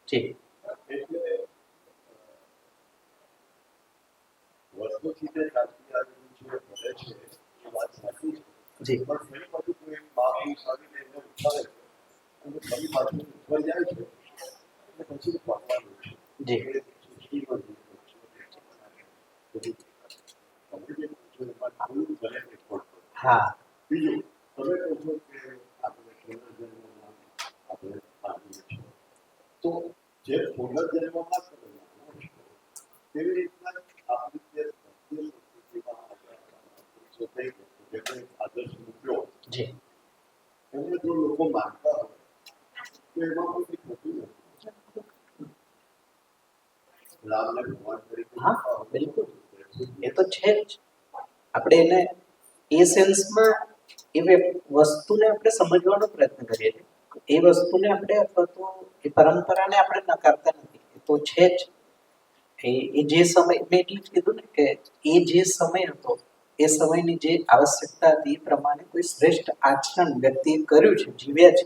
જી એટલે વર્ષોથી જે રાજકીય ભરે છે એ વાત સાચી છે. જી પણ ફરી પાછું કોઈ એક બાપ ઉઠાવીને એને ઉઠાવે છે અને ફરી પાછું ઉઠવા જાય છે અને પછી પાકવાનું છે. જી સૃષ્ટિમાં જે તમે જે પૂછો એમાં થોડું ભલે રેકોર્ડ કરો. હા બીજું તમે કહો છો કે આપણે પુનર્જન્મમાં આપણે આવીએ છીએ તો જે પુનર્જન્મમાં તમે માનો છો તેવી રીતના આપણી જે ભારતીય સંસ્કૃતિમાં પુરુષો થઈ ગયા જેમણે આદર્શ મૂક્યો જી એમને જો લોકો માનતા હોય તો એમાં કોઈ ખોટું નથી. રામને ભગવાન તરીકે હા બિલકુલ એ તો છે જ. આપણે એને એ સેન્સમાં એ વસ્તુને આપણે સમજવાનો પ્રયત્ન કરીએ છીએ. એ વસ્તુને આપણે અથવા તો એ પરંપરાને આપણે નકારતા નથી. એ તો છે જ. એ જે સમય મેં એટલું જ કીધું ને કે એ જે સમય હતો એ સમયની જે આવશ્યકતા હતી એ પ્રમાણે કોઈ શ્રેષ્ઠ આચરણ વ્યક્તિએ કર્યું છે, જીવ્યા છે,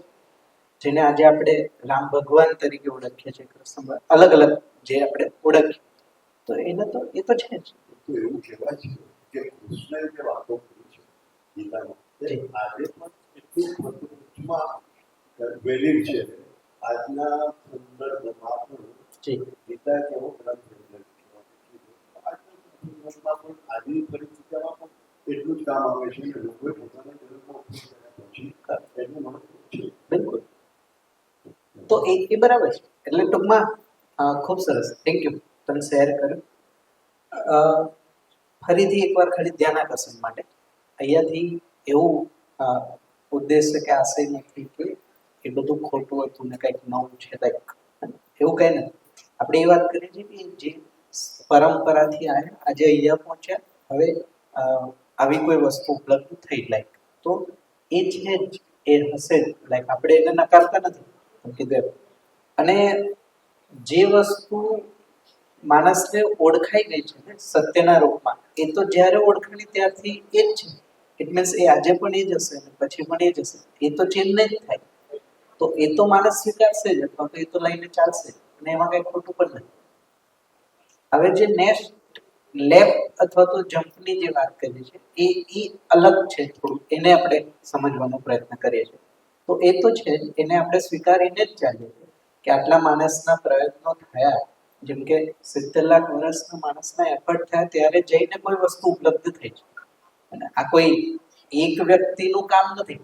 જેને આજે આપણે રામ ભગવાન તરીકે ઓળખીએ છીએ, કૃષ્ણ અલગ અલગ જે આપણે ઓળખીએ તો એને તો એ તો છે જ. તો એવું કહેવાય છે કે કૃષ્ણએ જે વાતો કરી છે ગીતામાં તે આજે પણ એટલું ટૂંકમાં વેલિડ છે. આજના સંદર્ભમાં પણ ગીતા કેવો ગ્રંથ આજના પણ આજની પરિસ્થિતિમાં પણ એટલું જ કામ આવે છે કે લોકોએ પોતાના જીવનમાં ઉપયોગ કર્યા પછી એનું મહત્વ છે. બિલકુલ. તો એ બરાબર છે. એટલે ટૂંકમાં ખૂબ સરસ, થેન્ક યુ તમે શેર કર્યું. ફરીથી એકવાર ખાલી ધ્યાન આકર્ષણ માટે અહીંયાથી એવું ઉદ્દેશ્ય કે આશય નથી કે એ બધું ખોટું હતું ને કંઈક નવું છે, કંઈક એવું કંઈ નથી. આપણે એ વાત કરીએ છીએ કે જે પરંપરાથી આવ્યા આજે અહીંયા પહોંચ્યા, હવે આવી કોઈ વસ્તુ ઉપલબ્ધ થઈ લાઈક તો એ છે જ, એ હશે જ. લાઈક આપણે એને નકારતા નથી કીધું. અને જે વસ્તુ માણસને ઓળખાઈ ગઈ છે ને સત્યના રૂપમાં, એ તો જ્યારે ઓળખાણી ત્યારથી એ જ છે. ઇટ મીન્સ એ આજે પણ એ જ હશે ને પછી પણ એ જ હશે. એ તો ચેન્જ નહીં થાય. તો એ તો માણસ સ્વીકારશે જ અથવા તો એ તો લઈને ચાલશે અને એમાં કંઈ ખોટું પણ નથી. હવે જે નેક્સ્ટ લેપ અથવા તો જમ્પની જે વાત કરી છે એ અલગ છે થોડું. એને આપણે સમજવાનો પ્રયત્ન કરીએ છીએ. તો એ તો છે જ, એને આપણે સ્વીકારીને જ ચાલીએ છીએ કે આટલા માણસના પ્રયત્નો થયા, જેમ કે 70 લાખ વર્ષના માણસના એફર્ટ થયા ત્યારે જઈને કોઈ વસ્તુ ઉપલબ્ધ થઈ છે. અને આ કોઈ એક વ્યક્તિનું કામ નથી.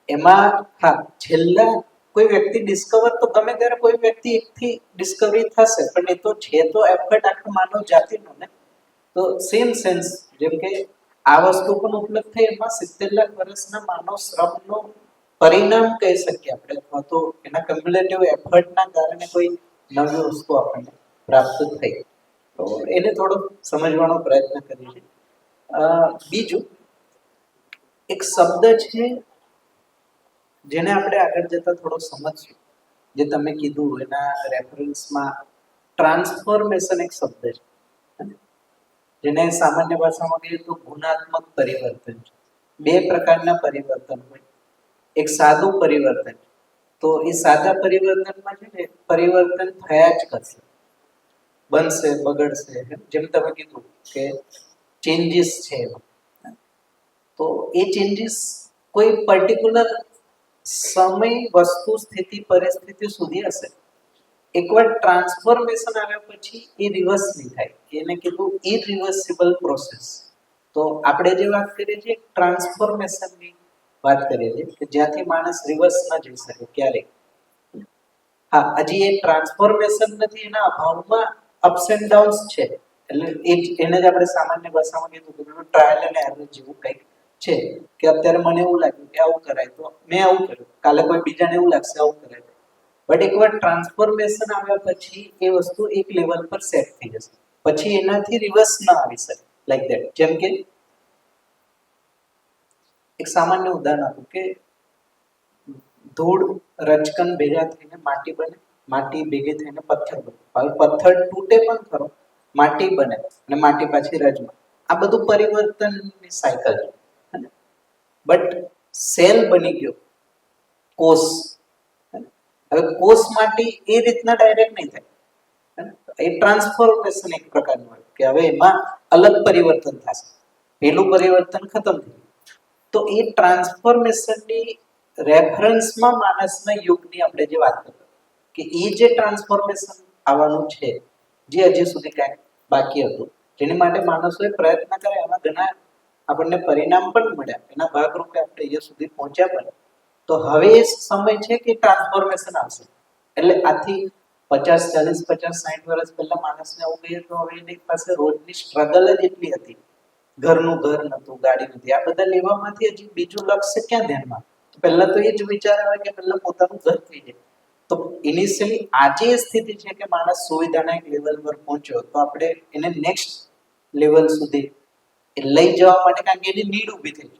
એમાં હા છેલ્લા કોઈ વ્યક્તિ ડિસ્કવર તો ગમે ત્યારે કોઈ વ્યક્તિ એકથી ડિસ્કવરી થશે, પણ એ તો છે તો એફર્ટ આખી માનવ જાતિનો ને. તો સેમ સેન્સ જેમ કે આ વસ્તુ પણ ઉપલબ્ધ થઈ એમાં 70 લાખ વર્ષના માનવ શ્રમનો પરિણામ કહી શકીએ આપણે, અથવા તો એના કમ્યુલેટિવ એફર્ટના કારણે કોઈ નવી વસ્તુ આપણને પ્રાપ્ત થઈ. તો એને થોડો સમજવાનો પ્રયત્ન કરીએ છીએ. બીજું એક શબ્દ છે જેને આપણે આગળ જતા થોડો સમજશું, જે તમે કીધું એના રેફરન્સમાં ટ્રાન્સફોર્મેશન એક શબ્દ છે, જેને સામાન્ય ભાષામાં કહીએ તો ગુણાત્મક પરિવર્તન છે. બે પ્રકારના પરિવર્તન હોય. એક સાદું પરિવર્તન, તો એ સાદા પરિવર્તનમાં છે ને પરિવર્તન થયા જ કરશે, બનશે, બગડશે. જેમ તમે કીધું કે ચેન્જીસ છે એમાં, તો એ ચેન્જીસ કોઈ પર્ટિક્યુલર સમય, વસ્તુ, સ્થિતિ, પરિસ્થિતિ સુધી હશે. એકવાર ટ્રાન્સફોર્મેશન આવ્યા પછી એ રિવર્સ નહીં થાય. એને કીધું ઇરિવર્સિબલ પ્રોસેસ. તો આપણે જે વાત કરીએ છીએ ટ્રાન્સફોર્મેશનની વાત કરીએ છીએ કે જ્યાંથી માણસ રિવર્સ ન જઈ શકે ક્યારેય. હા, હજી એ ટ્રાન્સફોર્મેશન નથી, એના અભાવમાં અપ્સ એન્ડ ડાઉન્સ છે. એટલે એને જ આપણે સામાન્ય ભાષામાં કીધું કે ટ્રાયલ એન્ડ એરર જેવું કંઈક છે. કે અત્યારે મને એવું લાગ્યું કે આવું કરાય તો મેં આવું કર્યું, કાલે કોઈ બીજાને એવું લાગશે આવું કરાય. બટ એકવાર ટ્રાન્સફોર્મેશન આવ્યા પછી એ વસ્તુ એક લેવલ પર સેટ થઈ જશે, પછી એનાથી રિવર્સ ના આવી શકે. Like that. જેમ કે એક સામાન્ય ઉદાહરણ આપું કે ધૂળ, રજકણ ભેગા થઈને માટી બને, માટી ભેગી થઈને પથ્થર બને. હવે પથ્થર તૂટે પણ ખરો, માટી બને અને માટી પાછી રજમાં. આ બધું પરિવર્તનની સાયકલ છે. બટ સેલ બની ગયો, કોષ, હવે કોષ માટે એ રીતના ડાયરેક્ટ નહીં થાય, એ ટ્રાન્સફોર્મેશન એક પ્રકારનું હોય કે હવે એમાં અલગ પરિવર્તન થશે, પેલું પરિવર્તન ખતમ થયું. તો એ ટ્રાન્સફોર્મેશનની રેફરન્સમાં માણસના યુગની આપણે જે વાત કરી કે એ જે ટ્રાન્સફોર્મેશન આવવાનું છે, જે હજી સુધી કાંઈક બાકી હતું, જેની માટે માણસોએ પ્રયત્ન કર્યા, એમાં ઘણા આપણને પરિણામ પણ મળ્યા, એના ભાગરૂપે આપણે અહીંયા સુધી પહોંચ્યા પણ. તો હવે એ સમય છે કે ટ્રાન્સફોર્મેશન આવશે. એટલે આથી 50, 40, 50, 60 વર્ષ પહેલા માણસને આવું કહીએ તો હવે એની પાસે રોજની સ્ટ્રગલ જ એટલી હતી, ઘરનું ઘર નતું, ગાડી નથી, આ બધા લેવામાંથી હજી બીજું લક્ષ્ય ક્યાં ધ્યાનમાં? પહેલા તો એ જ વિચાર આવે કે પહેલા પોતાનું ઘર થઈ જાય. તો ઇનિશિયલી આજે એ સ્થિતિ છે કે માણસ સુવિધાના એક લેવલ પર પહોંચ્યો, તો આપણે એને નેક્સ્ટ લેવલ સુધી લઈ જવા માટે, કારણ કે એની નીડ ઊભી થઈ છે.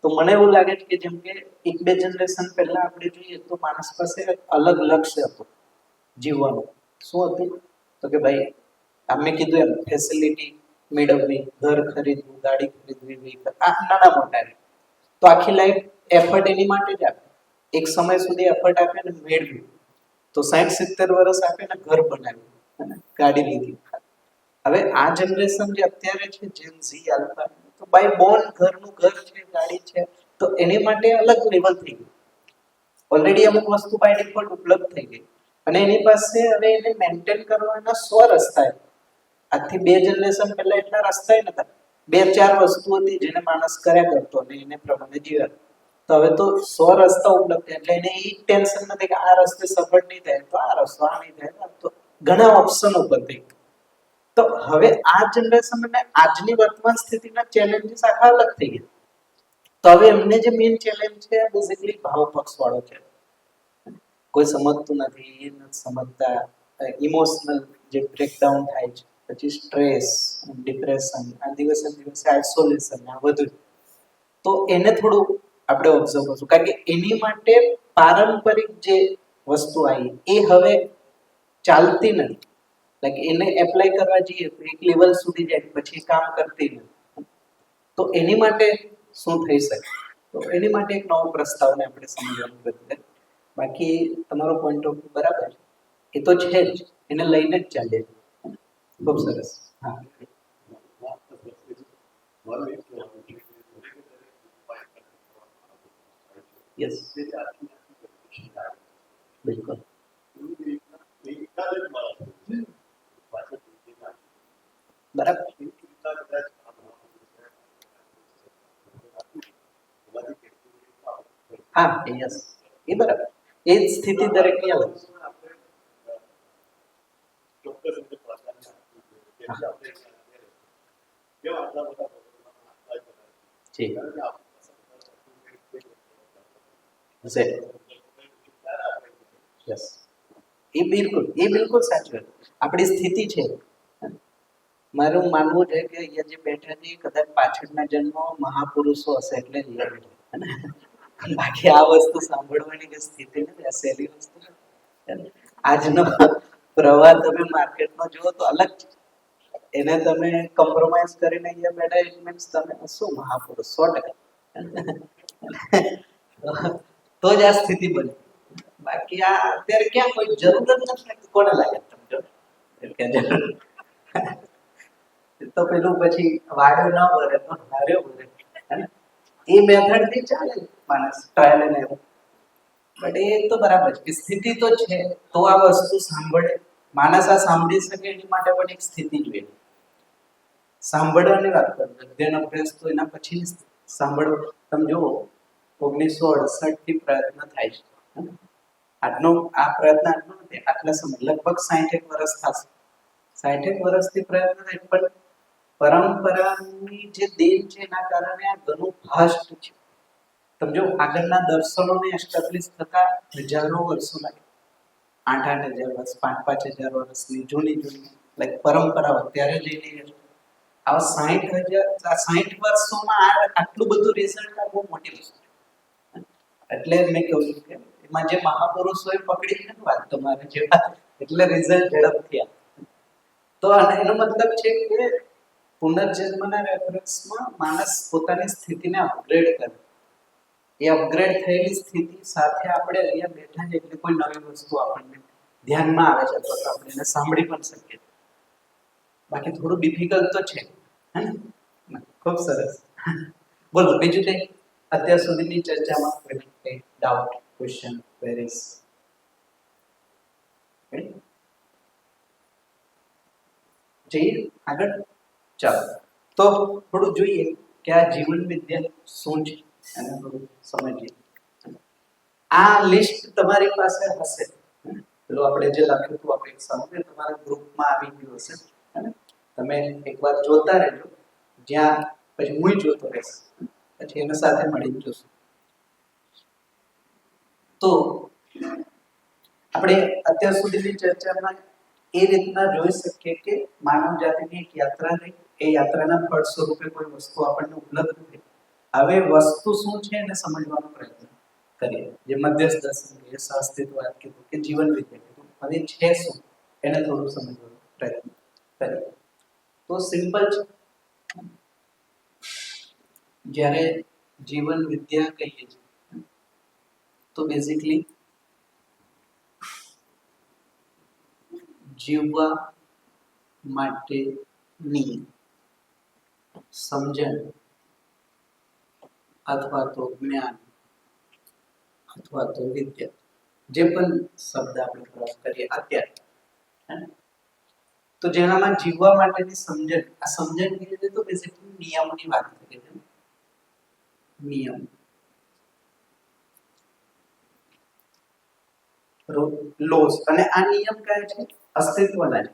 તો મને એવું લાગે છે કે જેમ કે 1-2 જનરેશન પહેલા આપણે જોઈએ તો માણસ પાસે અલગ લક્ષ્ય હતું જીવવાનું. શું હતું? તો કે ભાઈ મેં કીધું એમ ફેસિલિટી મેળવવી, ઘર ખરીદવું, ગાડી ખરીદવી, vehicle, આ નાના મોટા. તો આખી લાઈફ એફર્ટ એની માટે જ આપે, એક સમય સુધી એફર્ટ આપે ને મેળવ્યું, તો 60-70 વર્ષ આપે ને ઘર બનાવ્યું અને ગાડી લીધી. હવે આ જનરેશન જે અત્યારે છે જેન ઝી આલ્ફા, તો બાય બોર્ન ઘરનું ઘર છે, ગાડી છે, તો એની માટે અલગ લેવલ થઈ ગયું. ઓલરેડી અમુક વસ્તુ બાય ડિફોલ્ટ ઉપલબ્ધ થઈ ગઈ અને એની પાસે હવે એને મેન્ટેન કરવાના 100 રસ્તા. આજથી 2 જનરેશન પહેલા એટલા રસ્તા નતા, 2-4 વસ્તુ હતી જેને માણસ કર્યા કરતો અને એને પ્રમાણે જીવ્યા. તો હવે તો 100 રસ્તા ઉપલબ્ધ છે, એટલે એને એ ટેન્શન નથી કે આ રસ્તે સફળ નહીં થાય, તો આ રસ્તો આ નહીં થાય, તો ઘણા ઓપ્શન ઉપર થઈ. તો હવે આ જનરેશન અને આજની વર્તમાન સ્થિતિના ચેલેન્જીસ આખા અલગ થઈ ગયા. તો હવે એમને જે મેઇન ચેલેન્જ છે બેઝિકલી ભાવ પક્ષ વાળો છે. કોઈ સમજતું નથી, એ નથી સમજતા, ઇમોશનલ જે બ્રેકડાઉન થાય છે, પછી સ્ટ્રેસ, ડિપ્રેશન, આ દિવસે દિવસે આઇસોલેશન, આ બધું. તો એને થોડું આપણે ઓબ્ઝર્વ કરશું, કારણ કે એની માટે પારંપરિક જે વસ્તુ આવી એ હવે ચાલતી નથી. લાઈક એને એપ્લાય કરવા જઈએ તો એક લેવલ સુધી જાય, પછી કામ કરતી નથી. તો એની માટે શું થઈ શકે? તો એની માટે એક નવો પ્રસ્તાવને આપણે સમજવાનું બદલે, બાકી તમારો પોઈન્ટ ઓફ વ્યૂ બરાબર છે, એ તો છે જ, એને લઈને જ ચાલે. ખૂબ સરસ. હા, મારું એક કહેવાનું છે કે દરેકે દરેક ઉપાય કરવામાં આવે છે. યસ, તે જ આખી generation આવે છે. બિલકુલ. એવી રીતના એકાદ જ માણસ હોય છે, પાછળ બીજી ના હોય. બરાબર. એવી રીતના કદાચ આ મહાપુરુષોએ બધી વ્યક્તિઓને હા, યસ, એ બરાબર. એ જ સ્થિતિ દરેકની અલગ છે. આપણે ચોક્કસ રીતે પ્રાધાન્ય આપવું જોઈએ. કેમ કે આપણે કેવા આટલા બધા પ્રોગ્રામમાં apply કર્યા છે. જી, કારણ કે આપણે પસંદ હશે. યસ, એ બિલકુલ સાચું. આપણી સ્થિતિ છે. મારું માનવું છે કે અહીંયા જે બેઠા છે કદાચ પાછળના જન્મો મહાપુરુષો હશે એટલે જ અહીંયા બેઠા. બાકી આ વસ્તુ સાંભળવાની કે સ્થિતિ નથી, આ સહેલી વસ્તુ નથી. આજનો પ્રવાહ તમે માર્કેટનો જુઓ તો અલગ છે. એને તમે કોમ્પ્રોમાઇઝ કરીને અહીંયા બેઠા, ઇટ મીન્સ તમે શું મહાપુરુષ 100%. તો જ આ સ્થિતિ બને. બાકી આ અત્યારે ક્યાં કોઈ જરૂર જ નથી. કોને લાગે સમજો કે જરૂર તો પેલું પછી વાડ્યો ના ભરે તો હાર્યો ભરે, એ મેથડ થી ચાલે માણસ ટ્રાયલ અને એવું. બટ એ તો બરાબર છે કે સ્થિતિ તો છે, તો આ વસ્તુ સાંભળે માણસ, આ સાંભળી શકે એની માટે પણ એક સ્થિતિ જોઈએ. સાંભળવાની વાત કરું, અધ્યયન અભ્યાસ તો એના પછી સાંભળવો. તમે જુઓ 1968 થી પ્રયત્ન થાય છે. આજનો આ પ્રયત્ન આટલો નથી, આટલા સમય લગભગ 60 વર્ષ થશે. 60 વર્ષથી પ્રયત્ન થાય, પણ પરંપરાની જે દેન છે એના કારણે આ ઘણું ફાસ્ટ છે. સમજો આગળના દર્શનોને એસ્ટાબ્લિશ થતા હજારો વર્ષો લાગે, 8-8 હજાર વર્ષ, 5-5 હજાર વર્ષની જૂની લાઈક પરંપરાઓ ત્યારે જઈને આ 60 વર્ષોમાં આટલું બધું રિઝલ્ટ આ બહુ મોટી વસ્તુ છે. એટલે મેં કહું છું કે એમાં જે મહાપુરુષોએ પકડી છે ને વાત તમારે જેવા, એટલે રિઝલ્ટ ઝડપથી આવે. તો એનો મતલબ છે કે પુનર્જન્મના રેફરન્સમાં માણસ પોતાની સ્થિતિને અપગ્રેડ કરે. એ અપગ્રેડ થયેલી સ્થિતિ સાથે આપણે અહીંયા બેઠા છે એટલે કોઈ નવી વસ્તુ આપણને ધ્યાનમાં આવે છે અથવા તો આપણે એને સાંભળી પણ શકીએ. બાકી થોડું ડિફિકલ્ટ તો છે, હે ને? ખૂબ સરસ. બોલો બીજું કંઈ અત્યાર સુધીની ચર્ચામાં કોઈ ડાઉટ, ક્વેશ્ચન, ક્વેરીઝ? જઈએ આગળ. ચાલો તો થોડું જોઈએ કે આ જીવન વિદ્યા શું છે અને થોડું સમજીએ. આ લિસ્ટ તમારી પાસે હશે, પેલું આપણે જે લખ્યું હતું આપણે સમજે તમારા ગ્રુપમાં આવી ગયું હશે, તમે એકવાર જોતા રહેજો, જ્યાં પછી હું જોતો રહીશ, પછી એના સાથે મળીને જોશું. તો આપણે અત્યાર સુધીની ચર્ચામાં એ રીતના જોઈ શકીએ કે માનવ જાતિની એક યાત્રા રહી, એ યાત્રાના ફળ સ્વરૂપે કોઈ વસ્તુ આપણને ઉપલબ્ધ થઈ. હવે વસ્તુ શું છે એને સમજવાનો પ્રયત્ન કરીએ. જે મધ્યસ્થ દર્શન કહીએ, સહઅસ્તિત્વવાદ કીધું કે જીવન વિદ્યા કીધું, હવે છે શું એને થોડું સમજવાનો પ્રયત્ન કરીએ. તો સિમ્પલ છે. જ્યારે જીવન વિદ્યા કહીએ છીએ તો બેઝિકલી જીવવા માટેની સમજણ અથવા તો જ્ઞાન અથવા તો વિદ્યા, જે પણ શબ્દ આપણે પ્રયોગ કરીએ અત્યારે, તો જેનામાં જીવવા માટેની સમજણ, આ સમજણ કહીએ તો બેઝિકલી નિયમની વાત કરીએ છીએ. નિયમ, લોસ, અને આ નિયમ કયા છે? અસ્તિત્વના છે,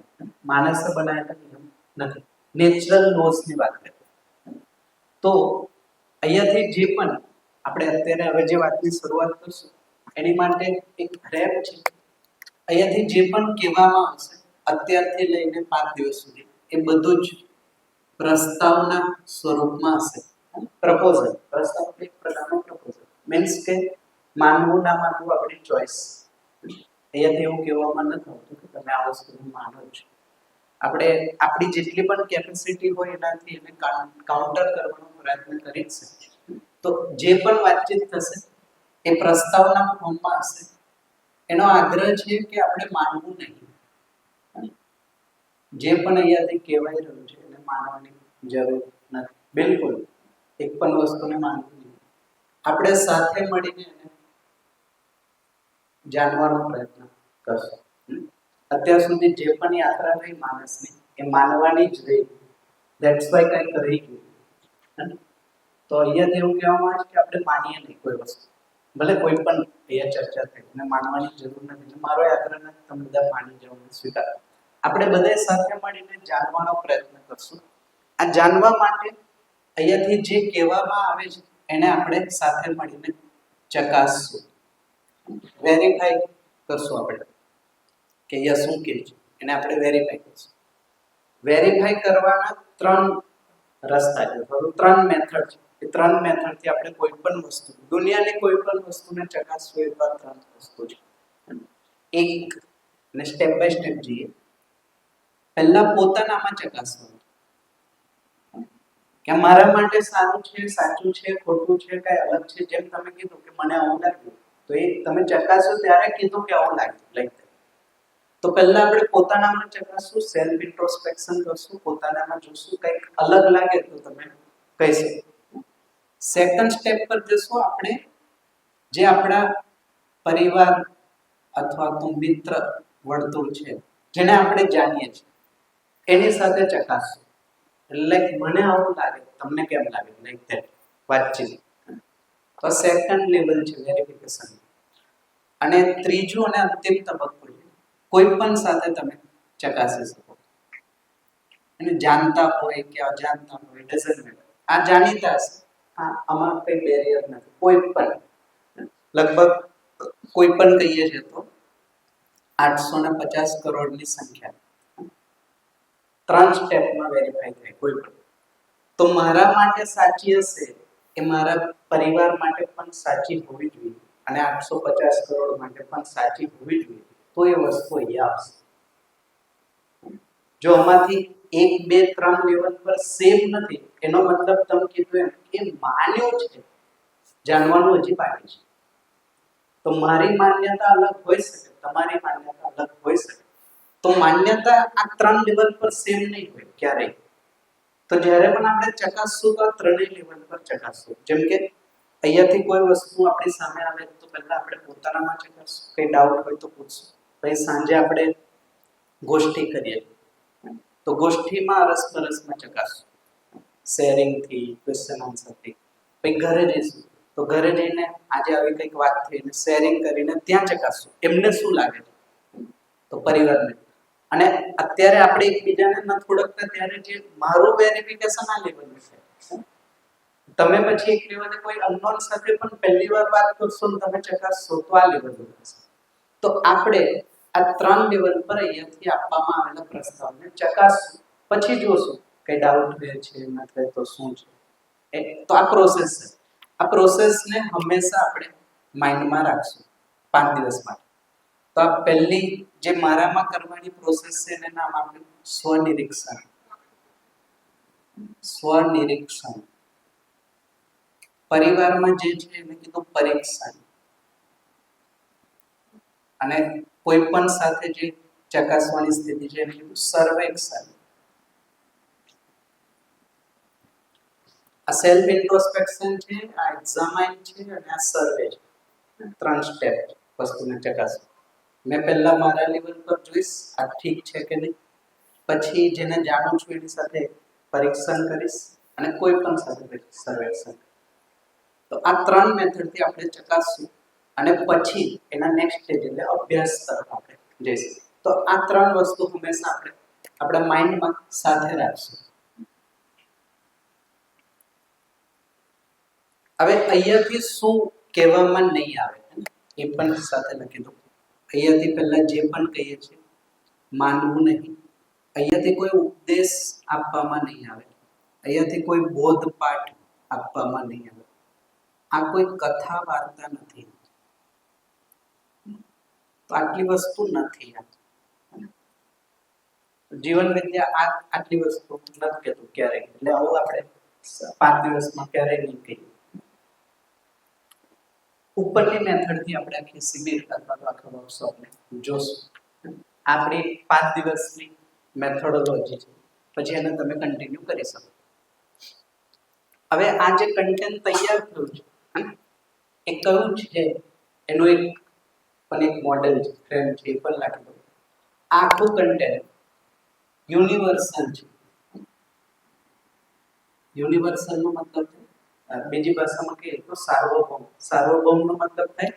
માણસે બનાવેલા નિયમ નથી, નેચરલ લોસ ની વાત કરીએ. તો અહીંયાથી જે પણ આપણે અત્યારે હવે જે વાતની શરૂઆત કરશું એની માટે એક રેપ છે. અહીંયાથી જે પણ કહેવામાં આવશે અત્યારથી લઈને 5 દિવસ સુધી, એ બધું જ પ્રસ્તાવના સ્વરૂપમાં હશે. પ્રપોઝલ, પ્રસ્તાવ એક પ્રકારનો પ્રપોઝલ, મીન્સ કે માનવું ના માનવું આપણી ચોઈસ. અહીંયાથી એવું કહેવામાં નથી આવતું કે તમે આ વસ્તુને માનો છો. આપણે આપણી જેટલી પણ કેપેસિટી હોય એનાથી એને કાઉન્ટર કરવાનો પ્રયત્ન કરી શકીએ. તો જે પણ વાતચીત થશે એ પ્રસ્તાવના ફોર્મમાં હશે. એનો આગ્રહ છે કે આપણે માનવું નહીં. જે પણ અહીંયાથી કહેવાય રહ્યું છે એને માનવાની જરૂર નથી, બિલકુલ એક પણ વસ્તુને માનવું નહીં. આપણે સાથે મળીને એને જાણવાનો પ્રયત્ન કરશું. અત્યાર સુધી જે પણ યાત્રા રહી માણસની એ માનવાની જ રહી. ધેટ્સ વાય કંઈક રહી ગયું. તો અહીંયા એવું કહેવામાં આવે છે કે આપણે માનીએ નહીં કોઈ વસ્તુ, ભલે કોઈ પણ અહીંયા ચર્ચા થઈ અને માનવાની જરૂર નથી. મારો યાત્રા નથી, તમે બધા માની જાઓ, સ્વીકાર. આપણે બધા સાથે મળીને જાણવાનો પ્રયત્ન કરશું. આ જાણવા માટે અહીંયાથી જે કહેવામાં આવે છે એને આપણે સાથે મળીને ચકાસશું, વેરીફાઈ કરશું. આપણે કે અહીંયા શું કહે છે એને આપણે વેરીફાઈ કરશું. વેરીફાઈ કરવાના 3 રસ્તા છે, 3 મેથડ છે. એ 3 મેથડથી આપણે કોઈ પણ વસ્તુ, દુનિયાની કોઈ પણ વસ્તુને ચકાસવું, એ 3 વસ્તુ છે. એક ને સ્ટેપ બાય સ્ટેપ જઈએ. પહેલા પોતાનામાં ચકાસવાનું કે મારા માટે સારું છે, સાચું છે, ખોટું છે, કઈ અલગ છે. જેમ તમે કીધું કે મને આવું લાગ્યું, તો એ તમે ચકાસો ત્યારે કીધું કે આવું લાગ્યું, લાઈક તો પહેલા આપણે પોતાનામાં ચકાસવું, સેલ્ફ ઇન્ટ્રોસ્પેક્શન કરશું, પોતાનામાં જોશું કંઈક અલગ લાગે તો તમે કહી શકો. સેકન્ડ સ્ટેપ પર જશું આપણે, જે આપણા પરિવાર અથવા તો મિત્ર વર્તુળ છે જેને આપણે જાણીએ છીએ એની સાથે ચકાસવું. એટલે મને આવું લાગે, તમને કેમ લાગે, લાઈક ધેટ વાતચીત. તો સેકન્ડ લેવલ છે વેરિફિકેશન. અને ત્રીજું અને અંતિમ તબક્કો છે કોઈ પણ સાથે તમે ચકાસી શકો. અને જાણતા હોય કે અજાણતા હોય, ડઝન્ટ મેટર. આ જાણીતા છે, આમાં કઈ બેરિયર નથી. કોઈ પણ લગભગ કોઈ પણ કહીએ છીએ તો 850 કરોડની સંખ્યા 3 સ્ટેપમાં વેરીફાઈ થાય કોઈ પણ. તો મારા માટે સાચી હશે એ મારા પરિવાર માટે પણ સાચી હોવી જોઈએ, અને 850 કરોડ માટે પણ સાચી હોવી જોઈએ. તો એ વસ્તુ અહીંયા આવશે. જો આમાંથી 1, 2, 3 લેવલ પર સેમ નથી, એનો મતલબ તમે કીધું એમ કે માન્યું છે જાણવાનું હજી બાકી છે. તો મારી માન્યતા અલગ હોઈ શકે, તમારી માન્યતા અલગ હોઈ શકે. તો માન્યતા આ 3 લેવલ પર સેમ નહીં હોય ક્યારેય. તો જ્યારે પણ આપણે ચકાસશું તો આ ત્રણેય લેવલ પર ચકાસશું. જેમ કે અહીંયાથી કોઈ વસ્તુ આપણી સામે આવે તો પહેલા આપણે પોતાનામાં ચકાસશું, કંઈ ડાઉટ હોય તો પૂછશું. પછી સાંજે આપણે ગોષ્ઠી કરીએ તો ગોષ્ઠીમાં અરસપરસમાં ચકાસશું, શેરિંગથી, ક્વેશ્ચન આન્સરથી. પછી ઘરે જઈશું તો ઘરે જઈને આજે આવી કંઈક વાત થઈ અને શેરિંગ કરીને ત્યાં ચકાસશું એમને શું લાગે છે, તો પરિવારને. અને અત્યારે આપણે એકબીજાને ન થોડકતા ત્યારે જે મારું વેરિફિકેશન આ લેવલનું છે. તમે પછી એક લેવલે કોઈ અનનોન સાથે પણ પહેલી વાર વાત કરશો ને તમે ચકાસશો તો આ લેવલનું હશે. તો આપણે આ 3 લેવલ પર અહીંયાથી આપવામાં આવેલા પ્રસ્તાવને ચકાસશું, પછી જોશું કે ડાઉટ રહે છે નથી તો શું છે. તો આ પ્રોસેસ છે. આ પ્રોસેસને હંમેશા આપણે માઇન્ડમાં રાખશું 5 દિવસ માટે. તો આ પહેલી જે મારામાં કરવાની પ્રોસેસ છે એને નામ આપ્યું સ્વનિરીક્ષણ. સ્વનિરીક્ષણ. પરિવારમાં જે છે એને કીધું પરીક્ષણ. અને કોઈ પણ સાથે જે ચકાસવાની સ્થિતિ છે એને કીધું સર્વેક્ષણ. આ સેલ્ફ ઇન્ટ્રોસ્પેક્શન છે, આ એક્ઝામાઇન છે અને આ સર્વે છે. 3 સ્ટેપ વસ્તુને ચકાસવા. મેં પહેલા મારા લેવલ પર જોઈશ આ ઠીક છે કે નહીં, પછી જેને જાણું છું એની સાથે પરીક્ષણ કરીશ અને કોઈ પણ સાથે સર્વેક્ષણ. તો આ 3 મેથડથી આપણે ચકાસશું અને પછી એના નેક્સ્ટ સ્ટેજ એટલે અભ્યાસ તરફ આપણે જઈશું. તો આ 3 વસ્તુ હંમેશા આપણે આપણા માઇન્ડમાં સાથે રાખશું. હવે અહીંયાથી શું કહેવામાં નહીં આવે એ પણ સાથે લખી દો. અહીંયાથી પહેલા જે પણ કહીએ છીએ માનવું નહીં. અહીંયાથી કોઈ ઉપદેશ આપવામાં નહીં આવે. અહીંયાથી કોઈ બોધપાઠ આપવામાં નહીં આવે. આ કોઈ કથા વાર્તા નથી. તો આટલી વસ્તુ નથી. જીવન વિદ્યા આટલી વસ્તુ નથી કહેતું ક્યારેય. એટલે આવું આપણે 5 દિવસમાં ક્યારેય નહીં કહીએ. ઉપરની મેથડથી આપણે આખી શિબિર અથવા તો આખા વર્કશોપને જોશું. આપણી 5 દિવસની મેથોડોલોજી છે, પછી એને તમે કન્ટિન્યુ કરી શકો. હવે આ જે કન્ટેન્ટ તૈયાર થયું છે એ કયું છે એનું એક મોડેલ છે, ફ્રેમ છે, એ પણ લખી દો. આખું કન્ટેન્ટ યુનિવર્સલ છે. યુનિવર્સલ નો મતલબ છે બીજી ભાષામાં કહીએ તો સાર્વભૌમ. સાર્વભૌમનો મતલબ થાય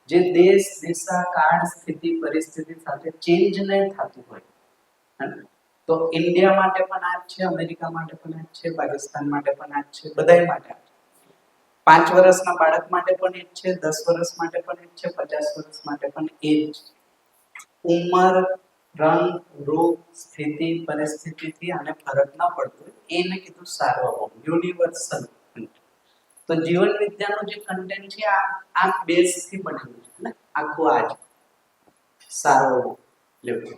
જે દેશ, દિશા, કાળ, સ્થિતિ, પરિસ્થિતિ સાથે ચેન્જ નહીં થતું હોય. તો ઇન્ડિયા માટે પણ આ જ છે, અમેરિકા માટે પણ આ જ છે, પાકિસ્તાન માટે પણ આ જ છે, બધાય માટે. 5 વર્ષના બાળક માટે પણ એ જ છે, 10 વર્ષ માટે પણ એ જ છે, 50 વર્ષ માટે પણ એ જ. ઉંમર, રંગ, રૂપ, સ્થિતિ, પરિસ્થિતિથી આને ફરક ન પડતો એને કીધું સાર્વભૌમ, યુનિવર્સલ. તો જીવન વિદ્યાનું જે કન્ટેન્ટ છે આ બેઝ થી બનેલું છે ને આખું આ જ સાર્વભૌમ લેવલ.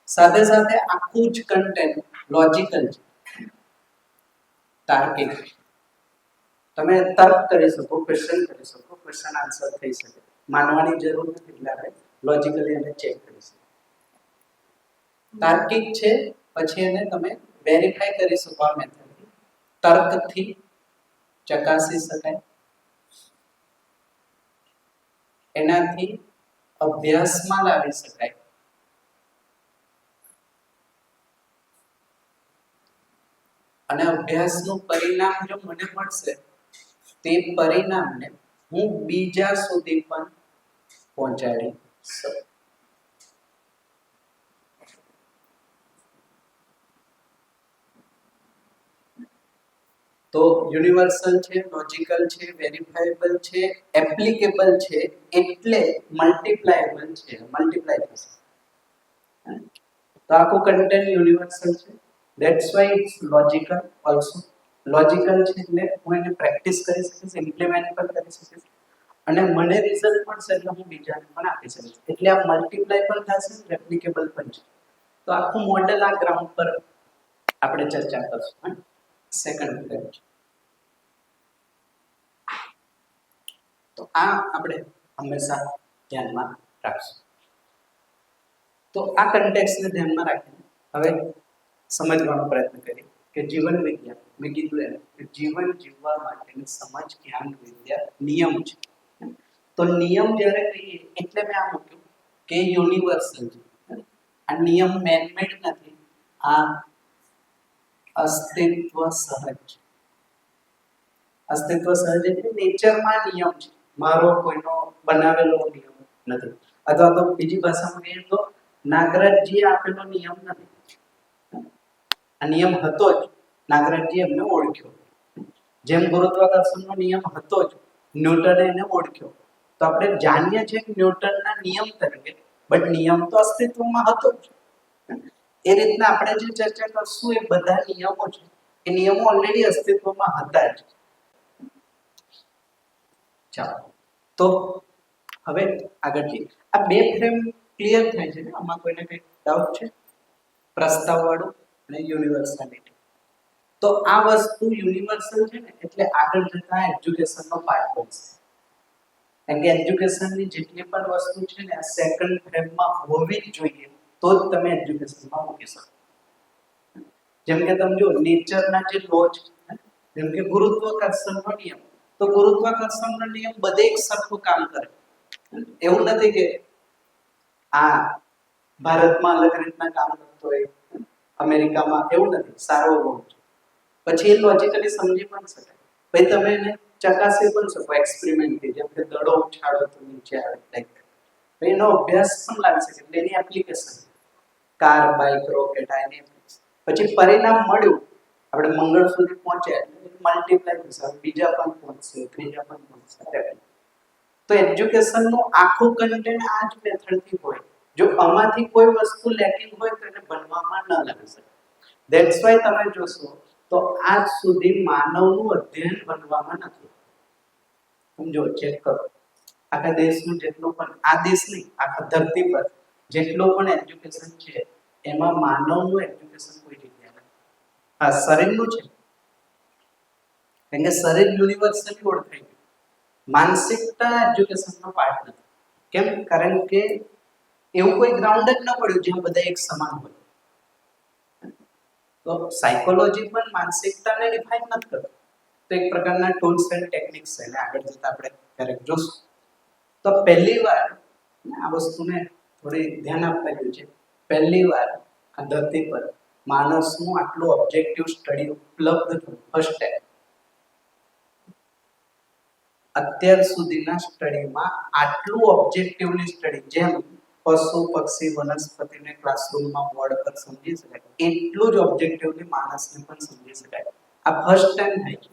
સાથે સાથે આખું જ કન્ટેન્ટ લોજિકલ છે, તાર્કિક. તમે તર્ક કરી શકો, ક્વેશ્ચન કરી શકો, ક્વેશ્ચન આન્સર થઈ શકે. માનવાની જરૂર નથી, એટલે આપણે લોજિકલી એને ચેક કરી શકો. તાર્કિક છે, પછી એને તમે વેરીફાઈ કરી શકો આ મેથડથી. તર્કથી ચકાસી શકાય. એનાથી અભ્યાસમાં લાવી શકાય. અને અભ્યાસનું પરિણામ જો મને મળશે તે પરિણામને હું બીજા સુધી પણ પહોંચાડી શકું. તો યુનિવર્સલ છે, લોજિકલ છે, વેરીફાયેબલ છે, એપ્લિકેબલ છે, એટલે મલ્ટીપ્લાયેબલ છે, મલ્ટીપ્લાય થશે. તો આખું કન્ટેન્ટ યુનિવર્સલ છે. That's why it's logical also. Logical છે એટલે હું એને પ્રેક્ટિસ કરી શકીશ, ઇમ્પ્લિમેન્ટ પણ કરી શકીશ અને મને રિઝલ્ટ મળશે એટલે હું બીજાને પણ આપી શકીશ. એટલે આ મલ્ટીપ્લાય પણ થશે, રેપ્લિકેબલ પણ છે. તો આખું મોડેલ આ ગ્રાઉન્ડ પર આપણે ચર્ચા કરશું. સેકન્ડ ફ્રેમ છે. તો આ આપણે હંમેશા ધ્યાનમાં રાખશું. તો આ કન્ટેક્સને ધ્યાનમાં રાખીને હવે સમજવાનો પ્રયત્ન કરીએ કે જીવન વિજ્ઞાન, મેં કીધું એમ કે જીવન જીવવા માટેની સમજ, જ્ઞાન, વિદ્યા, નિયમ છે. તો નિયમ જ્યારે કહીએ એટલે મેં આ મૂક્યું કે યુનિવર્સલ છે. આ નિયમ મેનમેડ નથી, આ અસ્તિત્વ સહજ છે. અસ્તિત્વ સહજ એટલે નેચરમાં નિયમ છે, મારો કોઈનો બનાવેલો નિયમ નથી. અથવા તો બીજી ભાષામાં કહીએ તો નાગરાજજીએ આપેલો નિયમ નથી. આ નિયમ હતો જ, નાગરાજજી એમને ઓળખ્યો. જેમ ગુરુત્વાકર્ષણનો નિયમ હતો જ, ન્યૂટને એને ઓળખ્યો. તો આપણે જાણીએ છીએ કે ન્યૂટનના નિયમ તરીકે, બટ નિયમ તો અસ્તિત્વમાં હતો જ. એ રીતના આપણે જે ચર્ચા કરશું એ બધા નિયમો છે, એ નિયમો ઓલરેડી અસ્તિત્વમાં હતા જ. ચાલો તો હવે આગળ જઈએ. આ બે ફ્રેમ ક્લિયર થાય છે ને? આમાં કોઈને કંઈ ડાઉટ છે? પ્રસ્તાવ વાળું અને યુનિવર્સાલિટી. તો આ વસ્તુ યુનિવર્સલ છે ને, એટલે આગળ જતા એજ્યુકેશનનો પાર્ટ બનશે. કારણ કે એજ્યુકેશનની જેટલી પણ વસ્તુ છે ને, આ સેકન્ડ ફ્રેમમાં હોવી જ જોઈએ, તો જ તમે એજ્યુકેશનમાં મૂકી શકો. જેમ કે તમે જો નેચરના જે લો છે, જેમ કે ગુરુત્વાકર્ષણનો નિયમ, તો ગુરુત્વાકર્ષણનો નિયમ બધે એક સરખું કામ કરે. એવું નથી કે આ ભારતમાં અલગ રીતના કામ કરતો હોય, અમેરિકામાં એવું નથી. સારો હોય પછી એ લોજિકલી સમજી પણ શકાય. પછી તમે એને ચકાસી પણ શકો એક્સપેરિમેન્ટથી, જેમ કે દડો ઉછાળો તો નીચે આવે લાઈક. પછી એનો અભ્યાસ પણ લાગી શકે, એટલે એની એપ્લિકેશન કાર, બાઇક, રોકેટ આ એની application. પછી પરિણામ મળ્યું, આપણે મંગળ સુધી પહોંચ્યા, મલ્ટીપ્લાય થશે, બીજા પણ પહોંચશે, ત્રીજા પણ પહોંચશે. તો એજ્યુકેશનનું આખું કન્ટેન્ટ આ જ મેથડથી હોય. જો આમાંથી કોઈ વસ્તુ લેકિંગ હોય તો એને બનવામાં ન લાગી શકે. ધેટ્સ વાય તમે જોશો તો આજ સુધી માનવનું અધ્યયન બનવામાં નથી. સમજો, ચેક કરો. આખા દેશનું જેટલું પણ, આ દેશ નહીં, આખા ધરતી પર જેટલું પણ એજ્યુકેશન છે, એમાં માનવનું એજ્યુકેશન કોઈ જગ્યાએ નથી. હા, શરીરનું છે, કારણ કે શરીર યુનિવર્સલી ઓળખાય ગયું. માનસિકતા એજ્યુકેશનનો પાર્ટ નથી. કેમ? કારણ કે એવું કોઈ ગ્રાઉન્ડ જ ન પડ્યું જ્યાં બધા એક સમાન હોય. તો સાયકોલોજી પણ માનસિકતાને ડિફાઇન નથી કરતું. તો એક પ્રકારના ટૂલ્સ એન્ડ ટેકનિક્સ છે, અને આગળ જતા આપણે ક્યારેક જોશું. તો પહેલી વાર આ વસ્તુને થોડી ધ્યાન આપવા જેવું છે. પહેલી વાર આ ધરતી પર માણસનું આટલું ઓબ્જેક્ટિવ સ્ટડી ઉપલબ્ધ થયું, ફર્સ્ટ ટાઈમ. અત્યાર સુધીના સ્ટડીમાં આટલું ઓબ્જેક્ટિવલી સ્ટડી, જેમ પશુ, પક્ષી, વનસ્પતિને ક્લાસરૂમમાં બોર્ડ પર સમજી શકાય, એટલું જ ઓબ્જેક્ટિવલી માણસને પણ સમજી શકાય. આ ફર્સ્ટ ટાઈમ થાય છે.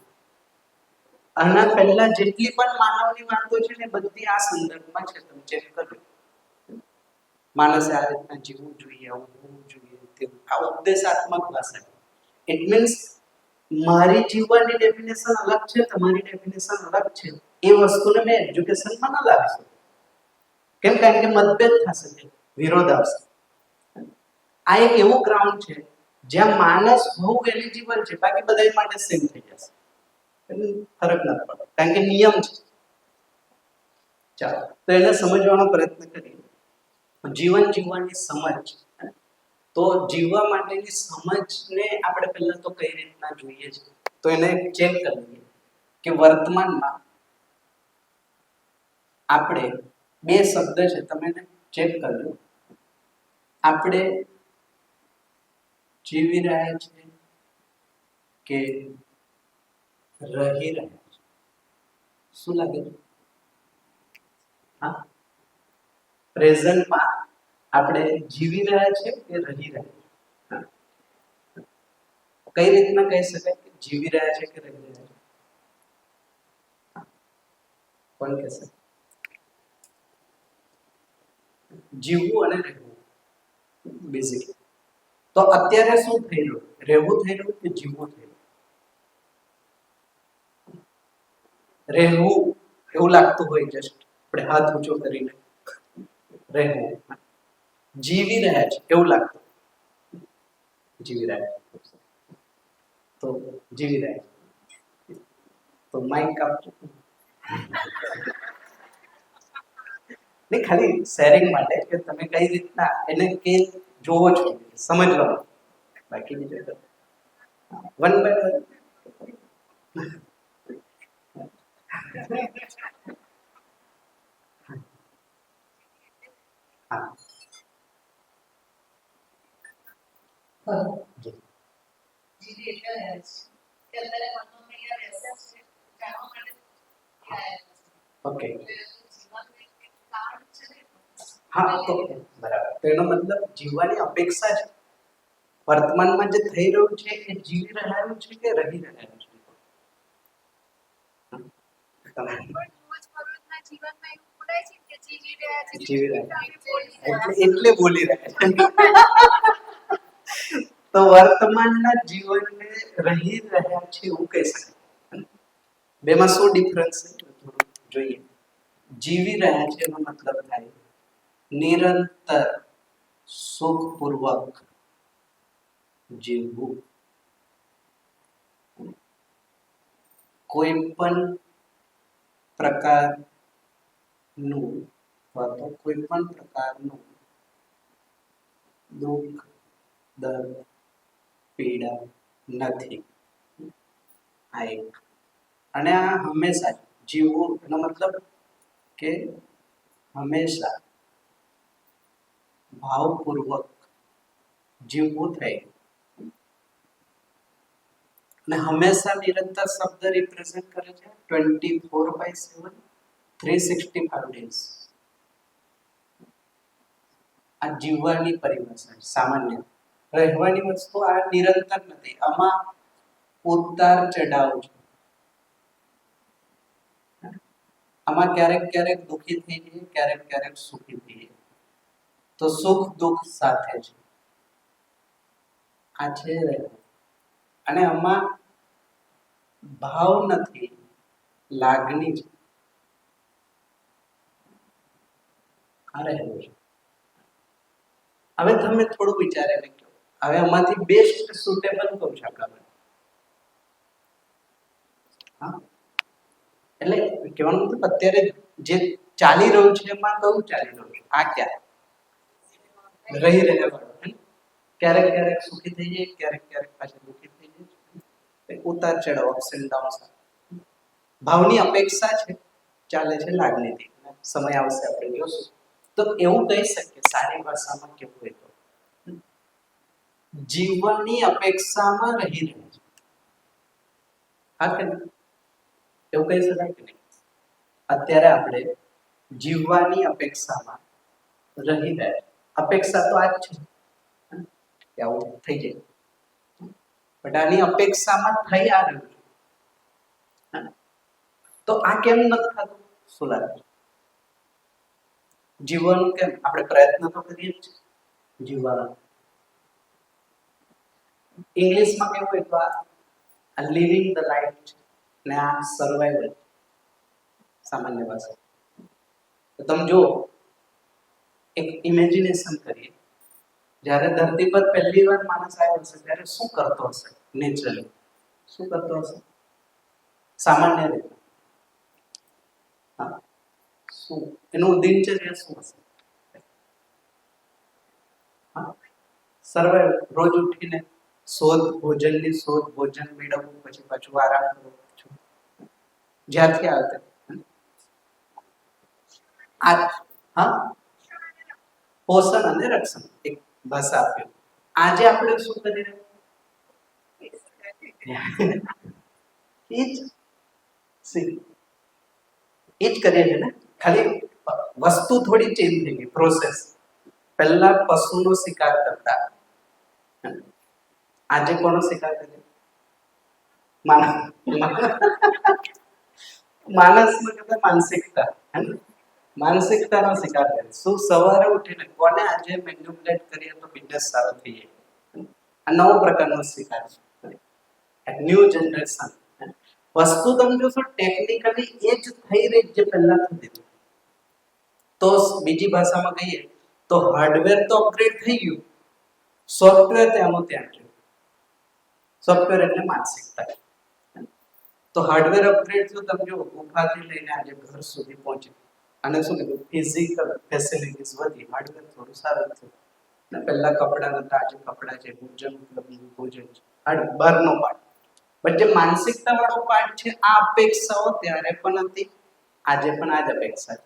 આના પહેલા જેટલી પણ માનવની વાતો છે ને, બધી આ સંદર્ભમાં છે. તમે ચેક કરજો. માણસે આ રીતના જીવવું જોઈએ, આવું હોવું જોઈએ, તેવું. આ ઉપદેશાત્મક ભાષા. ઇટ મીન્સ મારી જીવવાની ડેફિનેશન અલગ છે, તમારી ડેફિનેશન અલગ છે. એ વસ્તુને મેં એજ્યુકેશનમાં ન લાવી શકું. કેમ? કારણ કે મતભેદ થશે, વિરોધ આવશે. આ એક એવું ગ્રાઉન્ડ છે જ્યાં માણસ બહુ એલિજિબલ છે, બાકી બધા માટે સેમ થઈ જશે. ફરક નથી પડતો, કારણ કે નિયમ છે. ચાલો તો એને સમજવાનો પ્રયત્ન કરીએ. જીવન જીવવાની સમજ. તો જીવવા માટેની સમજને આપણે પહેલા તો કઈ રીતના જોઈએ છે, તો એને ચેક કરી લઈએ કે વર્તમાનમાં આપણે બે શબ્દ છે, તમે ચેક કરજો. આપણે જીવી રહ્યા છીએ કે રહી રહ્યા છે? શું લાગે છે? હા, પ્રેઝન્ટમાં આપણે જીવી રહ્યા છે કે રહી રહ્યા છે? કઈ રીતના કહી શકાય કે જીવી રહ્યા છે કે રહી રહ્યા છે? કોણ કહેશે? જીવવું અને રહેવું બેઝિકલી. તો અત્યારે શું થઈ રહ્યું? રહેવું થઈ રહ્યું કે જીવવું થઈ રહ્યું? રહેવું એવું લાગતું હોય, જસ્ટ આપણે હાથ ઊંચો કરીને રહેવું. જીવી રહ્યા છે એવું લાગતું? જીવી રહ્યા છે, તો જીવી રહ્યા છે. તો માઇક આપજો. ને ખાલી શેરિંગ માટે કે તમે કઈ રીતના એને કે જોવો છો સમજવાનું, બાકી બીજું વન બાય હા જી જીવી એટલે કે અત્યારે મનમાં અહીંયા રહેશે છે જાણવા માટે ઓકે જીવન એક કાર્ડ છે હા તો બરાબર, તો એનો મતલબ જીવવાની અપેક્ષા છે, વર્તમાનમાં જે થઈ રહ્યું છે એ જીવી રહ્યું છે કે રહી રહ્યું છે? તમે રોજના જીવનમાં એવું બોલાય છે કે જીવી રહ્યા છે જીવી રહ્યા બોલી એટલે બોલી રહ્યા છે. તો વર્તમાનના જીવનને રહી રહ્યા છે એવું કહી શકાય. બેમાં શું ડિફરન્સ છે થોડું જોઈએ. જીવી રહ્યા છે એનો મતલબ થાય નિરંતર સુખપૂર્વક જીવવું, કોઈ પણ પ્રકારનું અથવા તો કોઈ પણ પ્રકારનું દુઃખ, દર્દ, પીડા નથી. આ એક. અને આ હંમેશા જીવવું એનો મતલબ કે હંમેશા ભાવપૂર્વક જીવવું થાય. અને હંમેશા નિરંતર શબ્દ રિપ્રેઝન્ટ કરે છે 24/7 365 ડેઝ. આ જીવવાની પરિભાષા છે સામાન્ય. રહેવાની વસ્તુ આ નિરંતર નથી, આમાં ઉતાર ચઢાવ છે. આમાં ક્યારેક ક્યારેક દુઃખી થઈ જઈએ, ક્યારેક ક્યારેક સુખી થઈ જઈએ, તો સુખ દુઃખ સાથે છે. આ છે અને આમાં ભાવ નથી, લાગણી છે. આ રહેલું છે. હવે તમે થોડું વિચારીને કહો, હવે આમાંથી બેસ્ટ સુટેબલ કયું છે આપણા માટે? હા, એટલે કહેવાનો મતલબ અત્યારે જે ચાલી રહ્યું છે એમાં કયું ચાલી રહ્યું છે? આ ક્યાં રહી રહ્યા વાળું, ક્યારેક ક્યારેક સુખી થઈ જાય, ક્યારેક ક્યારેક પાછા દુઃખી થઈ જાય, ઉતાર ચઢાવ, અપ્સ એન્ડ ડાઉન્સ. ભાવની અપેક્ષા છે, ચાલે છે લાગણીથી. સમય આવશે આપણે જોશું. તો એવું કહી શકીએ સારી ભાષામાં કેવું હોય તો જીવનની અપેક્ષામાં રહી રહે છે. હા કે એવું કહી શકાય કે નહીં? અત્યારે આપણે જીવવાની અપેક્ષામાં રહી રહ્યા. અપેક્ષા તો આ જ છે કે આવું થઈ જાય, બટ આની અપેક્ષામાં થઈ આ રહ્યું છે. તો આ કેમ નથી થતું? શું લાગે? જીવવાનું કેમ? આપણે પ્રયત્ન તો કરીએ જ જીવવાનો. ઇંગ્લિશમાં કેવું હોય તો આ લિવિંગ ધ લાઈફ છે ને આ સર્વાઈવલ સામાન્ય ભાષા. તો તમે જુઓ, એક ઇમેજિનેશન કરીએ, જ્યારે ધરતી પર પહેલી વાર માણસ આવ્યો હશે ત્યારે શું કરતો હશે? નેચરલી શું કરતો હશે? સામાન્ય રીતે હા, શું એનું દિનચર્યા શું હશે? હા, સર્વાઈવલ. રોજ ઉઠીને ભોજનની શોધ, ભોજન મેળવવું, પછી પાછું આરામ કરવું, પાછું જ્યાંથી આવે આ હા પોષણ અને રક્ષણ એક ભાષા આપ્યું. આજે આપણે શું કરી રહ્યા? એ જ કરીએ છીએ ને, ખાલી વસ્તુ થોડી ચેન્જ થઈ ગઈ, પ્રોસેસ. પહેલા પશુનો શિકાર કરતા, આજે કોનો શિકાર કરે? માણસનો કહેતા માનસિકતા, માનસિકતાનો શિકાર કરે. શું સવારે ઉઠીને કોને આજે મેન્યુપ્યુલેટ કરીએ તો બિઝનેસ સારો થઈ જાય? આ નવો પ્રકારનો શિકાર છે, ન્યૂ જનરેશન. વસ્તુ તમે જોશો ટેકનિકલી એ જ થઈ રહી જે પહેલા થતી હતી. તો બીજી ભાષામાં કહીએ તો હાર્ડવેર તો અપગ્રેડ થઈ ગયું, સોફ્ટવેર ત્યાંનું ત્યાં રહ્યું. સોફ્ટવેર એટલે માનસિકતા. તો હાર્ડવેર અપગ્રેડ થયું, તમે જો ગુફાથી લઈને આજે ઘર સુધી પહોંચે. અને શું કીધું ફિઝિકલ ફેસિલિટીઝ વધી, હાર્ડવેર થોડું સારું થયું. ને પહેલા કપડાં નતા, આજે કપડાં છે, ભોજન મતલબ ભોજન છે, બહારનો પાર્ટ. પણ જે માનસિકતા વાળો પાર્ટ છે, આ અપેક્ષાઓ ત્યારે પણ હતી, આજે પણ આ જ અપેક્ષા છે.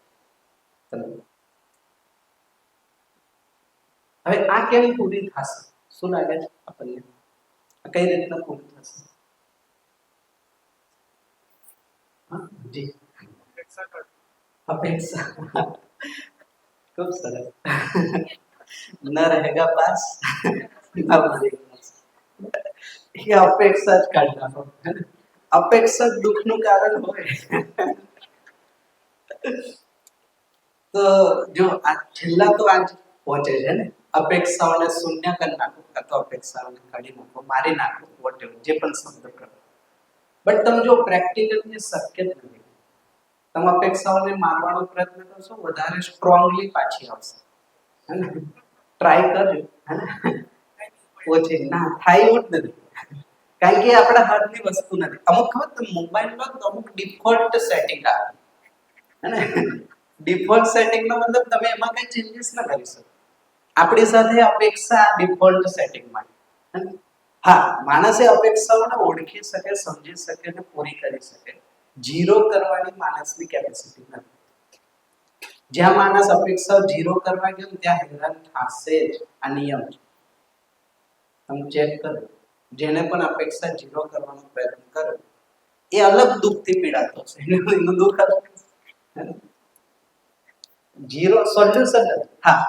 હવે આ કેમ પૂરી થશે? શું લાગે છે આપણને? આ કઈ રીતના પૂરી થશે? હા જી, અપેક્ષા. ખૂબ સરસ. ન રહેગા પાસ ના મરેગા પાસ. એ અપેક્ષા જ કાઢી નાખો. અપેક્ષા જ દુઃખનું કારણ હોય. તો જો આ છેલ્લા તો આજ પહોંચે છે ને, અપેક્ષાઓને શૂન્ય કરી નાખો, કાં તો અપેક્ષાઓને કાઢી નાખો, મારી નાખો, વોટેવર જે પણ શબ્દ પ્રકાર. બટ તમે જો પ્રેક્ટિકલી શક્ય જ નથી. તમે અપેક્ષાઓને મારવાનો પ્રયત્ન કરશો, વધારે સ્ટ્રોંગલી પાછી આવશે. હે ને? ટ્રાય કરજો. હે ને? ઓછી ના થાય એવું જ નથી. કારણ કે એ આપણા હાથની વસ્તુ નથી. અમુક ખબર તમે મોબાઈલમાં અમુક ડિફોલ્ટ સેટિંગ આવે. હે ને? ડિફોલ્ટ સેટિંગનો મતલબ તમે એમાં કઈ ચેન્જીસ ના કરી શકો. આપણી સાથે અપેક્ષા ડિફોલ્ટ સેટિંગમાં. હા, માણસે અપેક્ષાઓને ઓળખી શકે, સમજી શકે અને પૂરી કરી શકે. જીરો કરવાની માણસની કેપેસિટી નથી. જ્યાં માણસ અપેક્ષા જીરો કરવા ગયો ત્યાં હેરાન થશે જ. આ નિયમ છે. તમે ચેક કરો, જેને પણ અપેક્ષા જીરો કરવાનો પ્રયત્ન કરો એ અલગ દુઃખથી પીડાતો છે. એનું દુઃખ અલગ. Zero solution. હા,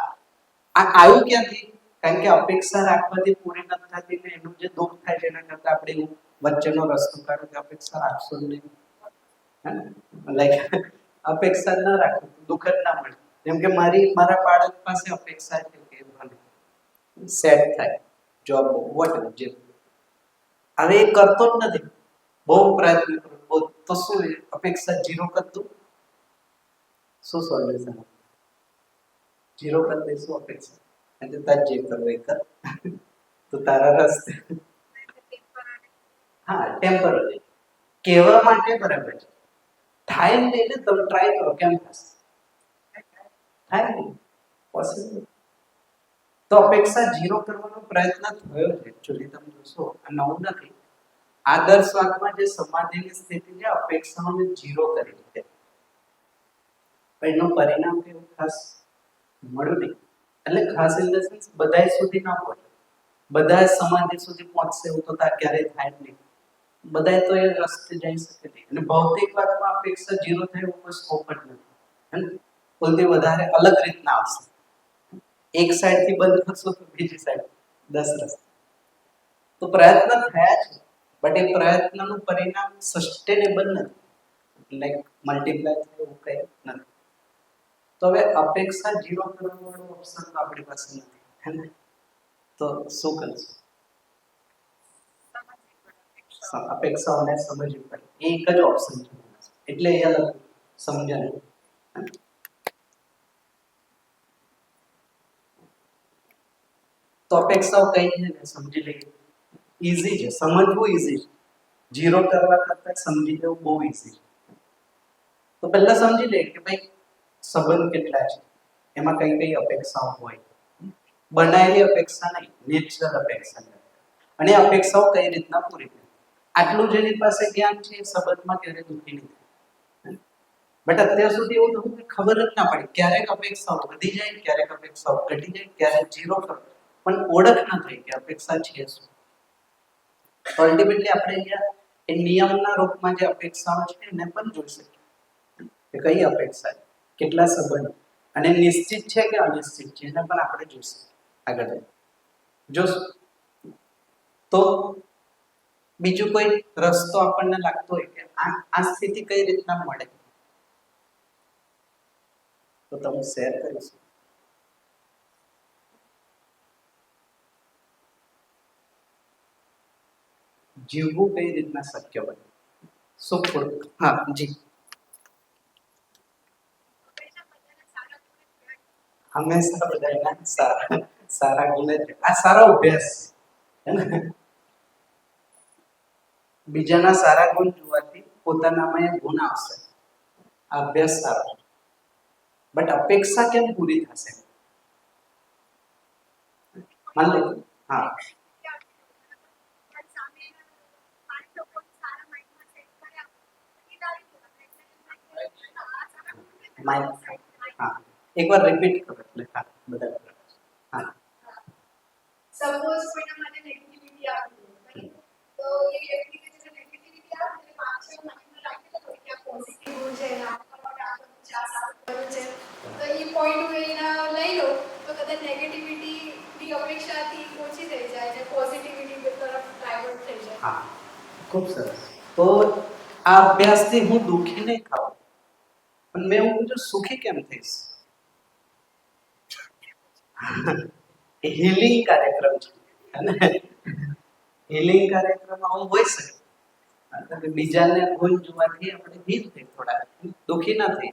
આ આવ્યું ક્યાંથી? કારણ કે અપેક્ષા રાખવાથી પૂરી નથી થતી ને એનું જે દુઃખ થાય છે એના કરતા આપણે એવું વચ્ચેનો રસ્તો કાઢો કે અપેક્ષા રાખશો નહીં. લાઈક અપેક્ષા ના રાખો, દુઃખ જ ના મળે. જેમ કે મારા બાળક પાસે અપેક્ષા છે કે ભલે સેટ થાય, જોબ વોટેવર જે. હવે એ કરતો જ નથી, બહુ પ્રયત્ન કરું, બહુ, તો શું અપેક્ષા જીરો કરી દઉં? શું સોલ્યુશન? જીરો કરી દઈશું અપેક્ષા, અને તાર જે કરવું એ કર, તો તારા રસ્તે. હા, ટેમ્પરરી કહેવા માટે બરાબર છે. થાય નહીં ને, તમે ટ્રાય કરો, કેમ થશે? થાય નહીં, પોસિબલ. તો અપેક્ષા જીરો કરવાનો પ્રયત્ન થયો છે. એકચ્યુઅલી તમે જોશો આ નવું નથી. આદર્શવાદમાં જે સમાધિની સ્થિતિ છે, અપેક્ષાઓને જીરો કરી છે. એનું પરિણામ કેવું ખાસ મળ્યું નહીં. એટલે ખાસ ઇન ધ સેન્સ બધાય સુધી ના પહોંચે, બધાય સમાધિ સુધી પહોંચશે એવું તો ક્યારેય થાય જ નહીં. બધાય તો એ રસ્તે જઈ શકે નહીં. અને ભૌતિક વાતમાં અપેક્ષા જીરો થાય એવું કોઈ સ્કોપ જ નથી. હે ને? ઉલટી વધારે અલગ રીતના આવશે. એક સાઈડ થી બંધ કરશો તો બીજી સાઈડ 10 રસ્તા. તો પ્રયત્ન થયા છે, બટ એ પ્રયત્નનું પરિણામ સસ્ટેનેબલ નથી, લાઈક મલ્ટીપ્લાય થાય એવું કંઈ નથી. તો હવે અપેક્ષા જીરો કરવાનો ઓપ્શન તો આપણી પાસે નથી. હે ને? તો શું કરશું? અપેક્ષાઓને સમજવી પડે. એ એક જ ઓપ્શન છે, એટલે એ અલગ સમજાય. તો અપેક્ષાઓ કઈ છે ને સમજી લઈએ. ઈઝી છે, સમજવું ઈઝી છે. જીરો કરવા કરતા સમજી લેવું બહુ ઈઝી છે. તો પહેલા સમજી લઈએ કે ભાઈ સંબંધ કેટલા છે, એમાં કઈ કઈ અપેક્ષાઓ હોય. બનાવેલી અપેક્ષા નહીં, નેચરલ અપેક્ષા. અને અપેક્ષાઓ કઈ રીતના પૂરી થાય. આટલું જેની પાસે જ્ઞાન છે એ સંબંધમાં ક્યારે દુઃખી નહીં થાય. બટ અત્યાર સુધી એવું થયું કે ખબર જ ના પડી. ક્યારેક અપેક્ષાઓ વધી જાય, ક્યારેક અપેક્ષાઓ ઘટી જાય, ક્યારેક જીરો કરો, પણ ઓળખ ના થઈ કે અપેક્ષા છે શું. અલ્ટિમેટલી આપણે અહીંયા એ નિયમના રૂપમાં જે અપેક્ષાઓ છે એને પણ જોઈ શકીએ કે કઈ અપેક્ષા છે, કેટલા સંબંધ, અને નિશ્ચિત છે કે અનિશ્ચિત છે એને પણ આપણે જોઈ શકીએ આગળ. જો તો બીજું કોઈ રસ્તો આપણને લાગતો હોય કે આ સ્થિતિ કઈ રીતના મળે, તો તમે શેર કરીશું. જીવવું કઈ રીતના શક્ય બને? સુખ. હા જી, હંમેશા બધાના સારા ગુણ જ. આ સારો અભ્યાસ છે ને. બીજાના સારા ગુણ જોવાથી પોતાનામાં એ ગુણ આવશે. આ અભ્યાસ સારો. બટ અપેક્ષા કેમ પૂરી થશે? માન લો હા હા એકવાર રિપીટ કરો એટલે હા બધા હા સપોઝ કોઈના માટે નેગેટિવિટી આવી હોય તો એ વ્યક્તિ કે જે નેગેટિવિટી આવે એટલે 5-6 મહિના રાખે તો કે આ પોઝિટિવ છે આપણા માટે આ બધું છે આ સારું કર્યું છે તો એ પોઈન્ટ એના લઈ લો તો કદાચ નેગેટિવિટી ની અપેક્ષાથી ઓછી થઈ જાય છે પોઝિટિવિટી તરફ ડાયવર્ટ થઈ જાય. હા ખૂબ સરસ. તો આ અભ્યાસથી હું દુઃખી નહીં થાઉં પણ મેં એવું પૂછ્યું સુખી કેમ થઈશ? હીલિંગ કાર્યક્રમ છે હીલિંગ કાર્યક્રમ આવું હોય શકે કે બીજાને ભૂલ જોવાથી આપણે હીલ થઈ થોડા દુઃખી ના થઈ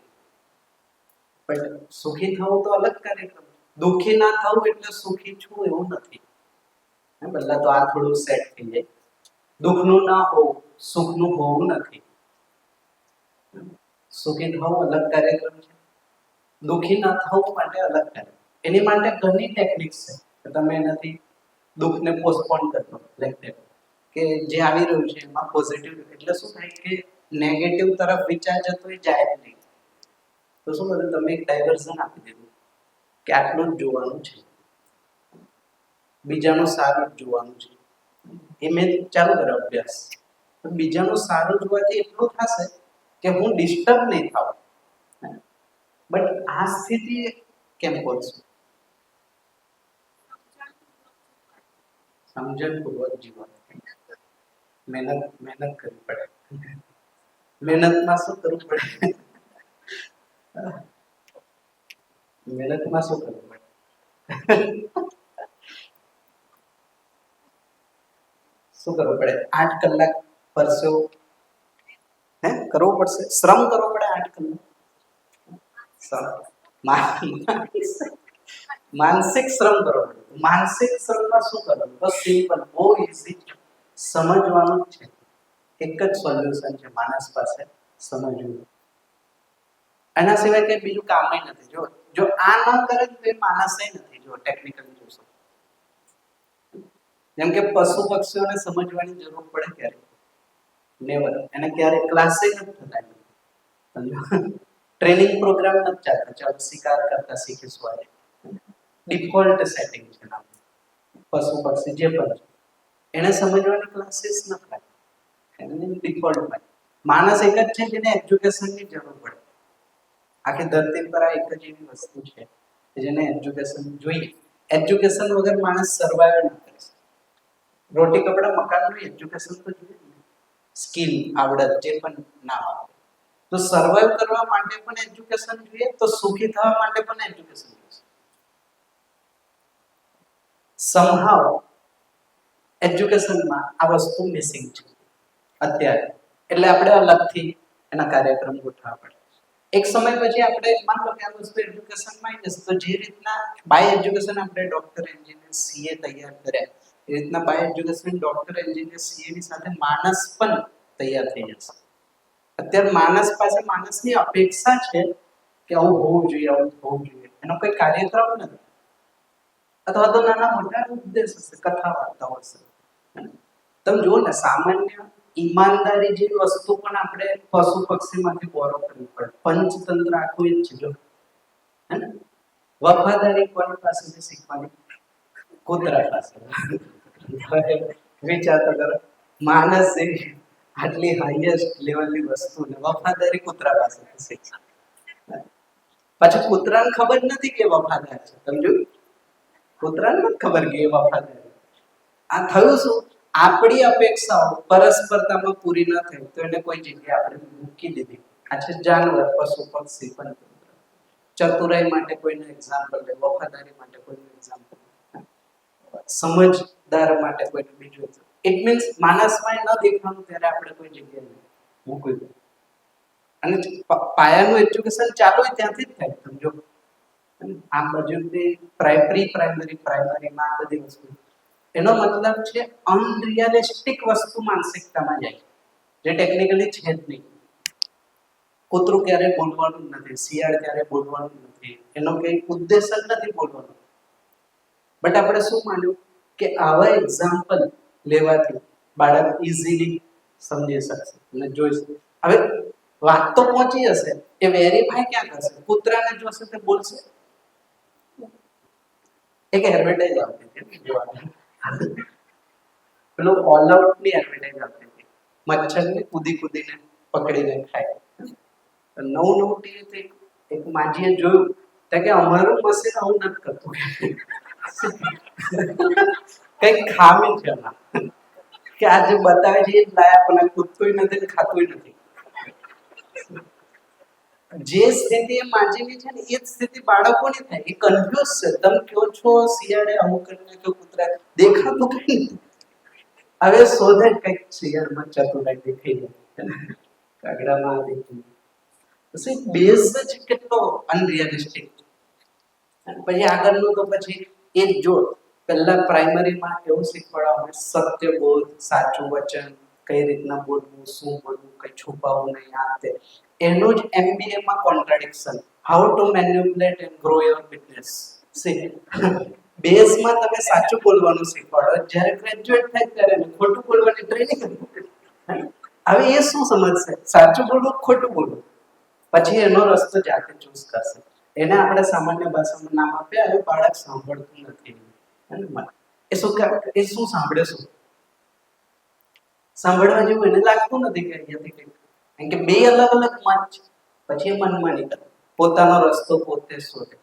પણ સુખી થવું તો અલગ કાર્યક્રમ. દુઃખી ના થવું એટલે સુખી છું એવું નથી. પહેલા તો આ થોડું સેટ થઈ જાય. દુઃખનું ના હોવું સુખનું હોવું નથી. સુખી થવું અલગ કાર્યક્રમ છે, દુઃખી ના થવું માટે અલગ કાર્યક્રમ. એની માટે ઘણી ટેકનિક્સ છે કે તમે એનાથી દુઃખને પોસ્ટપોન કરતો લાઈક ધેટ કે જે આવી રહ્યું છે એમાં પોઝિટિવ એટલે શું થાય કે નેગેટિવ તરફ વિચાર જતો એ જાય જ નહીં. તો શું કરે તમે એક ડાયવર્ઝન આપી દીધું કે આટલું જ જોવાનું છે, બીજાનું સારું જ જોવાનું છે. એ મેં ચાલુ કર્યો અભ્યાસ. તો બીજાનું સારું જોવાથી એટલું થશે કે હું ડિસ્ટર્બ નહીં થાઉં. બટ આ સ્થિતિ કેમ પહોંચશું? સમજણપૂર્વક જીવન, મહેનત કરવી પડે. મહેનતમાં શું કરવું પડે? મહેનતમાં શું કરવું પડે? શું કરવું પડે? 8 કલાક પરસેવો કરવો પડશે, શ્રમ કરવો પડે 8 કલાક. માનસિક શ્રમ કરવો પડે. માનસિક શ્રમમાં શું કરવું? બસ સિમ્પલ, બહુ ઈઝી, સમજવાનું છે. એક જ સોલ્યુશન છે માણસ પાસે, સમજવું. એના સિવાય કઈ બીજું કામ નથી. જો આ ન કરે તો એ માણસ નથી. જો ટેકનિકલી જોશો જેમ કે પશુ પક્ષીઓને સમજવાની જરૂર પડે ક્યારે? નેવર. એને ક્યારે ક્લાસે નથી થતા. ટ્રેનિંગ પ્રોગ્રામ નથી ચાલતો. ચાલો શિકાર કરતા શીખીશું આજે. ડિફોલ્ટ સેટિંગ છે નામ. પશુ પક્ષી જે પણ છે એને સમજવાની ક્લાસીસ ન થાય. એને ડિફોલ્ટમાં. માણસ એક જ છે જેને એજ્યુકેશનની જરૂર પડે. આખી ધરતી પર આ એક જ એવી વસ્તુ છે જેને એજ્યુકેશન જોઈએ. એજ્યુકેશન વગર માણસ સર્વાઈવ ન કરી શકે. રોટી કપડા મકાનનું એજ્યુકેશન તો જોઈએ ને. સ્કિલ આવડત જે પણ ના આવે. તો સર્વાઈવ કરવા માટે પણ એજ્યુકેશન જોઈએ, તો સુખી થવા માટે પણ એજ્યુકેશન જોઈએ. સમહાવ એજ્યુકેશનમાં આ વસ્તુ મિસિંગ છે અત્યારે. એટલે આપણે અલગથી એના કાર્યક્રમ ગોઠવવા પડે. એક સમય પછી આપણે માન લો કે આ વસ્તુ એજ્યુકેશનમાં આવી જશે તો જે રીતના બાય એજ્યુકેશન આપણે ડોક્ટર, એન્જિનિયર, સીએ તૈયાર કર્યા એ રીતના by education doctor, engineer, CA ની સાથે માણસ પણ તૈયાર થઈ જશે. અત્યારે માણસ પાસે માણસની અપેક્ષા છે કે આવું હોવું જોઈએ, આવું હોવું જોઈએ. એનો કોઈ કાર્યક્રમ નથી. અથવા તો નાના મોટા ઉદ્દેશ હશે, કથા વાર્તાઓ હશે. તમે જુઓ ને સામાન્ય ઈમાનદારી જેવી વસ્તુ પણ આપણે પશુ પક્ષીમાંથી બોરો કરવી પડે. પંચતંત્ર આખું જ છે જો. હે ને? વફાદારી કોની પાસેથી શીખવાની? કૂતરા પાસે. વિચાર તો કરો, માણસ આટલી હાઈએસ્ટ લેવલની વસ્તુને વફાદારી કૂતરા પાસેથી શીખશે. પાછું કૂતરાને ખબર નથી કે વફાદાર છે. સમજો, કૂતરાને નથી ખબર કે એ વફાદાર. આ થયું શું? આપણી અપેક્ષાઓ પરસ્પરતામાં પૂરી ન થઈ તો એને કોઈ જગ્યાએ આપણે મૂકી દીધી. આ છે જાનવર, પશુ પક્ષી, પણ ચતુરાઈ માટે કોઈનું એક્ઝામ્પલ લે, વફાદારી માટે કોઈનું એક્ઝામ્પલ, સમજદાર માટે કોઈનું બીજું. ઇટ મીન્સ માણસમાં ન દેખાવાનું ત્યારે આપણે કોઈ જગ્યાએ મૂકવું. અને પાયાનું એજ્યુકેશન ચાલુ હોય ત્યાંથી જ થાય. સમજો, આ બાજુથી પ્રાઇમરીમાં આ બધી વસ્તુ. એનો મતલબ છે અનરિયલિસ્ટિક વસ્તુ માનસિકતામાં જાય જે ટેકનિકલી છે જ નહીં. કૂતરું ક્યારે બોલવાનું નથી, શિયાળ ક્યારે બોલવાનું નથી. નથી, એનો કઈ ઉદ્દેશ જ નથી બોલવાનો. બટ આપણે શું માન્યું કે આવા એક્ઝામ્પલ લેવાથી બાળક ઇઝીલી સમજી શકશે અને જોઈ શકશે. હવે વાત તો પહોંચી હશે, એ વેરીફાઈ ક્યાં કરશે? કૂતરાને જોશે તે બોલશે. એક એડવર્ટાઇઝ આવતી હતી, પેલું ઓલ આઉટ ની એડવર્ટાઇઝ આવતી હતી, મચ્છરને કૂદી કૂદીને પકડીને ખાય. નવું નવું ટીવી એક માજીએ જોયું કે અમારું મશીન આવું નથી કરતું, કઈક ખામી છે એમાં, કે આ જે બતાવે છે એ જ લાયા પણ કૂદતું નથી ને ખાતું નથી. જે સ્થિતિ એ માજીની છે ને એ જ સ્થિતિ બાળકોની થાય. એ કન્ફ્યુઝ છે. તમે કહો છો શિયાળે અમુક કરીને કે કૂતરા દેખાતું કઈ નથી. હવે શોધે કઈક શિયાળમાં ચતુરાઈ દેખાઈ જાય, કાગડામાં દેખાય. પછી બેઝ જ કેટલો અનરિયલિસ્ટિક. પછી આગળનું તો પછી એ જ જો પહેલા પ્રાઇમરીમાં એવું શીખવાડવામાં સત્ય બોધ, સાચું વચન, કઈ રીતના બોલવું, શું બોલવું, કઈ છુપાવવું નહીં, આ તે. એનું જ MBA માં contradiction, how to manipulate and grow your business. C બેઝમાં તમે સાચું બોલવાનું શીખવાડો, જ્યારે ગ્રેજ્યુએટ થાય ત્યારે ખોટું બોલવાની ટ્રેનિંગ. હવે એ શું સમજશે? સાચું બોલવું, ખોટું બોલવું. પછી એનો રસ્તો જાતે ચૂઝ કરશે. એને આપણે સામાન્ય ભાષામાં નામ આપ્યા, હવે બાળક સાંભળતું નથી. એ શું સાંભળે? શું સાંભળવા જેવું એને લાગતું નથી કે અહીંયાથી કંઈક. કારણ કે બે અલગ અલગ મત છે. પછી એ મનમાની કરે, પોતાનો રસ્તો પોતે શોધે.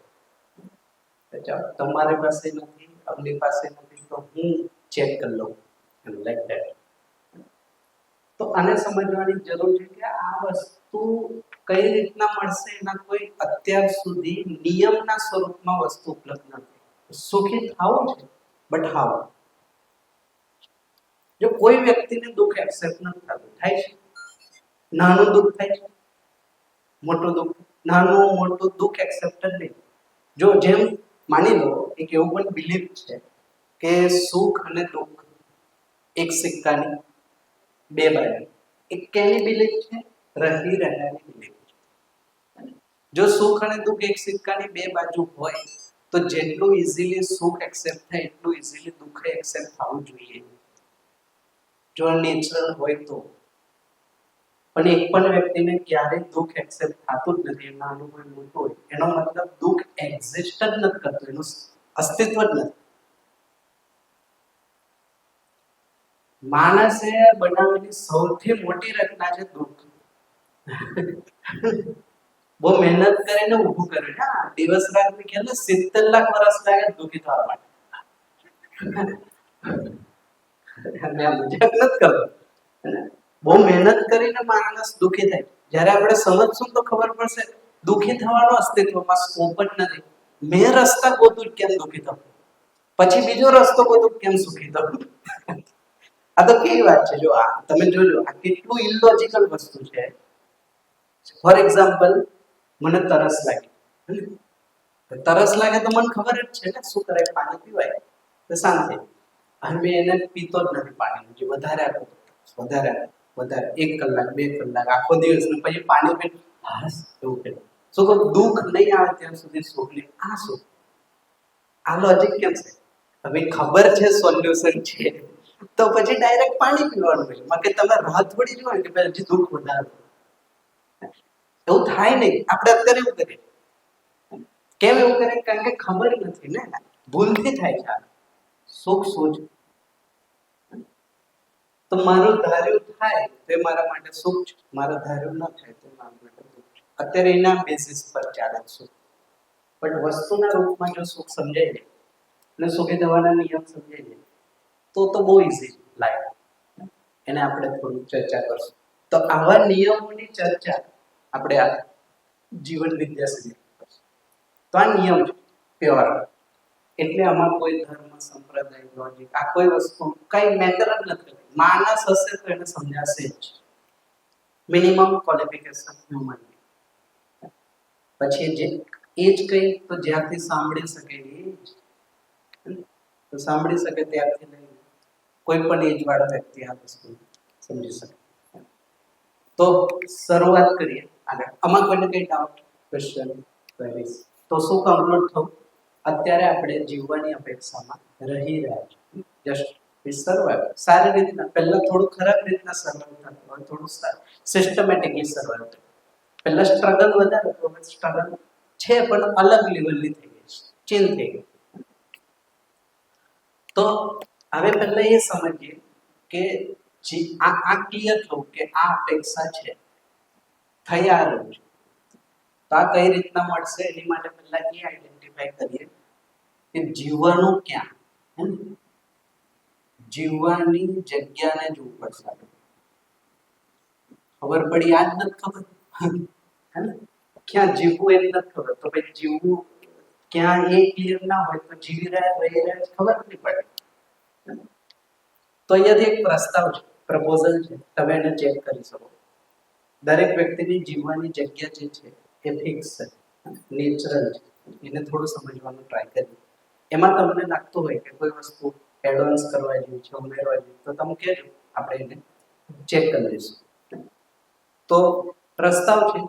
ચાલો, તમારી પાસે નથી, આપણી પાસે નથી, તો હું ચેક કરી લઉં, લાઈક ધેટ. તો આને સમજવાની જરૂર છે કે આ વસ્તુ કઈ રીતના મળશે. એના કોઈ અત્યાર સુધી નિયમના સ્વરૂપમાં વસ્તુ ઉપલબ્ધ નથી. સુખી થાવું છે, બટ હાવ. જો કોઈ વ્યક્તિને દુઃખ એક્સેપ્ટ નથી થતું, થાય છે. નાનું દુઃખ થાય છે, મોટું દુઃખ. નાનું મોટું દુઃખ એક્સેપ્ટ જ નહીં. જો જેમ માની લો, એક એવું પણ બિલીફ છે કે સુખ અને દુઃખ એક સિક્કાની બે બાજુ. એક કેની બિલીફ છે? રહી રહેવાની બિલીફ છે. જો સુખ અને દુઃખ એક સિક્કાની બે બાજુ હોય તો જેટલું ઇઝીલી સુખ એક્સેપ્ટ થાય એટલું ઇઝીલી દુઃખ એક્સેપ્ટ થવું જોઈએ, જો નેચરલ હોય તો. પણ એક પણ વ્યક્તિને ક્યારેય દુઃખ એક્સેપ્ટ થતું જ નથી, એના અનુભવ મોટો હોય, એનો મતલબ દુઃખ એક્ઝિસ્ટ જ નથી કરતું, એનું અસ્તિત્વ જ નથી. માણસે બનાવેલી સૌથી મોટી રચના છે દુઃખ. બહુ મહેનત કરીને ઊભું કર્યું. હા, દિવસ રાત ની કે 70 લાખ વર્ષ લાગે દુઃખી થવા માટે. મજાક નથી કરતો. બહુ મહેનત કરીને માણસ દુઃખી થાય. જ્યારે આપણે સમજશું તો ખબર પડશે દુઃખી થવાનો અસ્તિત્વમાં સ્કોપ જ નથી. મેં રસ્તા ગોતું કેમ દુઃખી થવું, પછી બીજો રસ્તો ગોતું કેમ સુખી થવું. આ તો કેવી વાત છે. જો આ તમે જોજો, આ કેટલું ઇલોજિકલ વસ્તુ છે. ફોર એક્ઝામ્પલ, મને તરસ લાગી. તરસ લાગે તો મને ખબર જ છે ને શું કરાય, પાણી પીવાય તો શાંતિ. અને મેં એને પીતો જ નથી પાણી. જે વધારે આપો વધારે 1 કલાક 2 કલાક આખો દિવસ, ને પછી પાણી પી હાસ એવું કે શું કહું, દુઃખ નહીં આવે ત્યાં સુધી સુખ નહીં. આ શું, આ લોજિક કેમ છે? હવે ખબર છે સોલ્યુશન છે તો પછી ડાયરેક્ટ પાણી પીવાનું હોય. માં કે તમે રાહ થોડી જોવા કે પછી દુઃખ વધારે. એવું થાય નહીં. આપણે અત્યારે એવું કરીએ. કેમ એવું કરે? કારણ કે ખબર નથી ને, ભૂલથી થાય છે. સુખ શું છે? તો મારું ધાર્યું થાય તો એ મારા માટે સુખ છે, મારું ધાર્યું ન થાય તો મારા માટે દુઃખ છે. અત્યારે એના બેસિસ પર ચાલે છે. પણ વસ્તુના રૂપમાં જો સુખ સમજાય જાય અને સુખી થવાના નિયમ સમજાય જાય તો બહુ ઈઝી લાઈફ. એને આપણે થોડી ચર્ચા કરશું. તો આવા નિયમોની ચર્ચા આપણે આ જીવન વિદ્યા સુધી કરશું. તો આ નિયમ છે પ્યોર. એટલે આમાં કોઈ ધર્મ, સંપ્રદાય, લોજિક આ કોઈ વસ્તુ કઈ મેટર જ નથી. માણસ હશે તો એને સમજાશે જ. Minimum qualification human. પછી જે એજ કઈ તો જ્યાંથી સાંભળી શકે તો સાંભળી શકે ત્યારથી લઈને કોઈ પણ એજ વાળો વ્યક્તિ આ વસ્તુ સમજી શકે. તો શરૂઆત કરીએ આગળ. આમાં કોઈને કઈ ડાઉટ, ક્વેશ્ચન, ક્વેરીઝ? તો તો શું કન્ક્લુડ થયું? અત્યારે આપણે જીવવાની અપેક્ષામાં રહી રહ્યા છીએ. જસ્ટ સર્વાઈવ સારી રીતના, પહેલા થોડું ખરાબ રીતના સર્વાઈવ થતું, હવે થોડું સિસ્ટમેટિકલી સર્વાઈવ થતું. પહેલા સ્ટ્રગલ વધારે તો હવે સ્ટ્રગલ છે પણ અલગ લેવલની થઈ ગઈ છે, ચેન્જ થઈ ગઈ. તો હવે પહેલા એ સમજીએ કે આ ક્લિયર થવું કે આ અપેક્ષા છે, થઈ આ રહ્યું છે. તો આ કઈ રીતના મળશે એની માટે પહેલા એ આઈડેન્ટિફાઈ કરીએ કે જીવવાનું ક્યાં, હે ને? જીવવાની જગ્યાને જોવું પડશે આપણે. ખબર પડી આ જ નથી ખબર, હે ને? ક્યાં જીવવું એ નથી ખબર, તો ભાઈ જીવવું ક્યાં એ ક્લિયર ના હોય તો જીવી રહ્યા રહી રહ્યા ખબર નહીં પડે. તો અહીંયાથી એક પ્રસ્તાવ છે, પ્રપોઝલ છે, તમે એને ચેક કરી શકો. દરેક વ્યક્તિની જીવવાની જગ્યા જે છે એ ફિક્સ છે, નેચરલ છે. એને થોડું સમજવાનું ટ્રાય કરીએ. એમાં તમને લાગતું હોય કે કોઈ વસ્તુ એડવાન્સ કરવા જેવી છે, ઉમેરવા જેવી, તો તમે કહેજો, આપણે એને ચેક કરી લઈશું. તો પ્રસ્તાવ છે,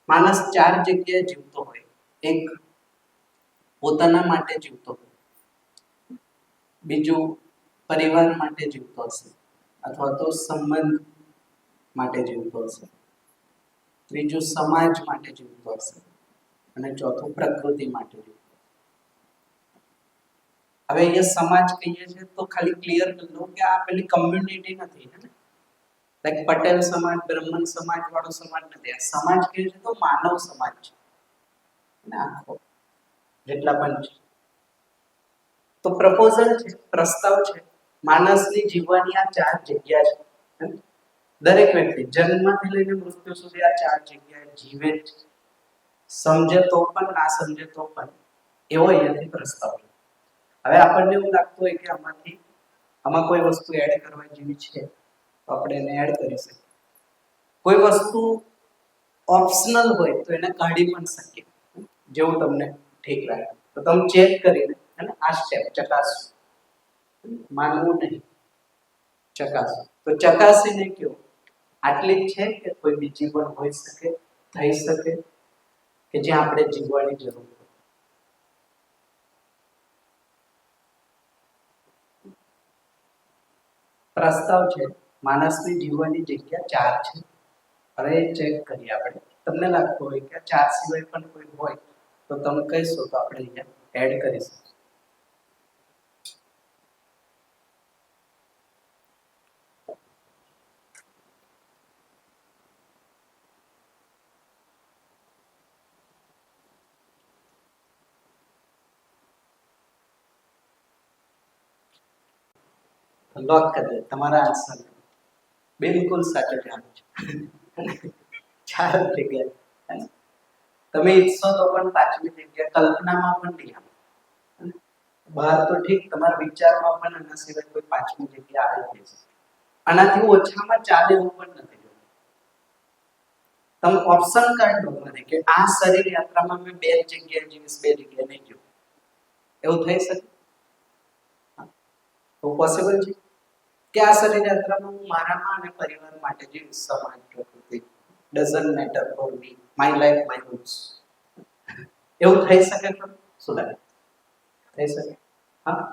માણસ 4 જગ્યાએ જીવતો હોય. એક પોતાના માટે જીવતો હોય, બીજું પરિવાર માટે જીવતો હશે અથવા તો સંબંધ માટે જીવતો હશે, ત્રીજું સમાજ માટે જીવતો હશે અને ચોથું પ્રકૃતિ માટે જીવતો. હવે અહીંયા સમાજ કહીએ છીએ તો ખાલી ક્લિયર કરી દો કે આ પેલી કમ્યુનિટી નથી, હે ને? લાઈક પટેલ સમાજ, બ્રાહ્મણ સમાજ વાળો સમાજ નથી. આ સમાજ કહે છે તો માનવ સમાજ છે, અને આખો જેટલા પણ છે. તો પ્રપોઝલ છે, પ્રસ્તાવ છે, માણસની જીવવાની આ 4 જગ્યા છે, હે ને? દરેક વ્યક્તિ જન્મથી લઈને મૃત્યુ સુધી આ 4 જગ્યાએ જીવે છે. સમજે તો પણ ના સમજે તો પણ એવો અહીંયાથી પ્રસ્તાવ છે. હવે આપણને એવું લાગતું હોય કે આમાં કોઈ વસ્તુ એડ કરવા જેવી છે તો આપણે એને એડ કરી શકીએ. કોઈ વસ્તુ ઓપ્શનલ હોય તો એને કાઢી પણ શકીએ, જેવું તમને ઠીક લાગે. તો તમે ચેક કરીને અને આ સ્ટેપ ચકાસો, માનવું નહીં, ચકાસો. તો ચકાસીને કયો આટલી જ છે કે કોઈ બીજી પણ હોઈ શકે, થઈ શકે કે જ્યાં આપણે જીવવાની જરૂર હોય. પ્રસ્તાવ છે, માણસની જીવવાની જગ્યા 4 છે. હવે ચેક કરીએ આપણે. તમને લાગતું હોય કે 4 સિવાય પણ કોઈ હોય તો તમે કહીશો તો આપણે અહીંયા એડ કરીશું. લોક કરી દે તમારા આન્સર. બિલકુલ સાચો જવાબ છે. 4 જગ્યા. તમે ઈચ્છો તો પણ 5મી જગ્યા કલ્પનામાં પણ નહીં આવે. બહાર તો ઠીક, તમારા વિચારમાં પણ આના સિવાય કોઈ 5મી જગ્યા આવી જશે. આનાથી ઓછામાં ચાલે એવું પણ નથી. તમે ઓપ્શન કાઢ દો મને કે આ શરીર યાત્રામાં મેં 2 જગ્યાએ જીવીશ, 2 જગ્યાએ નહીં જીવું. એવું થઈ શકે? તો પોસિબલ છે કે આ શરીર યાત્રામાં હું મારામાં અને પરિવાર માટે જીવીશ, સમાજ પ્રકૃતિ doesn't matter for me, my life my rules. એવું થઈ શકે? તો શું લાગે? થઈ શકે? હા,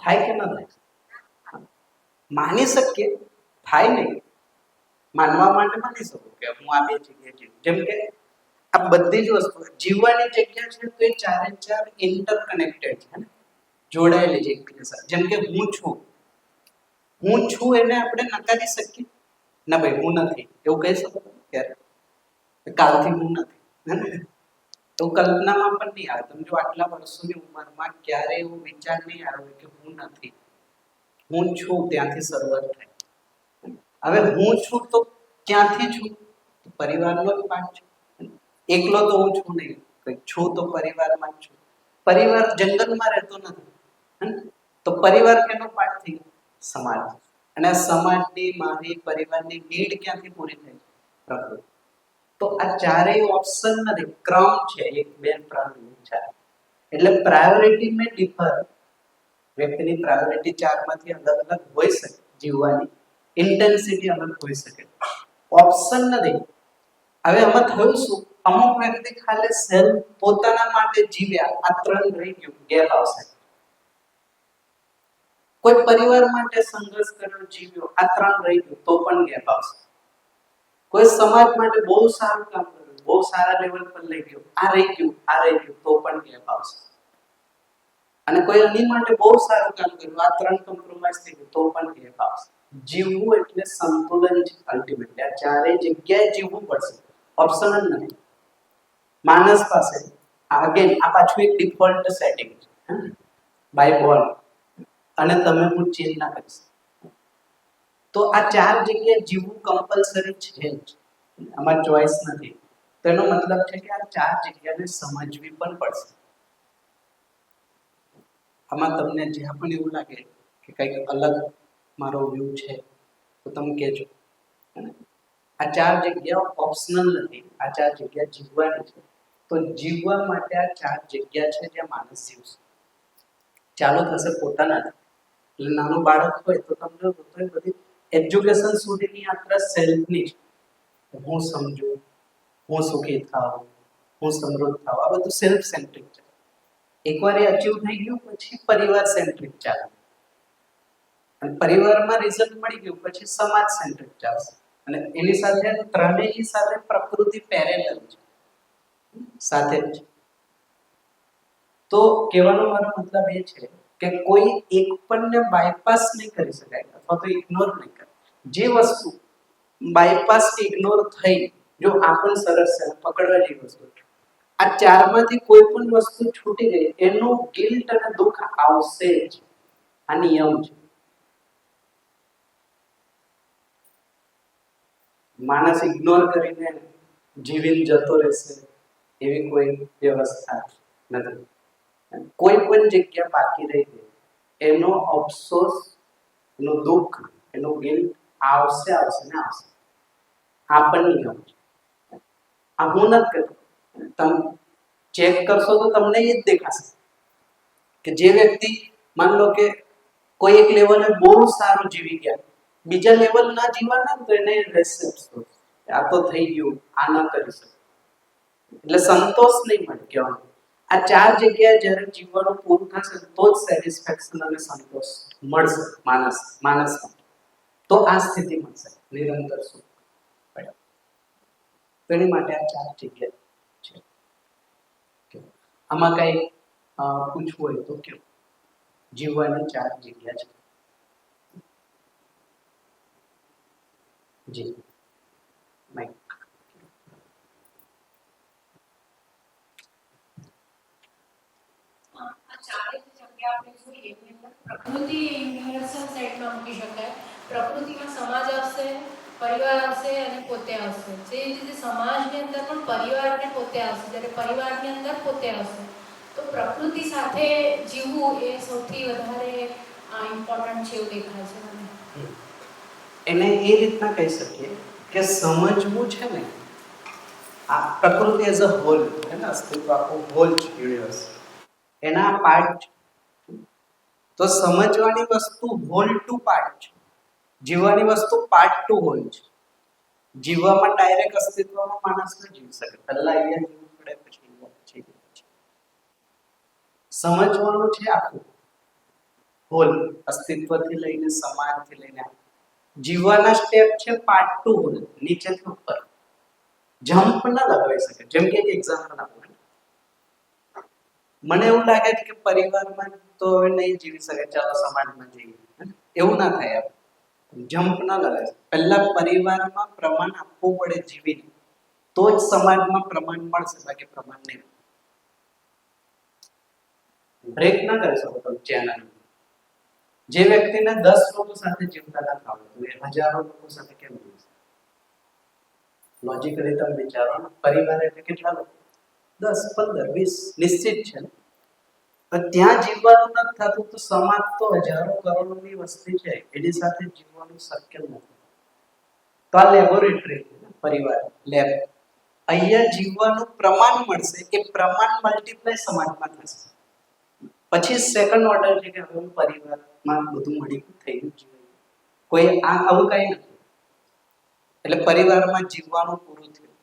થાય કે ન થાય? માની શકીએ, થાય નહીં. માનવા માટે માની શકો કે હું આ 2 જગ્યાએ જીવું. જેમ કે આ બધી જ વસ્તુ જીવવાની જગ્યા છે તો એ 4 ઇન્ટરકનેક્ટેડ છે, ને જોડાયેલી છે એકબીજા સાથે. જેમ કે હું છું એને આપણે નકારી શકીએ ના? ભાઈ હું નથી એવું કહી શકો ક્યારે? કાલથી હું નથી, એવું કલ્પનામાં પણ નહીં આવે. તમે જો આટલા વર્ષોની ઉંમરમાં ક્યારે એવો વિચાર નહીં આવ્યો કે હું નથી, હું છું ત્યાંથી શરૂઆત થાય. હવે હું છું તો ક્યાંથી છું? પરિવારનો જ પાર્ટ છે. એકલો તો હું છું નહીં, છું તો પરિવારમાં જ છું. પરિવાર જંગલમાં રહેતો નથી, તો પરિવાર કેનો પાર્ટ થઈ? સમાજ. અને સમાજની, મારી, પરિવારની નીડ ક્યાંથી પૂરી થાય? પ્રકૃતિ. તો આ 4 ઓપ્શન નથી, ક્રમ છે 1 2 3 4. એટલે પ્રાયોરિટી મે ડિફર. વ્યક્તિની પ્રાયોરિટી 4 માંથી અલગ અલગ હોઈ શકે, જીવવાની ઇન્ટેન્સિટી અલગ હોઈ શકે. ઓપ્શન નથી. હવે આમાં થયું શું અમુક વ્યક્તિ ખાલી સેલ્ફ પોતાના માટે જીવ્યા, આ 3 રહી ગયું, ગેપ આવશે. કોઈ પરિવાર માટે સંઘર્ષ કર્યો, જીવ્યો, આ 3 રહી ગયું, તો પણ ગેપ આવશે. કોઈ સમાજ માટે બહુ સારું કામ કર્યું, બહુ સારા લેવલ પર લઈ ગયો, આ રહી ગયું, આ રહી ગયું, તો પણ ગેપ આવશે. અને કોઈ અન્ય માટે બહુ સારું કામ કર્યું, આ 3 કોમ્પ્રોમાઇઝ થઈ ગયું, તો પણ ગેપ આવશે. જીવવું એટલે સંતુલન છે. અલ્ટિમેટલી આ ચારેય જગ્યાએ જીવવું પડશે, ઓપ્શન જ નથી. માણસ પાસે અગેન આ પાછું એક ડિફોલ્ટ સેટિંગ છે બાય બોર્ન, અને તમે હું ચેન્જ ના કરી શકો. તો આ 4 જગ્યાએ જીવવું કમ્પલસરી છે જ, આમાં ચોઈસ નથી. તેનો મતલબ છે કે આ 4 જગ્યાને સમજવી પણ પડશે. આમાં તમને જ્યાં પણ એવું લાગે કે કંઈક અલગ મારો વ્યૂ છે તો તમે કહેજો. આ 4 જગ્યાઓ ઓપ્શનલ નથી, આ 4 જગ્યા જીવવાની છે. તો જીવવા માટે આ 4 જગ્યા છે જ્યાં માણસ જીવશે. ચાલુ થશે પોતાના, એટલે નાનું બાળક હોય તો તમને પોતે બધી એજ્યુકેશન સુધીની યાત્રા સેલ્ફની છે. હું સમજું, હું સુખી થાઉં, હું સમૃદ્ધ થાઉં, આ બધું સેલ્ફ સેન્ટ્રિક છે. એકવાર એ અચીવ થઈ ગયું પછી પરિવાર સેન્ટ્રિક ચાલે, અને પરિવારમાં રિઝલ્ટ મળી ગયું પછી સમાજ સેન્ટ્રિક ચાલશે. અને એની સાથે ત્રણેયની સાથે પ્રકૃતિ પેરેલલ છે, સાથે જ. તો કહેવાનો મારો મતલબ એ છે કે કોઈ એક પણને બાયપાસ નહીં કરી શકાય અથવા તો ઇગ્નોર નહીં કરે. જે વસ્તુ બાયપાસ કે ઇગ્નોર થઈ, જો આ પણ સરસ છે, પકડવા જેવી વસ્તુ, આ 4માંથી કોઈ પણ વસ્તુ છૂટી ગઈ એનું ગિલ્ટ અને દુઃખ આવશે જ. આ નિયમ છે. માણસ ઇગ્નોર કરીને જીવીને જતો રહેશે એવી કોઈ વ્યવસ્થા નથી. કોઈ પણ જગ્યા બાકી રહી ગઈ એનો અફસોસ, એનું દુઃખ, એનું ગિલ્ટ આવશે ને આવશે. આ પણ નિયમ છે. આ હું નથી કહેતો, તમે ચેક કરશો તો તમને એ જ દેખાશે કે જે વ્યક્તિ માન લો કે કોઈ એક લેવલે બહુ સારું જીવી ગયા, બીજા લેવલ ના જીવવાના તો એને રહેશે અફસોસ, આ તો થઈ ગયું, આ ન કરી શકે. એટલે સંતોષ નહીં મળે કહેવાનું. આ 4 જગ્યાએ જ્યારે જીવવાનું પૂરું થશે તો જ સેટિસ્ફેક્શન અને સંતોષ મળશે માણસમાં. તો આ સ્થિતિ મળશે નિરંતર સુખ. તેની માટે આ 4 જગ્યા છે. આમાં કઈ પૂછવું હોય તો કેવું? જીવવાની 4 જગ્યા છે. જી માઈક. પ્રકૃતિ યુનિવર્સલ સાઈડમાં મૂકી શકાય. પ્રકૃતિમાં સમાજ આવશે, પરિવાર આવશે અને પોતે આવશે. જે રીતે સમાજની અંદર પણ પરિવારને પોતે આવશે, જ્યારે પરિવારની અંદર પોતે આવશે. તો પ્રકૃતિ સાથે જીવવું એ સૌથી વધારે ઇમ્પોર્ટન્ટ છે એવું દેખાય છે મને. એને એ રીતના કહી શકીએ કે સમજવું છે ને, આ પ્રકૃતિ એઝ અ હોલ છે ને, અસ્તિત્વ આખું હોલ છે યુનિવર્સ, એના પાર્ટ. તો સમજવાની વસ્તુ હોલ ટુ પાર્ટ છે, જીવવાની વસ્તુ પાર્ટ ટુ હોલ છે. જીવવામાં ડાયરેક્ટ અસ્તિત્વમાં માણસ ન જીવી શકે, પહેલા અહીંયા જીવવું પડે પછી સમજવાનું છે આખું હોલ, અસ્તિત્વથી લઈને સમાજથી લઈને જીવવાના સ્ટેપ છે પાર્ટ ટુ હોલ, નીચેથી ઉપર. જમ્પ ના લગાવી શકે. જેમ કે એક એક્ઝામ્પલ આપું, મને એવું લાગે છે કે પરિવારમાં તો હવે નહીં જીવી શકે, ચાલો સમાજમાં જઈએ, એવું ના થાય. જમ્પ ના લગાવી શકે. પહેલા પરિવારમાં પ્રમાણ આપવું પડે જીવીને, તો જ સમાજમાં પ્રમાણ મળશે, બાકી પ્રમાણ નહીં. બ્રેક ના કરી શકો તમે ચેનલ. જે વ્યક્તિને 10 લોકો સાથે જીવતા નથી આવડતું, એ હજારો લોકો સાથે કેમ જીવશે? લોજિકલી તમે વિચારો, પરિવાર એટલે કેટલા લોકો? 10, 15, 20 નિશ્ચિત છે. પણ ત્યાં જીવવાનું નથી થતું તો સમાજ તો હજારો કરોડોની વસ્તી છે, એની સાથે જીવવાનું શક્ય નથી. તો આ લેબોરેટરી પરિવાર લેબ, અહીંયા જીવવાનું પ્રમાણ મળશે, એ પ્રમાણ મલ્ટીપ્લાય સમાજમાં થશે. પછી સેકન્ડ ઓર્ડર છે કે હવે પરિવારમાં બધું મળી થઈ ગયું, કોઈ આવું કઈ નથી. એટલે પરિવારમાં જીવવાનું પૂરું થયું,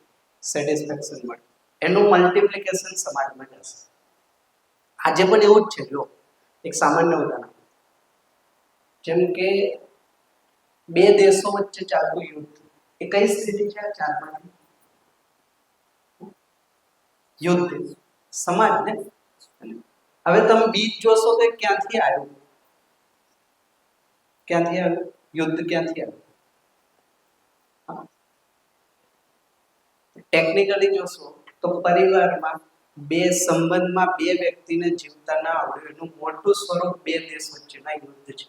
સેટિસ્ફેક્શન મળે. એનું મલ્ટિપ્લિકેશન સમાજમાં જશે. આજે પણ એવું જ છે. જો એક સામાન્ય ઉદાહરણ, જેમ કે બે દેશો વચ્ચે ચાલતું યુદ્ધ, એ કઈ સ્થિતિ છે આ ચારમાંથી? યુદ્ધ, સમાજ ને. હવે તમે બીજ જોશો તો એ ક્યાંથી આવ્યું? ક્યાંથી આવ્યું યુદ્ધ? ક્યાંથી આવ્યું? ટેકનિકલી જોશો તો પરિવારમાં બે સંબંધમાં બે વ્યક્તિને જીવતા ના આવડે એનું મોટું સ્વરૂપ બે દેશ વચ્ચેના યુદ્ધ છે.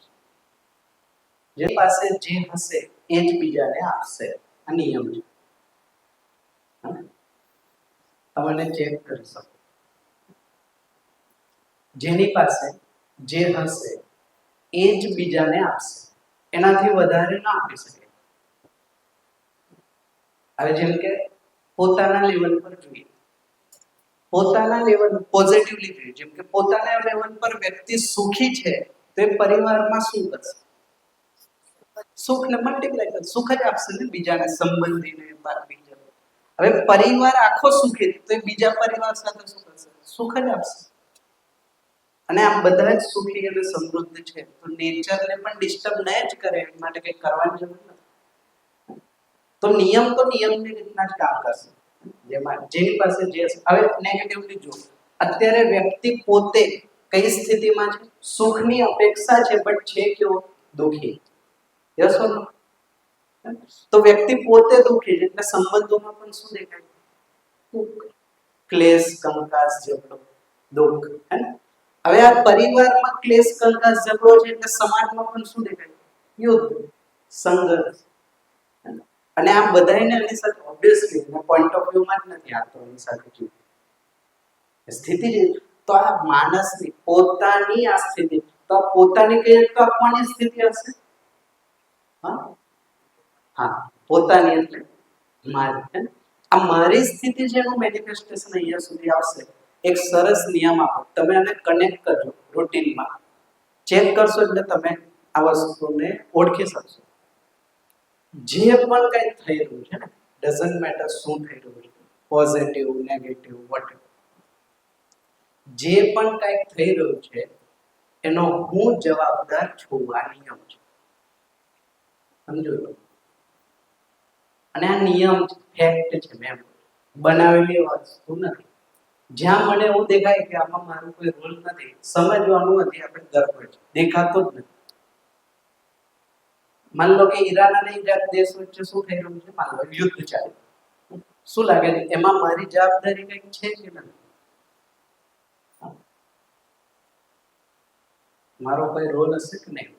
જે પાસે જે હશે એ જ બીજાને આપશે. આ નિયમ છે. તમે ચેક કરી શકો. જેની પાસે જે હશે એ જ બીજાને આપશે, એનાથી વધારે ના આપી શકે. હવે જેમ કે પોતાના લેવલ પર જોઈએ, પોતાના લેવલ પોઝિટિવલી જોઈએ. જેમ કે પોતાના લેવલ પર વ્યક્તિ સુખી છે તો એ પરિવારમાં શું કરશે? સુખને મલ્ટીપ્લાય કરશે, સુખ જ આપશે ને બીજાને, સંબંધીને, બીજાને. હવે પરિવાર આખો સુખી તો એ બીજા પરિવાર સાથે શું કરશે? સુખ જ આપશે. અને આ બધા જ સુખી અને સમૃદ્ધ છે તો નેચરને પણ ડિસ્ટર્બ ન જ કરે, એ માટે કંઈ કરવાની જરૂર નથી. તો નિયમની રીતના જ કામ કરશે. જેમાં જેની પાસે જે હવે નેગેટિવલી જો અત્યારે વ્યક્તિ પોતે કઈ સ્થિતિમાં છે? સુખની અપેક્ષા છે બટ છે કેવો? દુઃખી. યસ ઓર નો? તો વ્યક્તિ પોતે દુઃખી છે એટલે સંબંધોમાં પણ શું દેખાય? દુઃખ, ક્લેશ, કંકાસ, ઝઘડો, દુઃખ. હે ને? હવે આ પરિવારમાં ક્લેશ, કંકાસ, ઝઘડો છે એટલે સમાજમાં પણ શું દેખાય? યુદ્ધ, સંઘર્ષ. અને આ બધાયને એની સાથે ઓબ્વિયસલી પોઈન્ટ ઓફ વ્યૂ માં જ નથી, આ તો એની સાથે સ્થિતિ છે. તો આ માણસની પોતાની આ સ્થિતિ, તો આ પોતાની કહીએ તો આ કોની સ્થિતિ હશે? હા, પોતાની એટલે મારી. આ મારી સ્થિતિ છે એનું મેનિફેસ્ટેશન અહીંયા સુધી આવશે. એક સરસ નિયમ આપો, તમે આને કનેક્ટ કરજો રૂટીનમાં, ચેક કરશો એટલે તમે આ વસ્તુને ઓળખી શકશો. જે પણ કંઈ થઈ રહ્યું છે ને, ડઝન્ટ મેટર શું થઈ રહ્યું છે, પોઝિટિવ, નેગેટિવ, વોટેવર, જે પણ કંઈ થઈ રહ્યું છે એનો હું જવાબદાર છું. આ નિયમ છે, સમજો. અને આ નિયમ ફેક્ટ છે, મેં બનાવેલી વસ્તુ નથી. જ્યાં મને એવું દેખાય કે આમાં મારો કોઈ રોલ નથી, સમજવાનું નથી, આપણે ગર્વ છે, દેખાતો જ નથી. માન લો કે ઈરાન અને ઈરાક દેશ વચ્ચે શું થઈ રહ્યું છે? માન લો યુદ્ધ ચાલે. શું લાગે છે એમાં મારી જવાબદારી કંઈક છે કે નથી? મારો કોઈ રોલ હશે કે નહીં?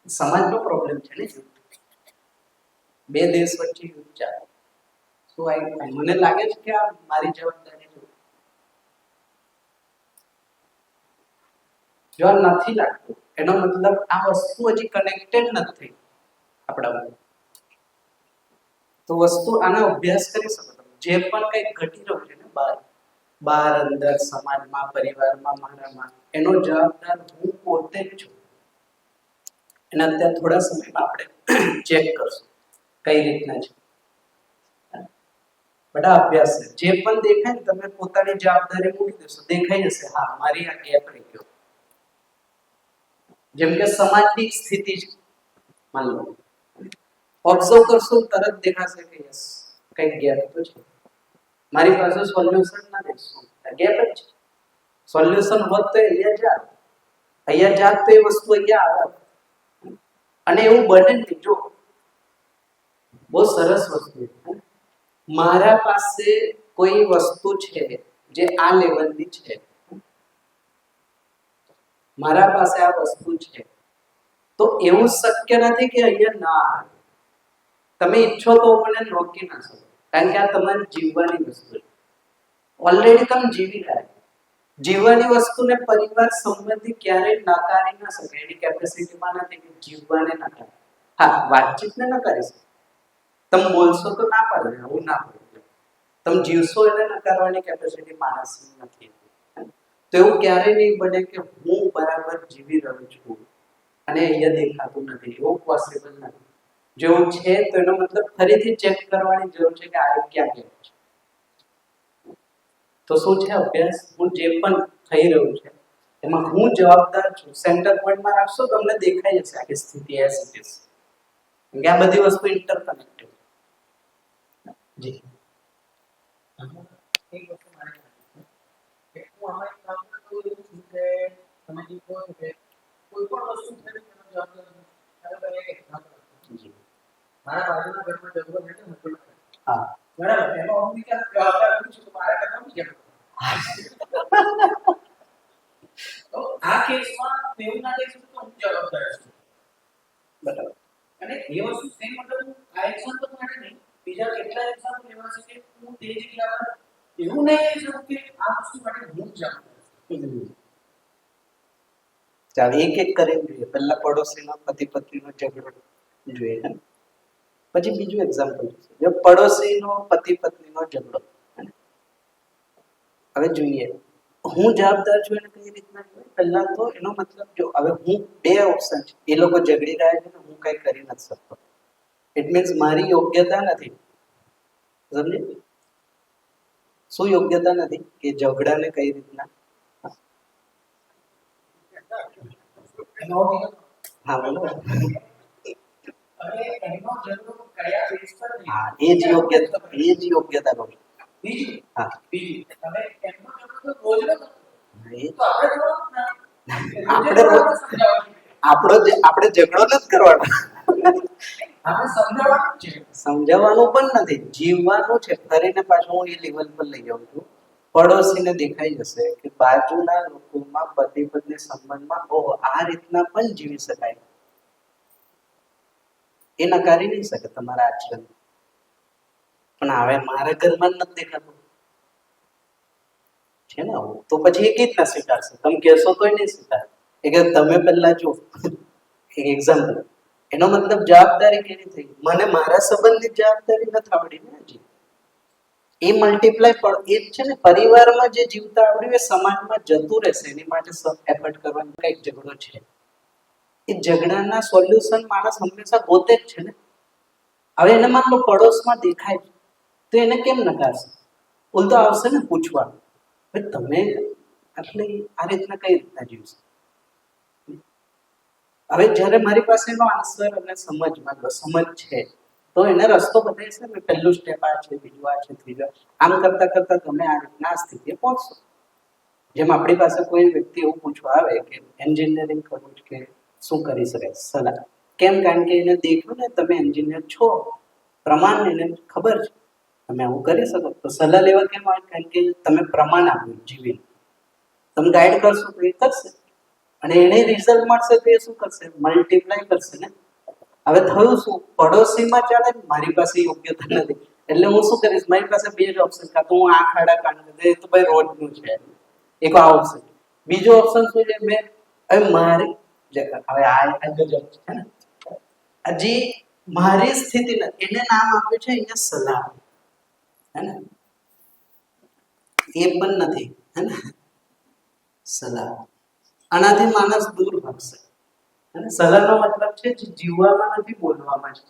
સમાજનો પ્રોબ્લેમ છે ને યુદ્ધ. બે દેશ વચ્ચે યુદ્ધ ચાલે. શું મને લાગે છે કે આ મારી જવાબદારી છે? જો નથી લાગતું એનો મતલબ આ વસ્તુ હજી કનેક્ટેડ નથી આપણા. તો વસ્તુ આનો અભ્યાસ કરી શકો તમે. જે પણ કંઈ ઘટી રહ્યું છે ને બહાર અંદર, સમાજમાં, પરિવારમાં, મારામાં, એનો જવાબદાર હું પોતે જ છું. અને અત્યારે થોડા સમયમાં આપણે ચેક કરશું કઈ રીતના છે. બધા અભ્યાસ છે. જે પણ દેખાય ને તમે પોતાની જવાબદારી મૂકી દેશો, દેખાઈ જશે હા મારી આ ગેપ રહી ગયો. જેમ કે સમાજની સ્થિતિ છે, માન લો ઓબ્ઝર્વ કરશો તરત દેખાશે કે યસ કઈ ગેપ તો છે. મારી પાસે સોલ્યુશન ના દેશું, ગેપ જ છે. સોલ્યુશન હોત તો અહીંયા જાત તો એ વસ્તુ અહીંયા આવે. અને એવું બને ને, જો બહુ સરસ વસ્તુ છે. મારા પાસે કોઈ વસ્તુ છે જે આ લેવલની છે, મારા પાસે આ વસ્તુ છે, તો એવું શક્ય નથી કે અહીંયા ના આવે. તમે ઈચ્છો તો મને રોકી ના શકો, કારણ કે આ તમારી જીવવાની વસ્તુ છે. ઓલરેડી તમે જીવી રહ્યા. જીવવાની વસ્તુને પરિવાર સંબંધી ક્યારેય નકારી ના શકે. એની કેપેસિટીમાં નથી કે જીવવાને નકારે. હા, વાતચીતને નકારી શકે. તમે બોલશો તો ના પાડે, આવું ના પડે. તમે જીવશો એને નકારવાની કેપેસિટી માણસની નથી. તો એવું ક્યારેય નહીં બને કે હું બરાબર જીવી રહ્યો છું અને અહીંયા દેખાતું નથી. એવું પોસિબલ નથી. જો છે તો એનો મતલબ ફરીથી ચેક કરવાની જરૂર છે કે આ ક્યાં ગયું છે. તો શું છે અભ્યાસ, હું જે પણ થઈ રહ્યું છે એમાં હું જવાબદાર છું. સેન્ટર પોઈન્ટમાં રાખશો તો તમને દેખાઈ જશે આખી સ્થિતિ એઝ ઇટ ઇઝ. કેમ કે આ બધી વસ્તુ ઇન્ટરકનેક્ટેડ. જી એક વસ્તુ મારે જાણવી છે કે હું આમાં એક કામ કરતો એવું છું કે તમે જે કહો છો કે કોઈ પણ વસ્તુ થાય તેનો જવાબદાર છું. બરાબર, એક એક્ઝામ્પલ આપું. જી મારા બાજુના ઘરમાં ઝઘડો થયો છે મતલબ હા બરાબર, એમાં હું વિચાર જવાબદાર હું છું તો મારા ઘરમાં બીજા તો આ કેસમાં એવું ના કહી શકું તો હું જવાબદાર છું. બરાબર. અને એ વસ્તુ સેમ મતલબ આ એક્ઝામ્પલ માટે નહીં, બીજા કેટલા એક્ઝામ્પલ એવા છે કે હું તે જગ્યાએ એવું નહીં કહી શકું કે આ વસ્તુ માટે હું જવાબદાર છું. ચાલો એક એક કરીને જોઈએ. પહેલા પડોશીનો પતિ પત્નીનો ઝઘડો જોઈએ ને? પછી બીજું એક્ઝામ્પલ જો પડોશીનો પતિ પત્નીનો ઝઘડો. હવે જોઈએ હું જવાબદાર છું એને કઈ રીતના જોઈએ. પહેલા તો એનો મતલબ જો હવે હું બે ઓપ્શન છે, એ લોકો ઝઘડી રહ્યા છે ને હું કઈ કરી નથી શકતો. ઇટ મીન્સ મારી યોગ્યતા નથી. સમજે? શું યોગ્યતા નથી કે ઝઘડાને કઈ રીતના એનો અર્થ હા બોલો. અને એનો ઝઘડો કયા બેઝ પર નહીં. હા એ જ યોગ્યતા કહું છું. બીજું હા તમે એમનો ઝઘડો તો રોજનો કરો. એ તો આપણે થોડું ના આપણે રોજ- આપણે ઝઘડો નથી કરવાનો. આપણે સમજાવવાનું છે. સમજાવવાનું પણ નથી, જીવવાનું છે. ફરીને પાછું હું એ લેવલ પર લઈ જાઉં છું. પડોશીને દેખાઈ જશે કે બાજુના લોકોમાં પતિ પત્ની સંબંધમાં ઓહો આ રીતના પણ જીવી શકાય. એ નકારી નહીં શકે તમારા આચરણ. પણ હવે મારા ઘરમાં જ નથી દેખાતું છે ને આવું. તો પછી એ રીતના સ્વીકારશે? તમે કહેશો તોય નહીં સ્વીકારે. એ કે તમે પહેલા જો એક એક્ઝામ્પલ. એનો મતલબ જવાબદારી કેવી થઈ? મને મારા સંબંધની જવાબદારી નથી આવડી ને હજી. એ મલ્ટીપ્લાય પણ એ જ છે ને, પરિવારમાં જે જીવતા આવડ્યું એ સમાજમાં જતું રહેશે. એની માટે એફર્ટ કરવાનો કંઈક ઝઘડો છે. એ ઝઘડાના સોલ્યુશન માણસ હંમેશા ગોતે જ છે ને. હવે એને માન લો પડોશમાં દેખાય છે તો એને કેમ નકારશે? ઉલટો આવશે ને પૂછવા, ભાઈ તમે આટલી આ રીતના કઈ રીતના જીવશો? હવે જ્યારે મારી પાસે એનો આન્સર અને સમજ છે તો એને રસ્તો બતાવીશ ને. મેં પહેલું સ્ટેપ આ છે, બીજું આ છે, ત્રીજું આમ કરતા કરતા તમે આ રીતના આ સ્થિતિએ પહોંચશો. જેમ આપણી પાસે કોઈ વ્યક્તિ એવું પૂછવા આવે કે એન્જિનિયરિંગ કરવું છે કે શું કરી શકાય, સલાહ કેમ? કારણ કે એને દેખ્યું ને તમે એન્જિનિયર છો, પ્રમાણ એને ખબર છે તમે આવું કરી શકો. તો સલાહ લેવા કેમ આવે? કારણ કે તમે પ્રમાણ આપ્યું જીવીને. તમે ગાઈડ કરશો તો એ કરશે અને એને રિઝલ્ટ મળશે તો એ શું કરશે? મલ્ટીપ્લાય કરશે ને. હવે થયું શું? પડોશીમાં ચાલે, મારી પાસે યોગ્યતા નથી એટલે હું શું કરીશ? મારી પાસે બે જ ઓપ્શન, કાં તો હું આ ખાડા કાઢ દે તો ભાઈ રોજનું છે, એક આ ઓપ્શન. બીજો ઓપ્શન શું છે? મેં હવે મારી હવે આ ગજબ છે ને, હજી મારી સ્થિતિ નથી એને નામ આપ્યું છે અહીંયા સલાહ, હે ને? એ પણ નથી, હે ને? સલાહ. આનાથી માણસ દૂર ભાગશે. અને સલાહનો મતલબ છે જે જીવવામાં નથી, બોલવામાં છે.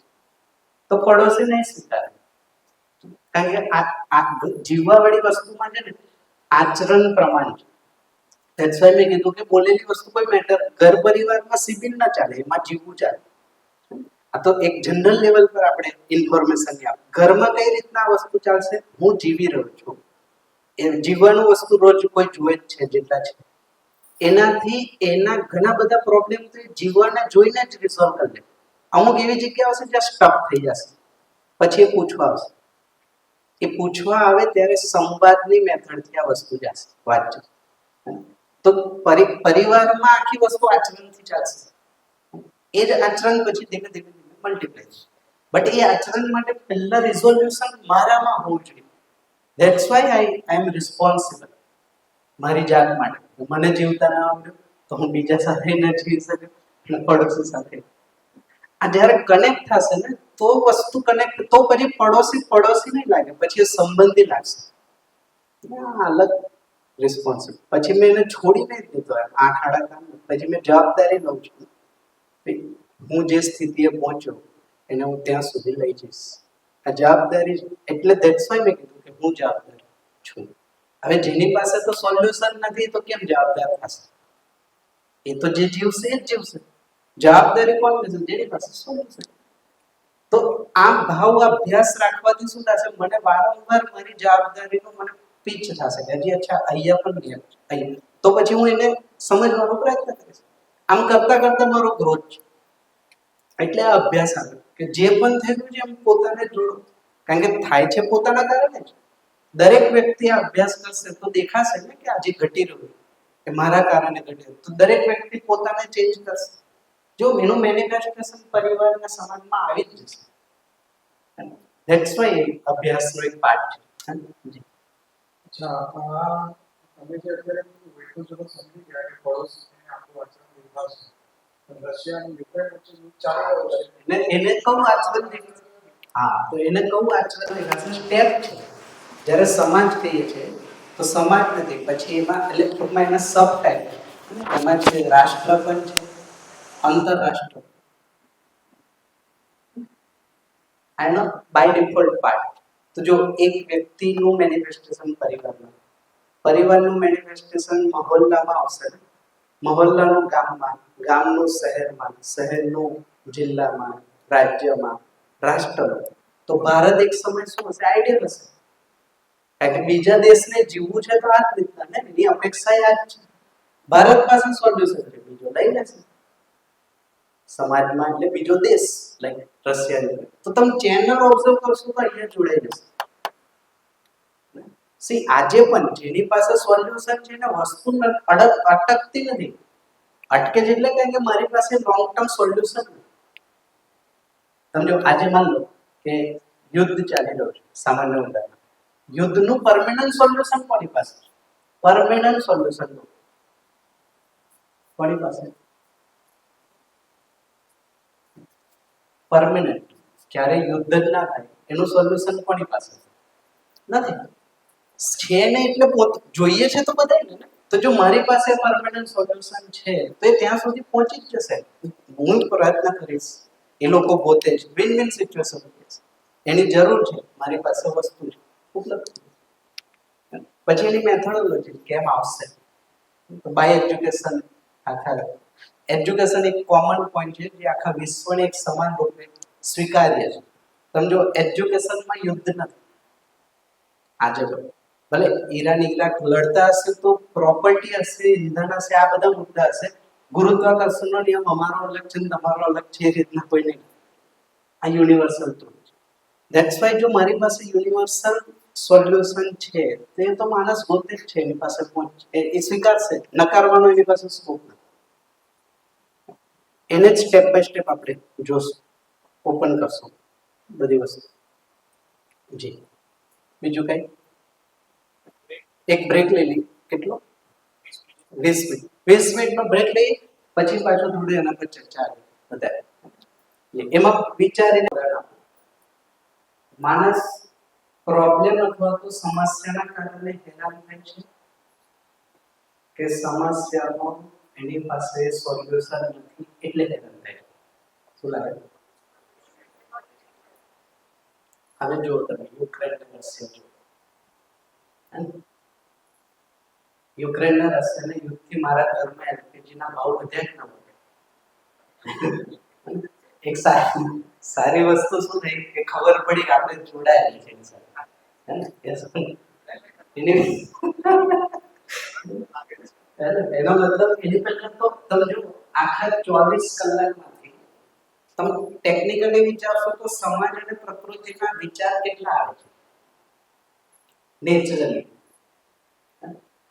તો પડોશી નહીં સ્વીકારે. કારણ કે આ જીવવાવાળી વસ્તુમાં છે ને આચરણ પ્રમાણ છે. That's why મેં કીધું કે બોલેલી વસ્તુ કોઈ મેટર, ઘર પરિવારમાં સિવિલ ના ચાલે, એમાં જીવવું ચાલે. આ તો એક જનરલ લેવલ પર આપણે ઇન્ફોર્મેશન આપે. ઘરમાં કઈ રીતના આ વસ્તુ ચાલશે? હું જીવી રહ્યો છું, એ જીવવાનું વસ્તુ રોજ કોઈ જુએ જ છે જેટલા છે. એનાથી એના ઘણા બધા પ્રોબ્લેમ તો જીવવાના જોઈને જ રિઝોલ્વ કરી લે. અમુક એવી જગ્યા હશે જ્યાં સ્ટક થઈ જશે, પછી એ પૂછવા આવશે. એ પૂછવા આવે ત્યારે સંવાદની મેથડથી આ વસ્તુ જશે, વાતચીત. તો પરિવારમાં આખી વસ્તુ આચરણથી ચાલશે. એ જ આચરણ પછી ધીમે ધીમે મલ્ટીપ્લાય છે. બટ એ આચરણ માટે પહેલા રિઝોલ્યુશન મારામાં હોવું જોઈએ. That's why I am responsible. મારી જાત માટે મને જીવતા ના આવડ્યું તો હું બીજા સાથે ન જીવી શક્યો અને પડોશી સાથે. આ જ્યારે કનેક્ટ થશે ને તો વસ્તુ કનેક્ટ, તો પછી પડોશી નહીં લાગે, પછી એ સંબંધી લાગશે. અલગ રિસ્પોન્સિબલ. પછી મેં એને છોડી નહીં દીધો આ ખાડા કામ. પછી મેં જવાબદારી લઉં છું. હું જે સ્થિતિએ પહોંચ્યો એને હું ત્યાં સુધી લઈ જઈશ. આ જવાબદારી છે. એટલે ધેટ્સ વાય મેં કીધું કે હું જવાબદાર છું. હવે જેની પાસે તો સોલ્યુશન નથી તો કેમ જવાબદાર થશે? એ તો જે જીવશે એ જ જીવશે. જવાબદારી કોણ લેશે? જેની પાસે સોલ્યુશન. તો આ ભાવ અભ્યાસ રાખવાથી શું થશે? મને વારંવાર મારી જવાબદારીનો મને પીચ થશે કે હજી અચ્છા અહીંયા પણ ગયા અહીંયા, તો પછી હું એને સમજવાનો પ્રયત્ન કરીશ. આમ કરતા કરતા મારો ગ્રોથ છે. એટલે આ અભ્યાસ આવે કે જે પણ થયેલું છે એમ પોતાને જોડો, કારણ કે થાય છે પોતાના કારણે જ. દરેક વ્યક્તિ આ અભ્યાસ કરશે તો દેખાશે ને કે આજે ઘટી રહ્યું કે મારા કારણે ઘટ્યું, તો દરેક વ્યક્તિ પોતાને ચેન્જ કરશે. જો એનું મેનિફેસ્ટેશન પરિવારના સમાજમાં આવી જ જશે. ધેટ્સ વાય અભ્યાસનો એક પાર્ટ છે. જી. અચ્છા, તમે જે અત્યારે કીધું એટલું ચલો સમજી ગયા કે પડોશીને આપણું આચરણ દેખાશે, પણ રશિયા અને યુક્રેન વચ્ચે યુદ્ધ ચાલી રહ્યો છે. એને કહું આચરણ દેખાશે. હા, તો એને કહું આચરણ દેખાશે સ્ટેપ છે. જ્યારે સમાજ કહીએ છે તો સમાજ નથી, પછી એમાં એટલે ટૂંકમાં એના સબ ટાઈપ. એમાં છે રાષ્ટ્ર પણ છે, આંતરરાષ્ટ્ર. આનો બાય ડિફોલ્ટ પાર્ટ. તો જો એક વ્યક્તિનું મેનિફેસ્ટેશન પરિવારનું મેનિફેસ્ટેશન મહોલ્લામાં આવશે, મહોલ્લાનું ગામમાં, ગામનું શહેરમાં, શહેરનું જિલ્લામાં, રાજ્યમાં, રાષ્ટ્રમાં. તો ભારત એક સમય શું હશે? આઈડિયલ હશે. કારણ કે બીજા દેશને જીવવું છે તો આ જ રીતના ને, એની અપેક્ષા આ જ છે. ભારત પાસે સોલ્યુશન છે, બીજો લઈ લેશે સમાજમાં, એટલે બીજો દેશ લાઈક રશિયા. તો તમે ચેનલ ઓબ્ઝર્વ કરશો તો અહીંયા જોડાઈ જશે. સી આજે પણ જેની પાસે સોલ્યુશન છે ને વસ્તુ અટકતી નથી. અટકે છે એટલે કે મારી પાસે લોંગ ટર્મ સોલ્યુશન નથી. સમજો આજે માન લો કે યુદ્ધ ચાલી રહ્યું છે, સામાન્ય ઉદાહરણ. યુદ્ધનું પરમેનન્ટ સોલ્યુશન કોની પાસે છે? પરમેનન્ટ સોલ્યુશન કોની પાસે? પરમેનન્ટ ક્યારે યુદ્ધ જ ના થાય એનું સોલ્યુશન કોની પાસે નથી? છે ને એટલે જોઈએ છે તો બધાય ને. તો જો મારી પાસે પરમેનન્ટ સોલ્યુશન છે તો એ ત્યાં સુધી પહોંચી જ જશે. હું પ્રયત્ન કરીશ, એ લોકો પોતે જ વિન વિન સિચ્યુએશન છે. એની જરૂર છે, મારી પાસે વસ્તુ છે ઉપલબ્ધ. પછી એની મેથોડોલોજી કેમ આવશે? તો બાય એજ્યુકેશન. આખા એજ્યુકેશન એક કોમન પોઈન્ટ છે જે આખા વિશ્વને એક સમાન રૂપે સ્વીકાર્ય છે. સમજો એજ્યુકેશનમાં યુદ્ધ નથી આજે. ભલે ઈરાન ઈરાક લડતા હશે તો પ્રોપર્ટી હશે, ઇંધણ હશે, આ બધા મુદ્દા હશે. ગુરુત્વાકર્ષણનો નિયમ અમારો અલગ છે ને તમારો અલગ છે એ રીતના કોઈ નહીં. આ યુનિવર્સલ ટ્રુથ છે. ધેટ્સ વાય જો મારી પાસે યુનિવર્સલ સોલ્યુશન છે તો એ તો માણસ પોતે જ છે, એની પાસે પહોંચ એ સ્વીકારશે. નકારવાનો એની પાસે સ્કોપ નથી. એને જ સ્ટેપ બાય સ્ટેપ આપણે જોશું, ઓપન કરશું બધી વસ્તુ. જી બીજું કઈ? એક બ્રેક લઈ લઈએ. કેટલો? 20 મિનિટ. 20 મિનિટનો બ્રેક લઈ પછી પાછો થોડું એના પર ચર્ચા આવે વધારે. એમાં વિચારીને માણસ પ્રોબ્લેમ અથવા તો સમસ્યાના કારણે હેરાન થાય છે કે સમસ્યાનો એની પાસે સોલ્યુશન નથી એટલે હેરાન થાય? શું લાગે? હવે જો તમે યુક્રેન અને રશિયા જો, યુક્રેનના રશિયાના યુદ્ધથી મારા ઘરમાં એલપીજીના ભાવ વધ્યા કે ન વધ્યા? એક સારી વસ્તુ શું થઈ કે ખબર પડી કે આપણે જોડાયેલા છે એની સાથે. એનો મતલબ એની પહેલા તો તમે જો આખા 24 કલાકમાંથી તમે ટેકનિકલી વિચારશો તો સમાજ અને પ્રકૃતિના વિચાર કેટલા આવે છે નેચરલી?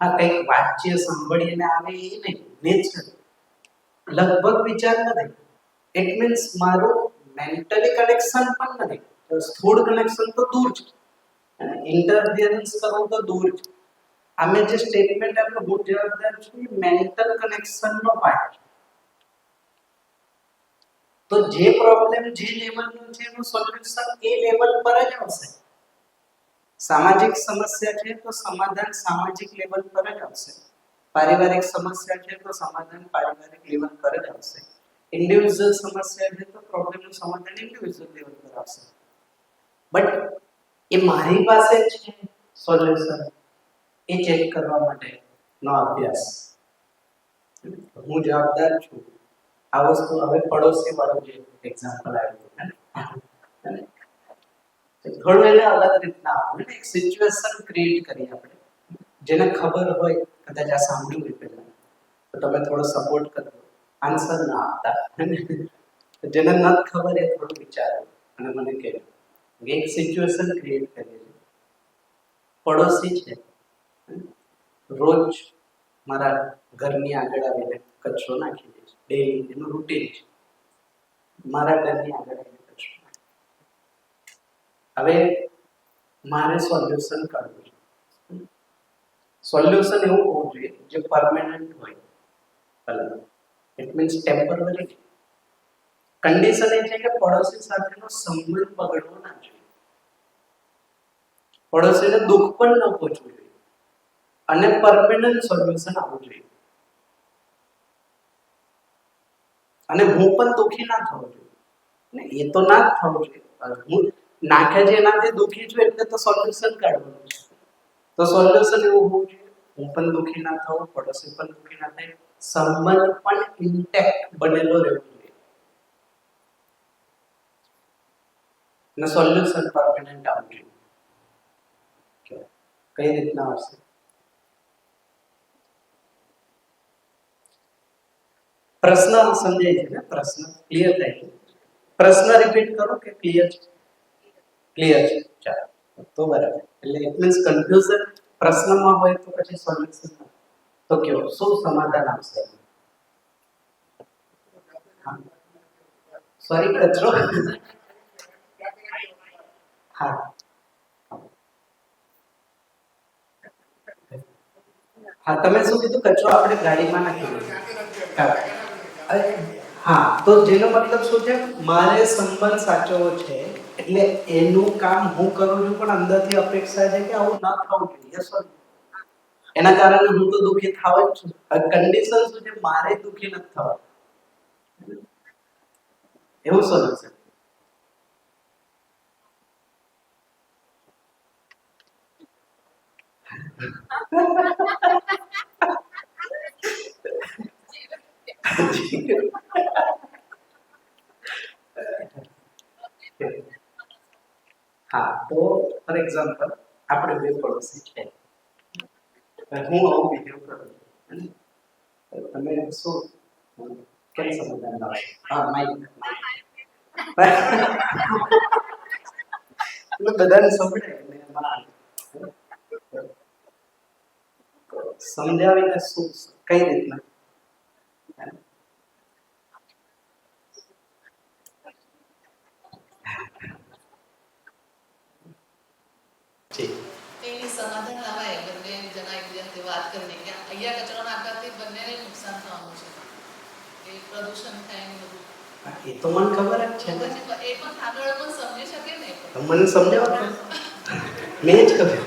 હા, કંઈક વાંચીએ સાંભળીને આવે એ નહીં, નેચરલી લગભગ વિચાર નથી. ઇટ મીન્સ મારું મેન્ટલી કનેક્શન પણ નથી. સ્થૂળ કનેક્શન તો દૂર છે, ઇન્ટરફિયરન્સ કરવું તો દૂર છે. અમે જે સ્ટેટમેન્ટ આપણે હું જવાબદાર છું એ મેન્ટલ કનેક્શનનો પાર્ટ છે. તો જે પ્રોબ્લેમ જે લેવલનો છે એનું સોલ્યુશન એ લેવલ પર જ આવશે. સામાજિક સમસ્યા છે તો સમાધાન સામાજિક લેવલ પર જ આવશે. પારિવારિક સમસ્યા છે તો સમાધાન પારિવારિક લેવલ પર જ આવશે. ઇન્ડિવિજ્યુઅલ સમસ્યા છે તો પ્રોબ્લેમનું સમાધાન ઇન્ડિવિજ્યુઅલ લેવલ પર આવશે. બટ એ મારી પાસે છે સોલ્યુશન એ ચેક કરવા માટે નો અભ્યાસ. હું જવાબદાર છું. આ વસ્તુ હવે પડોશી વાળું જે એક્ઝામ્પલ આવ્યું ને થોડું એને અલગ રીતના આપણે એક સિચ્યુએશન ક્રિએટ કરી આપણે જેને ખબર હોય કદાચ આ સાંભળ્યું હોય પહેલા તો તમે થોડો સપોર્ટ કરજો આન્સર ના આપતા જેને નથી ખબર એ થોડું વિચારો અને મને કહેજો એક સિચ્યુએશન ક્રિએટ કરીએ છીએ. પડોશી છે રોજ મારા ઘરની આગળ આવીને કચરો નાખી દે છે. ડેલી એનું રૂટીન છે મારા ઘરની આગળ આવીને કચરો નાખે. હવે મારે સોલ્યુશન કાઢવું છે. સોલ્યુશન એવું હોવું જોઈએ જે પરમેનન્ટ હોય. It means temporary. કન્ડિશન એ છે કે પડોશી સાથેનો સંબંધ બગડવો ના જોઈએ. પડોશીને દુઃખ પણ ન પહોંચવું જોઈએ અને પરમેનન્ટ સોલ્યુશન આવવું જોઈએ. અને હું પણ દુઃખી ના થવું જોઈએ ને એ તો ના જ થવું જોઈએ. હું નાખે છે એનાથી દુઃખી છું એટલે તો સોલ્યુશન કાઢવાનું છે. તો સોલ્યુશન એવું હોવું જોઈએ હું પણ દુઃખી ના થવું, પડોશી પણ દુઃખી ના થાય, સંબંધ પણ ઇન્ટેક્ટ બનેલો રહેવો જોઈએ અને સોલ્યુશન પરમેનન્ટ આવવું જોઈએ. કઈ રીતના આવશે? પ્રશ્ન સમજાય છે ને? પ્રશ્ન ક્લિયર થાય છે? પ્રશ્ન રિપીટ કરો કે ક્લિયર છે? ક્લિયર છે. ચાલો તો બરાબર. એટલે ઇટ મીન્સ કન્ફ્યુઝન પ્રશ્નમાં હોય તો પછી સોલ્યુશન તો કેવો શું સમાધાન આવશે? સોરી કચરો હા હા તમે શું કીધું? કચરો આપણે ગાડીમાં નાખી દઈએ. હા તો જેનો મતલબ શું છે? મારે સંબંધ સાચવવો છે એટલે એનું કામ હું કરું છું પણ અંદરથી અપેક્ષા છે કે આવું ના થવું જોઈએ. એના કારણે હું તો દુઃખી થાવ જ છું. કન્ડિશન શું છે? મારે દુઃખી નથી થવા. એવું સોલ્યુશન. હા તો ફોર એક્ઝામ્પલ આપણે બે પડોશી છે. હું આવું બિહેવ કરું તમે શું કેમ સમાધાન લાવો? હા માઈક બધાને સંભળાય સમજાવીને શું કઈ રીતના એની સમાધાન લાવાય બંને જણા એકબીજાથી વાત કરીને કે અહીંયા કચરો નાખવાથી બંનેને નુકસાન થવાનું છે. એ પ્રદૂષણ થાય ને બધું. એ તો મને ખબર જ છે ને. એ પણ આગળ પણ સમજી શકે ને. મને સમજાવો મેં જ કહ્યું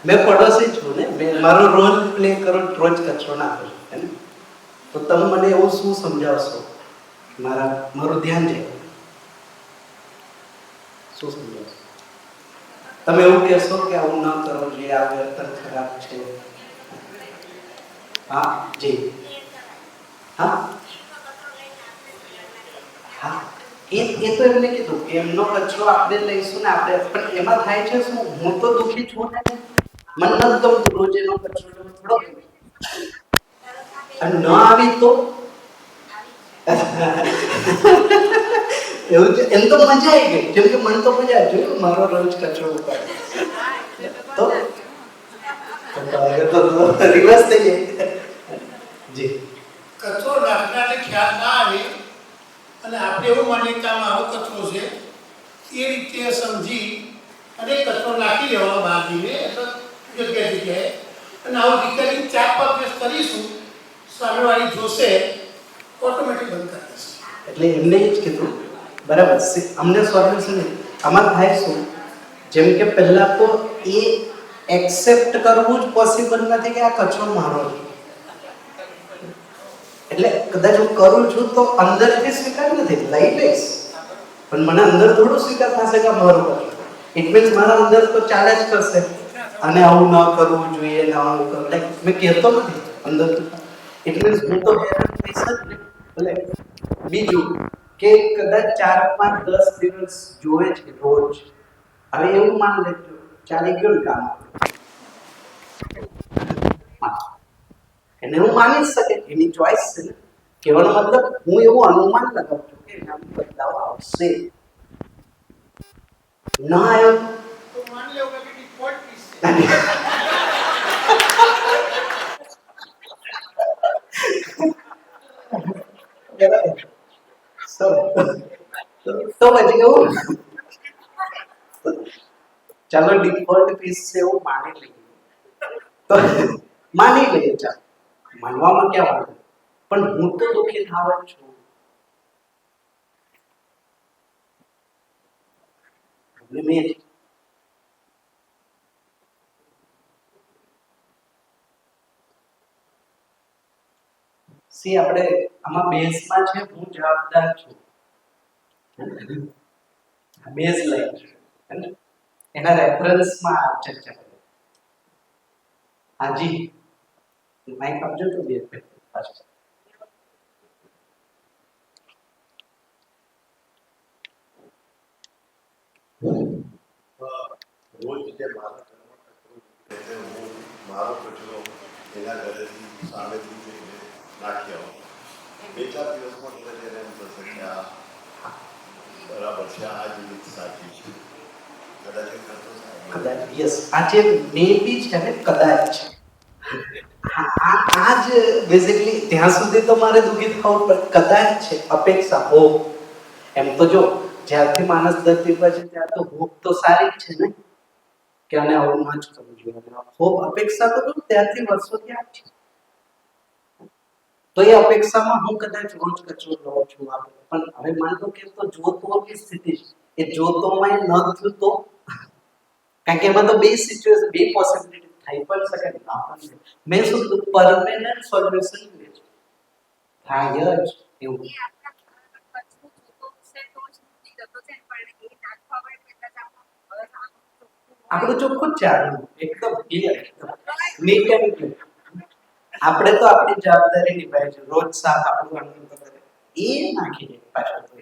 મેં પડોશી છું ને મેં મારો રોલ પ્લે કરો રોજ કચરો નાખું છું ને તો તમે મને એવું શું સમજાવશો? મારું ધ્યાન છે શું સમજાવશો? તમે એવું કહેશો કે આવું ન કરો જોઈએ, આ વર્તન ખરાબ છે? હા જી હા હા એ તો એમને કીધું કે એમનો કચરો આપણે લઈશું ને આપણે પણ એમાં થાય છે શું? હું તો દુઃખી છું ને મને નથી ગમતું રોજ એનો કચરો થોડો અને ન આવી તો એવું છે. એમ તો મજા આવી ગઈ જેમ કે મને તો મજા આવી જોયું મારો રોજ કચરો ઉપાડે તો રિવર્સ થઈ જાય. જી કચરો નાખનારને ખ્યાલ ના આવે અને આપણે એવું માનીએ કે આમાં આવો કચરો છે એ રીતે સમજી અને કચરો નાખી દેવાનો બહાર જઈને જગ્યાએ અને આવું રિકરિંગ 4-5 દિવસ કરીશું સામેવાળી જોશે ઓટોમેટિક બંધ કરી દેશે. એટલે એમને જ કીધું બરાબર અમને સોલ્યુશન આમાં થાય શું? જેમ કે પહેલા તો એ એક્સેપ્ટ કરવું જ પોસિબલ નથી કે આ કચરો મારો છે. એટલે કદાચ હું કરું છું તો અંદરથી સ્વીકાર નથી લઈ લઈશ, પણ મને અંદર થોડું સ્વીકાર થશે કે મારું કચરો. ઇટ મીન્સ મારા અંદર તો ચાલે જ કરશે અને આવું ન કરવું જોઈએ ને આવું કરવું, લાઈક મેં કહેતો નથી અંદર. ઇટ મીન્સ હું તો હેરાન થઈશ જ ને. ભલે બીજું કે કદાચ 4, 5, 10 દિવસ જોવે છે રોજ, હવે એવું માન લેજો ચાલી ગયું ને કામ, એને હું માની જ શકે, એની ચોઈસ છે ને. કહેવાનો મતલબ હું એવું અનુમાન લગાવું છું કે એનામાં બદલાવ આવશે. ના આવ્યો તો માની લેવું કે ડિફોલ્ટ પીસ તો પછી એવું ચાલો ડિફોલ્ટ પીસ છે એવું માની લઈએ, તો માની લઈએ, ચાલો માનવામાં ક્યાં વાંધો, પણ હું તો દુઃખી થવા જ છું. પ્રોબ્લેમ એ છે. સી આપણે આમાં બેઝમાં છે હું જવાબદાર છું, બેઝ લાઈન છે એના રેફરન્સમાં ચર્ચા કરીએ. હાજી માઇક આપજો તો બે પાછું. રોજ જે મારા ઘરમાં કચરો એટલે હું મારો કચરો એના ઘરેથી સામેથી જઈને નાખી આવું. 2-4 દિવસમાં કદાચ એને એમ થશે કે આ બરાબર છે, આ જ રીત સાચી છે. કદાચ એ કરતો સાહેબ કદાચ યસ, આ જે મે બી છે ને કદાચ આ જ બેઝિકલી ત્યાં સુધી તો મારે દુઃખી થવું પણ કદાચ છે, અપેક્ષા, હોપ. એમ તો જો જ્યારથી માણસ ધરતી પર છે ત્યાં તો હોપ તો સારી જ છે ને કે આને આવું ન જ કરવું જોઈએ. હોપ અપેક્ષા તો ત્યારથી વર્ષોથી આ છે. તો એ અપેક્ષામાં હું કદાચ રોજ કચરો લઉં છું, પણ હવે માન લો કે તો જોતોની સ્થિતિ છે, એ જોતોમાં ન થયું તો, કારણ કે એમાં તો બે સિચ્યુએશન, બે પોસિબિલિટી થઈ પણ શકે ને ના પણ શકે. મેં શું પરમેનન્ટ સોલ્યુશન જોઈએ છે, થાય જ એવું. આપણું ચોખ્ખું જ છે, એકદમ ક્લિયર, નીટ એન્ડ ક્લીન. આપણે તો આપણી જવાબદારી નિભાવી છે, રોજ સાફ આપણું અંગણ તો કરે એ નાખી દે પાછળ તો.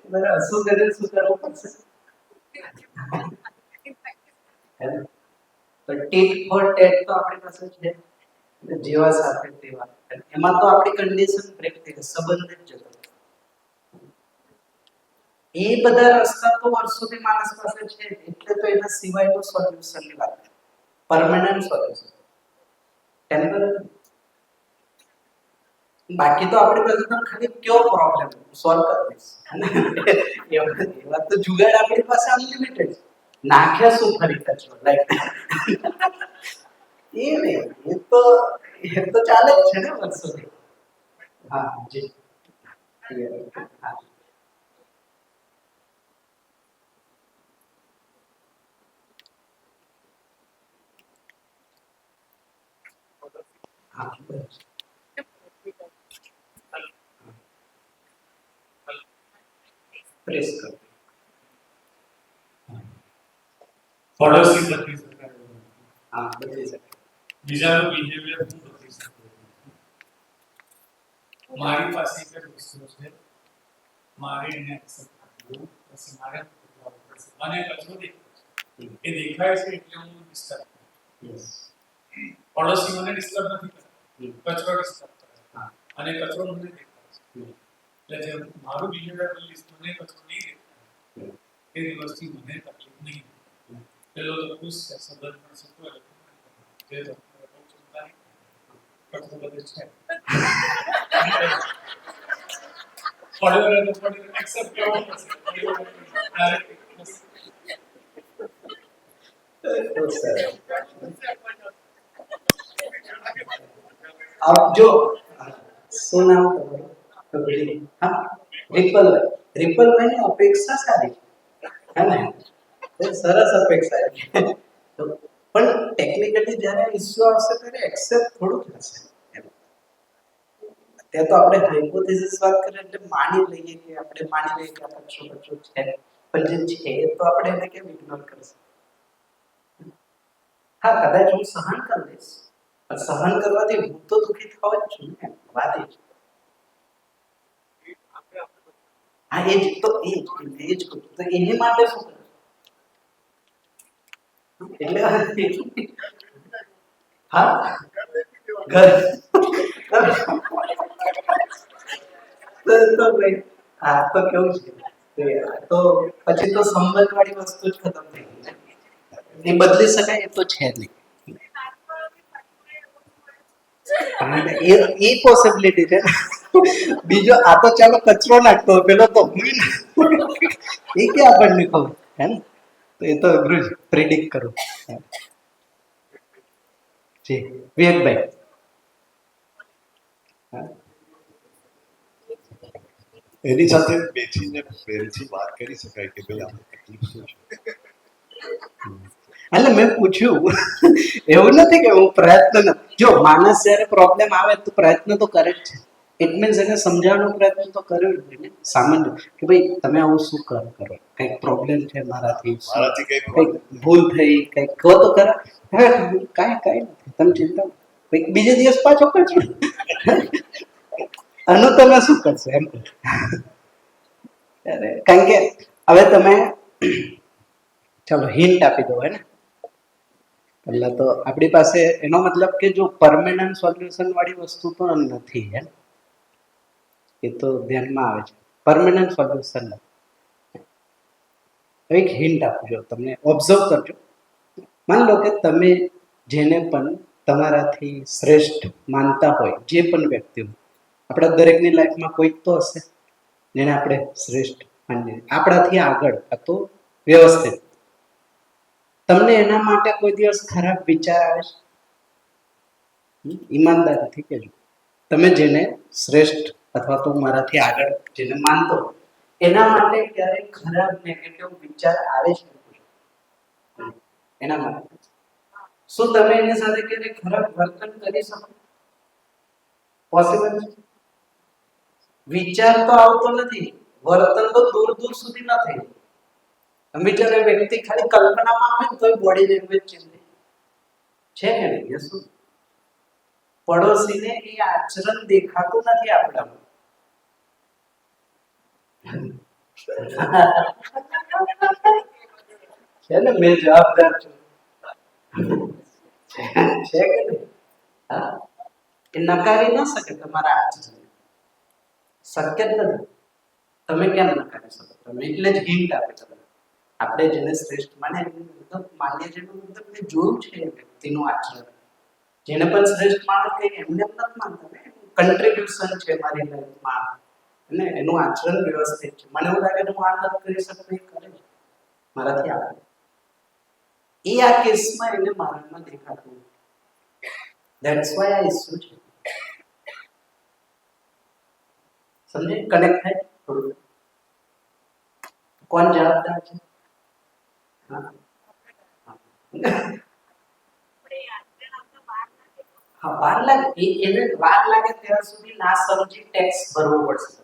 બરાબર, શું કરે શું કરવું પડશે. તો ટેટ ફોર ટેટ તો આપણી પાસે છે, જેવા સાથે તેવા. એમાં તો આપણી કન્ડિશન બ્રેક થઈ ગઈ, સંબંધ જ જતો. એ બધા રસ્તા તો વર્ષોથી માણસ પાસે છે, એટલે તો એના સિવાયનું સોલ્યુશન ની વાત, પરમેનન્ટ સોલ્યુશન. ટેમ્પરરી બાકી તો આપણી પાસે તો ખાલી કયો પ્રોબ્લેમ સોલ્વ કરી દઈશ. એવા તો જુગાડ આપણી પાસે અનલિમિટેડ છે. નાખ્યા શું ફરી કચરો લાઈક એ નહીં, એ તો ચાલે જ છે ને વર્ષોથી. હા જી હા. હા બસ પ્રેસ કરો. પડોશી બદલી શકાય, હા બદલી શકે. બીજાનું બિહેવિયર હું બદલી શકું. મારી પાસે એક જ વસ્તુ છે, મારે એને એક્સેપ્ટ કરવું પછી મારે મને કચરો દેખાય છે, એ દેખાય છે એટલે હું ડિસ્ટર્બ કરું. પડોશી મને ડિસ્ટર્બ નથી કરતો, કચરો ડિસ્ટર્બ કરે અને કચરો મને દેખાય છે, એટલે જે મારું બિહેવિયર બદલીશ મને કચરો નહીં દેખાય એ દિવસથી મને તકલીફ નહીં. પેલો તો ખુશ છે, સંબંધ પણ સુખો જે તો બહુ ચિંતા નહીં, કચરો બધે છે પડ્યો તો પડ્યો એક્સેપ્ટ કરવો પડશે. આપ જો શું નામ તમારું? હા રિપલ ભાઈ ની અપેક્ષા સારી છે, હે ને એ સરસ અપેક્ષા છે. તો પણ ટેકનિકલી જ્યારે ઇસ્યુ આવશે ત્યારે એક્સેપ્ટ થોડું થશે એમ. અત્યારે તો આપણે હાઇપોથેસિસ વાત કરીએ એટલે માની લઈએ કે આપણે માની લઈએ કે આ કચરો છે, પણ જે છે તો આપણે એને કેમ ઇગ્નોર કરશું? હા, કદાચ હું સહન કરી લઈશ, પણ સહન કરવાથી હું તો દુઃખી થવા જ છું ને, વાત એ છે. હા, એ જ તો એ જ કહું તો એની માટે શું કરે એટલે હા ઘર તો ભાઈ હા તો કેવું છે તો પછી તો સંબંધ વાળી વસ્તુ જ ખતમ થઈ ગઈ ને. એ બદલી શકાય એ તો છે નહીં. એ પોસિબિલિટી છે. બીજો આ તો ચાલો કચરો નાખતો પેલો તો એ ક્યાં આપણને ખબર હે ને. તો એ તો અઘરું છે પ્રિડિક્ટ કરું. જી વિવેકભાઈ. એની સાથે બેસીને પ્રેમથી વાત કરી શકાય કે ભાઈ આપણે તકલીફ શું છે. એટલે મેં પૂછ્યું એવું નથી કે હું પ્રયત્ન જો માણસ જયારે પ્રોબ્લેમ આવે તો પ્રયત્ન તો કરે જ છે. ઇટ મીન્સ એને સમજાવવાનો પ્રયત્ન તો કર્યો જ ને સામાન્ય કે ભાઈ તમે આવું શું કરો કંઈક પ્રોબ્લેમ છે મારાથી કંઈક ભૂલ થઈ કંઈક કહો તો ખરા. કાંઈ નથી તમે ચિંતા કંઈક બીજે દિવસ પાછો કરજો આનું તમે શું કરશો એમ. કારણ કે હવે તમે ચાલો હિન્ટ આપી દો હે ને. પહેલા તો આપણી પાસે એનો મતલબ કે જો પરમેનન્ટ સોલ્યુશન વાળી વસ્તુ તો નથી હે, એ તો ધ્યાનમાં આવે છે. પરમેનન્ટ સોલ્યુશન નથી. એક હિન્ટ આપજો, તમને ઓબ્ઝર્વ કરજો. માની લો કે તમે જેને પણ તમારાથી શ્રેષ્ઠ માનતા હોય, જે પણ વ્યક્તિ હોય, આપણા દરેકની લાઈફમાં કોઈક તો હશે જેને આપણે શ્રેષ્ઠ માનીએ, આપણાથી આગળ તો વ્યવસ્થિત. તમને એના માટે કોઈ દિવસ ખરાબ વિચાર આવે છે? ઈમાનદારીથી કહેજો. તમે જેને શ્રેષ્ઠ અથવા તો મારાથી આગળ જેને માનતો એના માટે ક્યારેક ખરાબ નેગેટિવ વિચાર આવે છે? એના માટે શું તમે એની સાથે ક્યારેક ખરાબ વર્તન કરી શકો? પોસિબલ છે? વિચાર તો આવતો નથી, વર્તન તો દૂર દૂર સુધી ન થઈ. વિચારે વ્યક્તિ ખાલી કલ્પનામાં આવે તો બોડી લેંગ્વેજ ચેન્જ છે કે નહીં? શું પડોશીને એ આચરણ દેખાતું નથી આપણામાં. છે ને, મેં જવાબદાર છું છે કે નહીં? હા, એ નકારી ન શકે તમારા આચરણ, શક્ય જ નથી. તમે કેમ નકારી શકો? તમે એટલે જ હિન્ટ આપે તમને. આપણે જેને શ્રેષ્ઠ માને મતલબ માન્ય જેનું મતલબ મેં જોયું છે વ્યક્તિનું આચરણ. જેને પણ શ્રેષ્ઠ માણસ કહીએ એમને નથી માનતા ને, કન્ટ્રીબ્યુશન છે મારી લાઈફમાં અને એનું આચરણ વ્યવસ્થિત છે. મને એવું લાગે હું આ નથી કરી શકતો, એ કરે છે મારાથી આગળ. એ આ કેસમાં એને મારામાં દેખાતું. ધેટ્સ વાય આ ઇશ્યુ છે. સમજે? કનેક્ટ થાય થોડું. કોણ જવાબદાર છે? હા, વાર લાગે. એને વાર લાગે ત્યાં સુધી ના સમજી ટેક્સ ભરવો પડશે.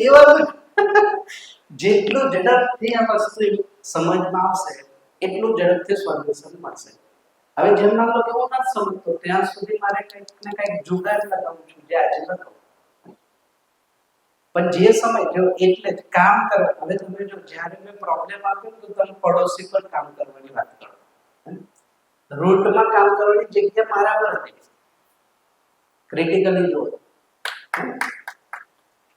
એ વાત જેટલું ઝડપથી આ વસ્તુ સમજમાં આવશે એટલું ઝડપથી સોલ્યુશન મળશે. હવે જેમ માન લો કે હું નથી સમજતો ત્યાં સુધી મારે કંઈક ને કંઈક જુગાડ લગાવું છું, જે આજે લગાવું. પણ જે સમય જો એટલે જ કામ કરો. હવે તમે જો જ્યારે મેં પ્રોબ્લેમ આપ્યો તો તમે પડોશી પર કામ કરવાની વાત કરો, રૂટમાં કામ કરવાની જગ્યા મારા પર હતી. ક્રિટિકલી જો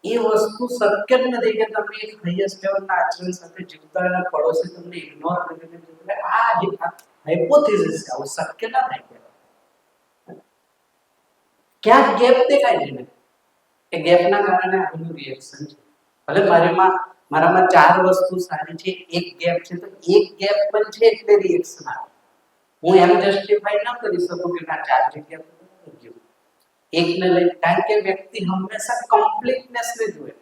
એ વસ્તુ શક્ય જ નથી કે તમે એક હાઈએસ્ટ લેવલના આચરણ સાથે જીવતા અને પડોશી તમને ઇગ્નોર કરીને એટલે આ હાઇપોથેસિસ છે, આવું શક્ય ના થાય. ક્યાંક ગેપ દેખાય છે ને, એ ગેપના કારણે આનું રિએક્શન છે. ભલે મારામાં 4 વસ્તુ સારી છે, એક ગેપ છે, તો એક ગેપ પણ છે એટલે રિએક્શન આવે. હું એમ જસ્ટિફાઈ ન કરી શકું કે ના 4 જગ્યા એકને લઈ, કારણ કે વ્યક્તિ હંમેશા કમ્પ્લીટનેસ ને જોઈએ,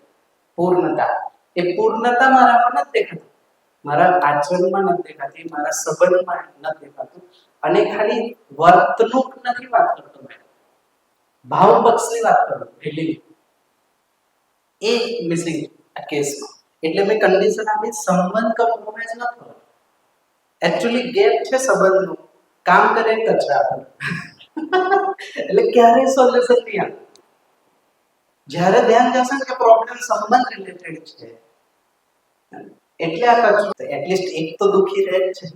પૂર્ણતા. એ પૂર્ણતા મારામાં નથી દેખાતી, મારા આચરણમાં નથી દેખાતી, મારા સંબંધમાં નથી દેખાતું. અને ખાલી વર્તણૂક નથી વાત કરતો, મેં ભાવ પક્ષની વાત કરું, ફિલિંગ એ મિસિંગ આ કેસમાં. એટલે મેં કન્ડિશન આપી સંબંધ કોમ્પ્રોમાઇઝ ન થયો. એકચ્યુઅલી ગેપ છે સંબંધનો, કામ કરે કચરા પર. એટલે ક્યારેય સોલ્યુશન નહીં આવે. જ્યારે ધ્યાન જશે ને કે પ્રોબ્લેમ સંબંધ રિલેટેડ છે, એટલે આ કચરો એટલીસ્ટ એક તો દુખી રહે જ છે.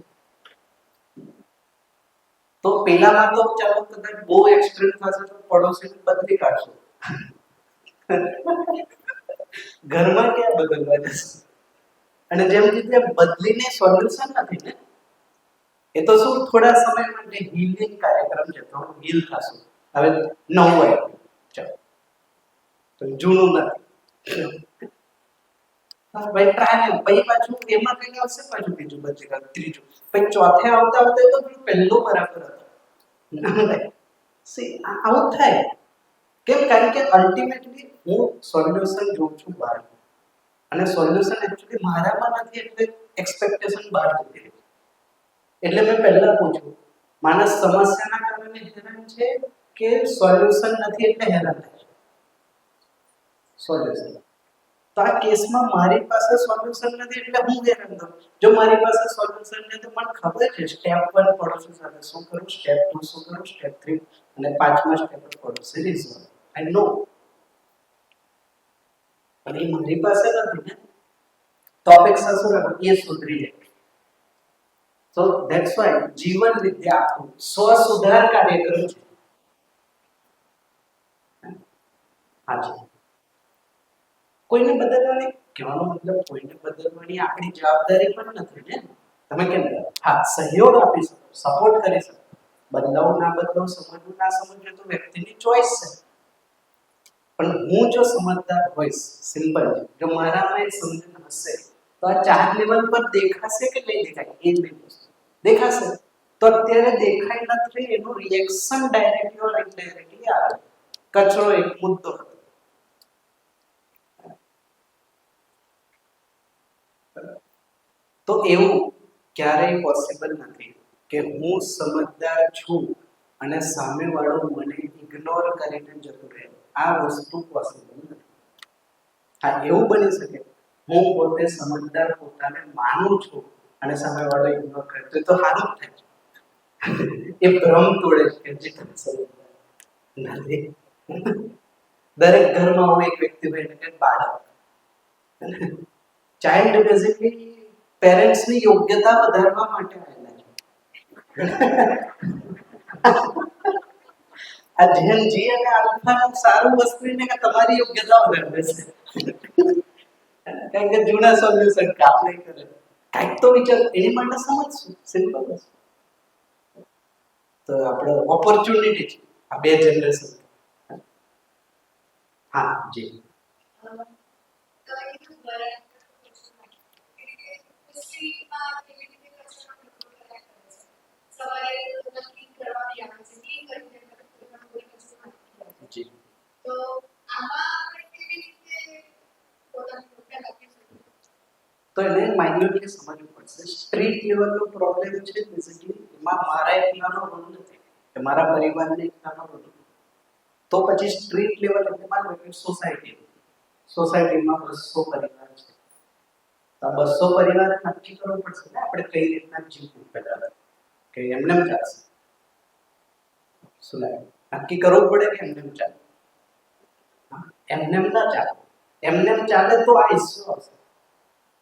તો પેલામાં તો ચાલો કદાચ બહુ એક્સ્ટ્રીમ થશે તો પડોશીને બદલી કાઢશો. ઘરમાં ક્યાં બદલવા જશે? અને જેમ કીધું એમ બદલીને સોલ્યુશન નથી ને, એ તો શું થોડા સમય માટે હીલિંગ કાર્યક્રમ છે, થોડું હીલ થશું. હવે નવું આવ્યું, ચાલો તો જૂનું નથી. હા ભાઈ ટ્રાય ને પછી પાછું એમાં કઈ આવશે, પાછું બીજું બચી ગયું, ત્રીજું, પછી ચોથે આવતા આવતા તો પહેલો બરાબર હતો. સી આવું થાય કેમ? કારણ કે અલ્ટિમેટલી હું સોલ્યુશન જોઉં છું બહાર, અને સોલ્યુશન એકચ્યુઅલી મારામાં નથી, એટલે એક્સપેક્ટેશન બહાર જતી રહી. એટલે મેં પહેલા પૂછ્યું, માણસ સમસ્યાના કારણે હેરાન છે કે સોલ્યુશન નથી એટલે હેરાન થાય છે? સોલ્યુશન. તો આ કેસમાં મારી પાસે સોલ્યુશન નથી એટલે હું હેરાન થઉં. જો મારી પાસે સોલ્યુશન છે તો મને ખબર છે સ્ટેપ 1 પડોશી સાથે શું કરું, સ્ટેપ 2 શું કરું, સ્ટેપ 3 અને 5મા સ્ટેપ પર પડોશી રીઝોલ્વ. આઈ નો. પણ એ મારી પાસે નથી ને, તો અપેક્ષા શું રાખો એ સુધરી જાય. સો ધેટ્સ વાય જીવન વિદ્યા આપણું સ્વ સુધાર કાર્યક્રમ છે. હાજી, કોઈને બદલવાની, કહેવાનો મતલબ કોઈને બદલવાની આપણી જવાબદારી પણ નથી ને. તમે કેમ? હા, સહયોગ આપી શકો, સપોર્ટ કરી શકો. બદલાવ ના બદલાવ, સમજવું ના સમજવું તો વ્યક્તિની ચોઈસ છે. પણ હું જો સમજદાર હોઈશ, સિમ્પલ, જો મારામાં એક સમજણ હશે તો આ 4 લેવલ પર દેખાશે કે નહીં દેખાય? એ જ વસ્તુ દેખાશે. તો અત્યારે દેખાય નથી એનું રિએક્શન ડાયરેક્ટલી ઓર ઇનડાયરેક્ટલી આવે. કચરો એક મુદ્દો હતો. તો એવું ક્યારેય પોસિબલ નથી કે હું સમજદાર છું અને સામેવાળો મને ઇગ્નોર કરીને જતો રહે. આ વસ્તુ પોસિબલ નથી. હા, એવું બની શકે હું પોતે સમજદાર પોતાને માનું છું અને સામેવાળો ઇગ્નોર કરે તો સારું જ થાય. એ ભ્રમ તોડે છે જે તમે સમજદાર નથી. દરેક ઘરમાં હું એક વ્યક્તિ હોય કે બાળક, ચાઇલ્ડ બેઝિકલી પેરેન્ટ્સની યોગ્યતા વધારવા માટે આવેલા છે. આ જેન જી અને આલ્ફાનું સારું વસ્તુ એને કે તમારી યોગ્યતા વધારે છે. કારણ કે જૂના સોલ્યુશન કામ નહીં કરે. કાંઈક તો વિચાર એની માટે સમજશું, સિમ્પલ વસ્તુ. તો આપણે ઓપોર્ચ્યુનિટી છે આ 2 જનરેશન. હા જી. જી. તો આમાં આપણે કેવી રીતે પોતાનું રૂપિયા લખી શકીએ? તો એને માઇન્યુટલી સમજવું પડશે. સ્ટ્રીટ લેવલનો પ્રોબ્લેમ છે બેઝિકલી, એમાં મારા એકલાનો રોલ નથી કે મારા પરિવારને એકલાનો રોલ નથી. તો પછી સ્ટ્રીટ લેવલ એટલે માનો કે સોસાયટીમાં 200 પરિવાર છે. તો 200 પરિવારને નક્કી કરવું પડશે ને આપણે કઈ રીતના જીવવું. પહેલા કે એમને ચાલશે શું લાગે? નક્કી કરવું પડે કે એમને ચાલે? એમને ના ચાલે. એમને ચાલે તો આ ઇસ્યુ હશે.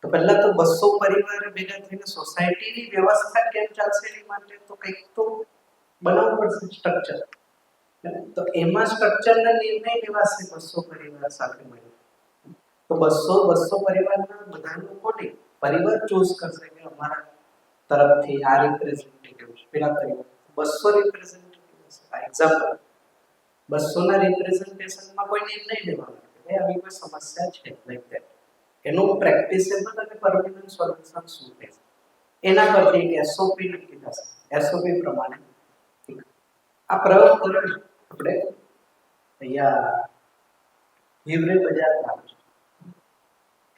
તો પહેલા તો 200 પરિવાર ભેગા થઈને સોસાયટીની વ્યવસ્થા કેમ ચાલશે એની માટે તો કંઈક તો બનાવવું પડશે સ્ટ્રક્ચર. તો એમાં સ્ટ્રક્ચરના નિર્ણય લેવાશે 200 પરિવાર સાથે મળીને. તો 200 પરિવારના બધા લોકોને પરિવાર ચૂઝ કરશે કે અમારા તરફથી આ રિપ્રેઝેન્ટેટિવ છે. પેલા પરિવાર 200 રિપ્રેઝેન્ટેટિવ હશે. આ એક્ઝામ્પલ 200 ના રિપ્રેઝેન્ટેશનમાં કોઈ નિર્ણય લેવાનો કે આવી કોઈ સમસ્યા છે લાઈક ધેટ. એનું પ્રેક્ટિસેબલ અને પરમેનન્ટ સોલ્યુશન શું છે એના પરથી એક એસઓપી નક્કી થશે. એસઓપી પ્રમાણે આ પ્રયોગ કરો. આપણે અહીંયા હિવરે બજાર નામ છે.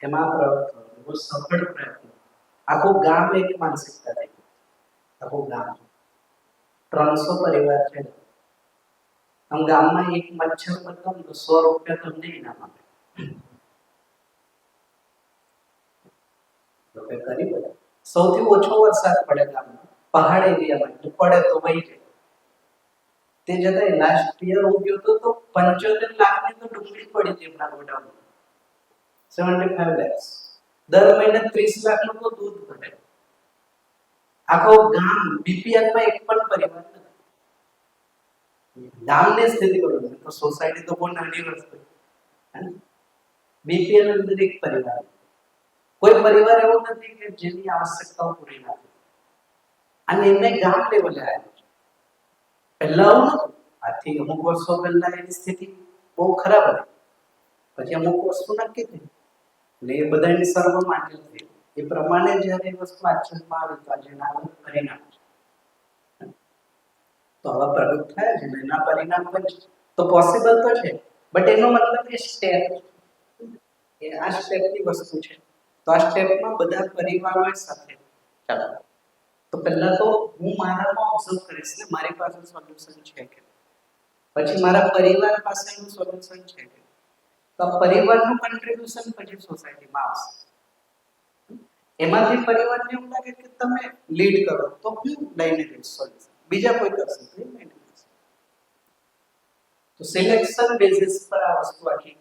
એમાં પ્રયોગ થયો, બહુ સફળ પ્રયત્ન. આખું ગામ એક માનસિકતા થઈ ગયું. આખું ગામ 300 પરિવાર છે. આમ ગામમાં એક મચ્છર બનતો ને તો 100 રૂપિયા તમને ઇનામ આપે. લોકો કરી બધા. સૌથી ઓછો વરસાદ પડે ગામમાં પહાડ એરિયામાં, એટલે પડે તો વહી જાય. તે જતાં લાસ્ટ યર હું ગયો તો 75 લાખની તો ડુંગળી પડી હતી એમના ગોડાઉનમાં. 75 lakhs. દર મહિને 30 લાખનું તો દૂધ ભરે. આખો ગામ બીપીએલ માં એક પણ પરિવાર નથી. ગામની સ્થિતિ કરું તો સોસાયટી તો બહુ નાની વસ્તુ. બીપીએલ અંદર એક પરિવાર, કોઈ પરિવાર એવો નથી કે જેની આવશ્યકતાઓ પૂરી ના થાય. અને એમને ગામ લેવલે આવ્યો છે. પહેલા આવું નતું. આથી અમુક વર્ષો પહેલા એની સ્થિતિ બહુ ખરાબ હતી. પછી અમુક વસ્તુ નક્કી થઈ ને એ બધાની સર્વ માટે થઈ. એ પ્રમાણે જ્યારે એ વસ્તુ આચરણમાં આવી તો આજે એના પરિણામ છે. તો આવા પ્રગટ થયા છે એના પરિણામ પણ છે. તો પોસિબલ તો છે, બટ એનો મતલબ એ સ્ટેપ, એ આ સ્ટેપની વસ્તુ છે. તો આ સ્ટેપમાં બધા પરિવારોએ સાથે ચાલો. તો પહેલા તો હું મારામાં ઓબ્ઝર્વ કરીશ ને મારી પાસે સોલ્યુશન છે કે, પછી મારા પરિવાર પાસે એનું સોલ્યુશન છે કે, તો પરિવારનું કન્ટ્રીબ્યુશન પછી સોસાયટીમાં આવશે. એમાંથી પરિવારને એવું લાગે કે તમે લીડ કરો તો હું લઈને જઈશ સોલ્યુશન, બીજા કોઈ કરશે તો એ લઈને જશે. તો સિલેક્શન બેઝિસ પર આ વસ્તુ આખી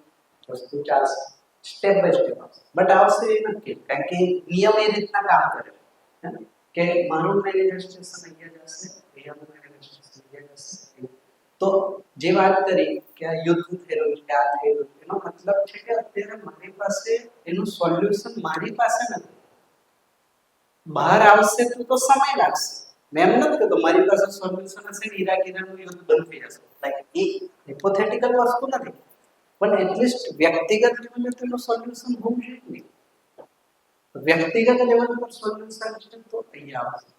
વસ્તુ ચાલશે, સ્ટેપ બાય સ્ટેપ આવશે. બટ આવશે એ નક્કી, કારણ કે નિયમ એ રીતના કામ કરે કે મારું મેનેજર સ્ટેશન અહીંયા જશે, અહીંયાનું મેનેજર સ્ટેશન અહીંયા જશે. તો જે વાત કરી કે આ યુદ્ધ થયેલું છે, આ થયેલું છે, એનો મતલબ છે કે અત્યારે મારી પાસે એનું સોલ્યુશન મારી પાસે નથી. બહાર આવશે તો સમય લાગશે. મેં એમ નથી કહેતો મારી પાસે સોલ્યુશન હશે ને ઈરાક-ઈરાનનું યુદ્ધ બંધ થઈ જશે. લાઈક એ હાઇપોથેટિકલ વસ્તુ નથી, પણ એટલીસ્ટ વ્યક્તિગત લેવલે તેનું સોલ્યુશન હોવું જોઈએ. વ્યક્તિગત લેવલ પર સોલ્યુશન છે તો અહીંયા આવશે.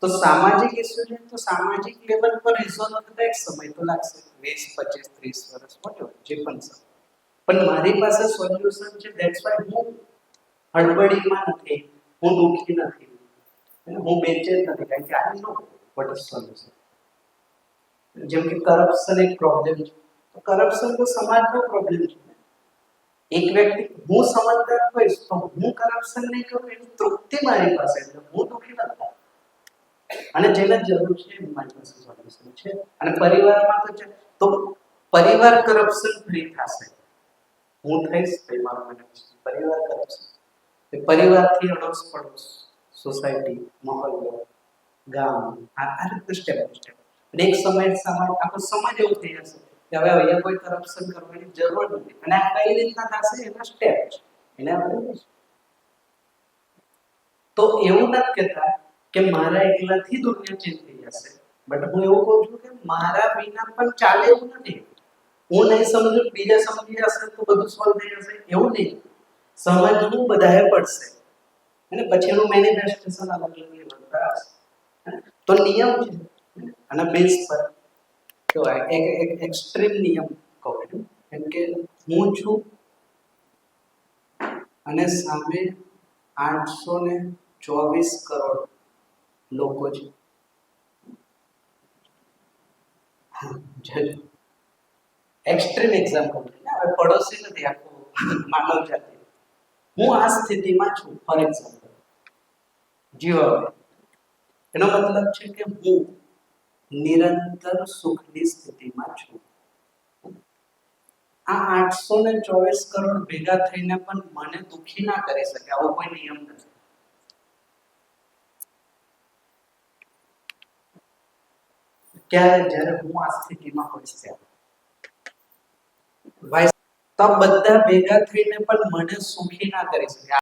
તો સામાજિક ઇસ્યુ છે તો સામાજિક લેવલ પર રિઝોલ્વ થતા એક સમય તો લાગશે, 20, 25, 30 વર્ષ whatever, જે પણ સમય. પણ મારી પાસે સોલ્યુશન છે. ધેટ્સ વાય હું હડબડીમાં નથી, હું દુઃખી નથી, હું બેચેન નથી, કારણ કે આઈ નો વોટ ઇઝ સોલ્યુશન. જેમ કે કરપ્શન એક પ્રોબ્લેમ છે, તો કરપ્શન તો સમાજનો પ્રોબ્લેમ છે. એક વ્યક્તિ હું સમજદાર હોઈશ તો હું કરપ્શન નહીં કરું એની તૃપ્તિ મારી પાસે, એટલે હું દુઃખી નથી. અને જેને જરૂર છે મારી પાસે સોલ્યુશન છે. અને પરિવારમાં તો છે, તો પરિવાર કરપ્શન ફ્રી થશે. હું થઈશ તો મારું મેનેજ પરિવાર કરપ્શન, એ પરિવારથી અડોશ પડોશ, સોસાયટી, મહોલ્લો, ગામ, આ રીતે સ્ટેપ બાય સ્ટેપ. અને એક સમય સમાજ, આખો સમાજ એવો થઈ જશે કે હવે અહીંયા કોઈ કરપ્શન કરવાની જરૂર નથી. અને આ કઈ રીતના થશે એના સ્ટેપ છે, એને આપણે તો એવું નથી કહેતા કે મારા એકલાથી દુનિયા ચેન્જ થઈ જશે, બટ હું એવું કહું છું કે મારા વિના પણ ચાલે એવું નથી. હું નહીં સમજુ, બીજા સમજી જશે તો બધું સોલ્વ થઈ જશે એવું નહીં. સમજવું બધાએ પડશે અને પછી એનું મેનિફેસ્ટેશન અલગ અલગ લેવલ પર આવશે. તો નિયમ છે અને બેઝ પર તો એક એક્સ્ટ્રીમ નિયમ કહું છું, કેમ કે હું છું અને સામે 824 કરોડ લોકો છે. એક્સ્ટ્રીમ એક્ઝામ્પલ, હવે પડોશી નથી, આખું માનવ જાતિ. હું આ સ્થિતિમાં છું ફોર એક્ઝામ્પલ, જીવો. એનો મતલબ છે કે હું નિરંતર સુખની સ્થિતિમાં છું. આ 824 કરોડ ભેગા થઈને પણ મને દુખી ના કરી શકે, આવો કોઈ નિયમ નથી. જ્યારે હું આ સ્થિતિમાં હોઈશ ત્યારે તો બધા ભેગા થઈને પણ મને સુખી ના કરી શકે.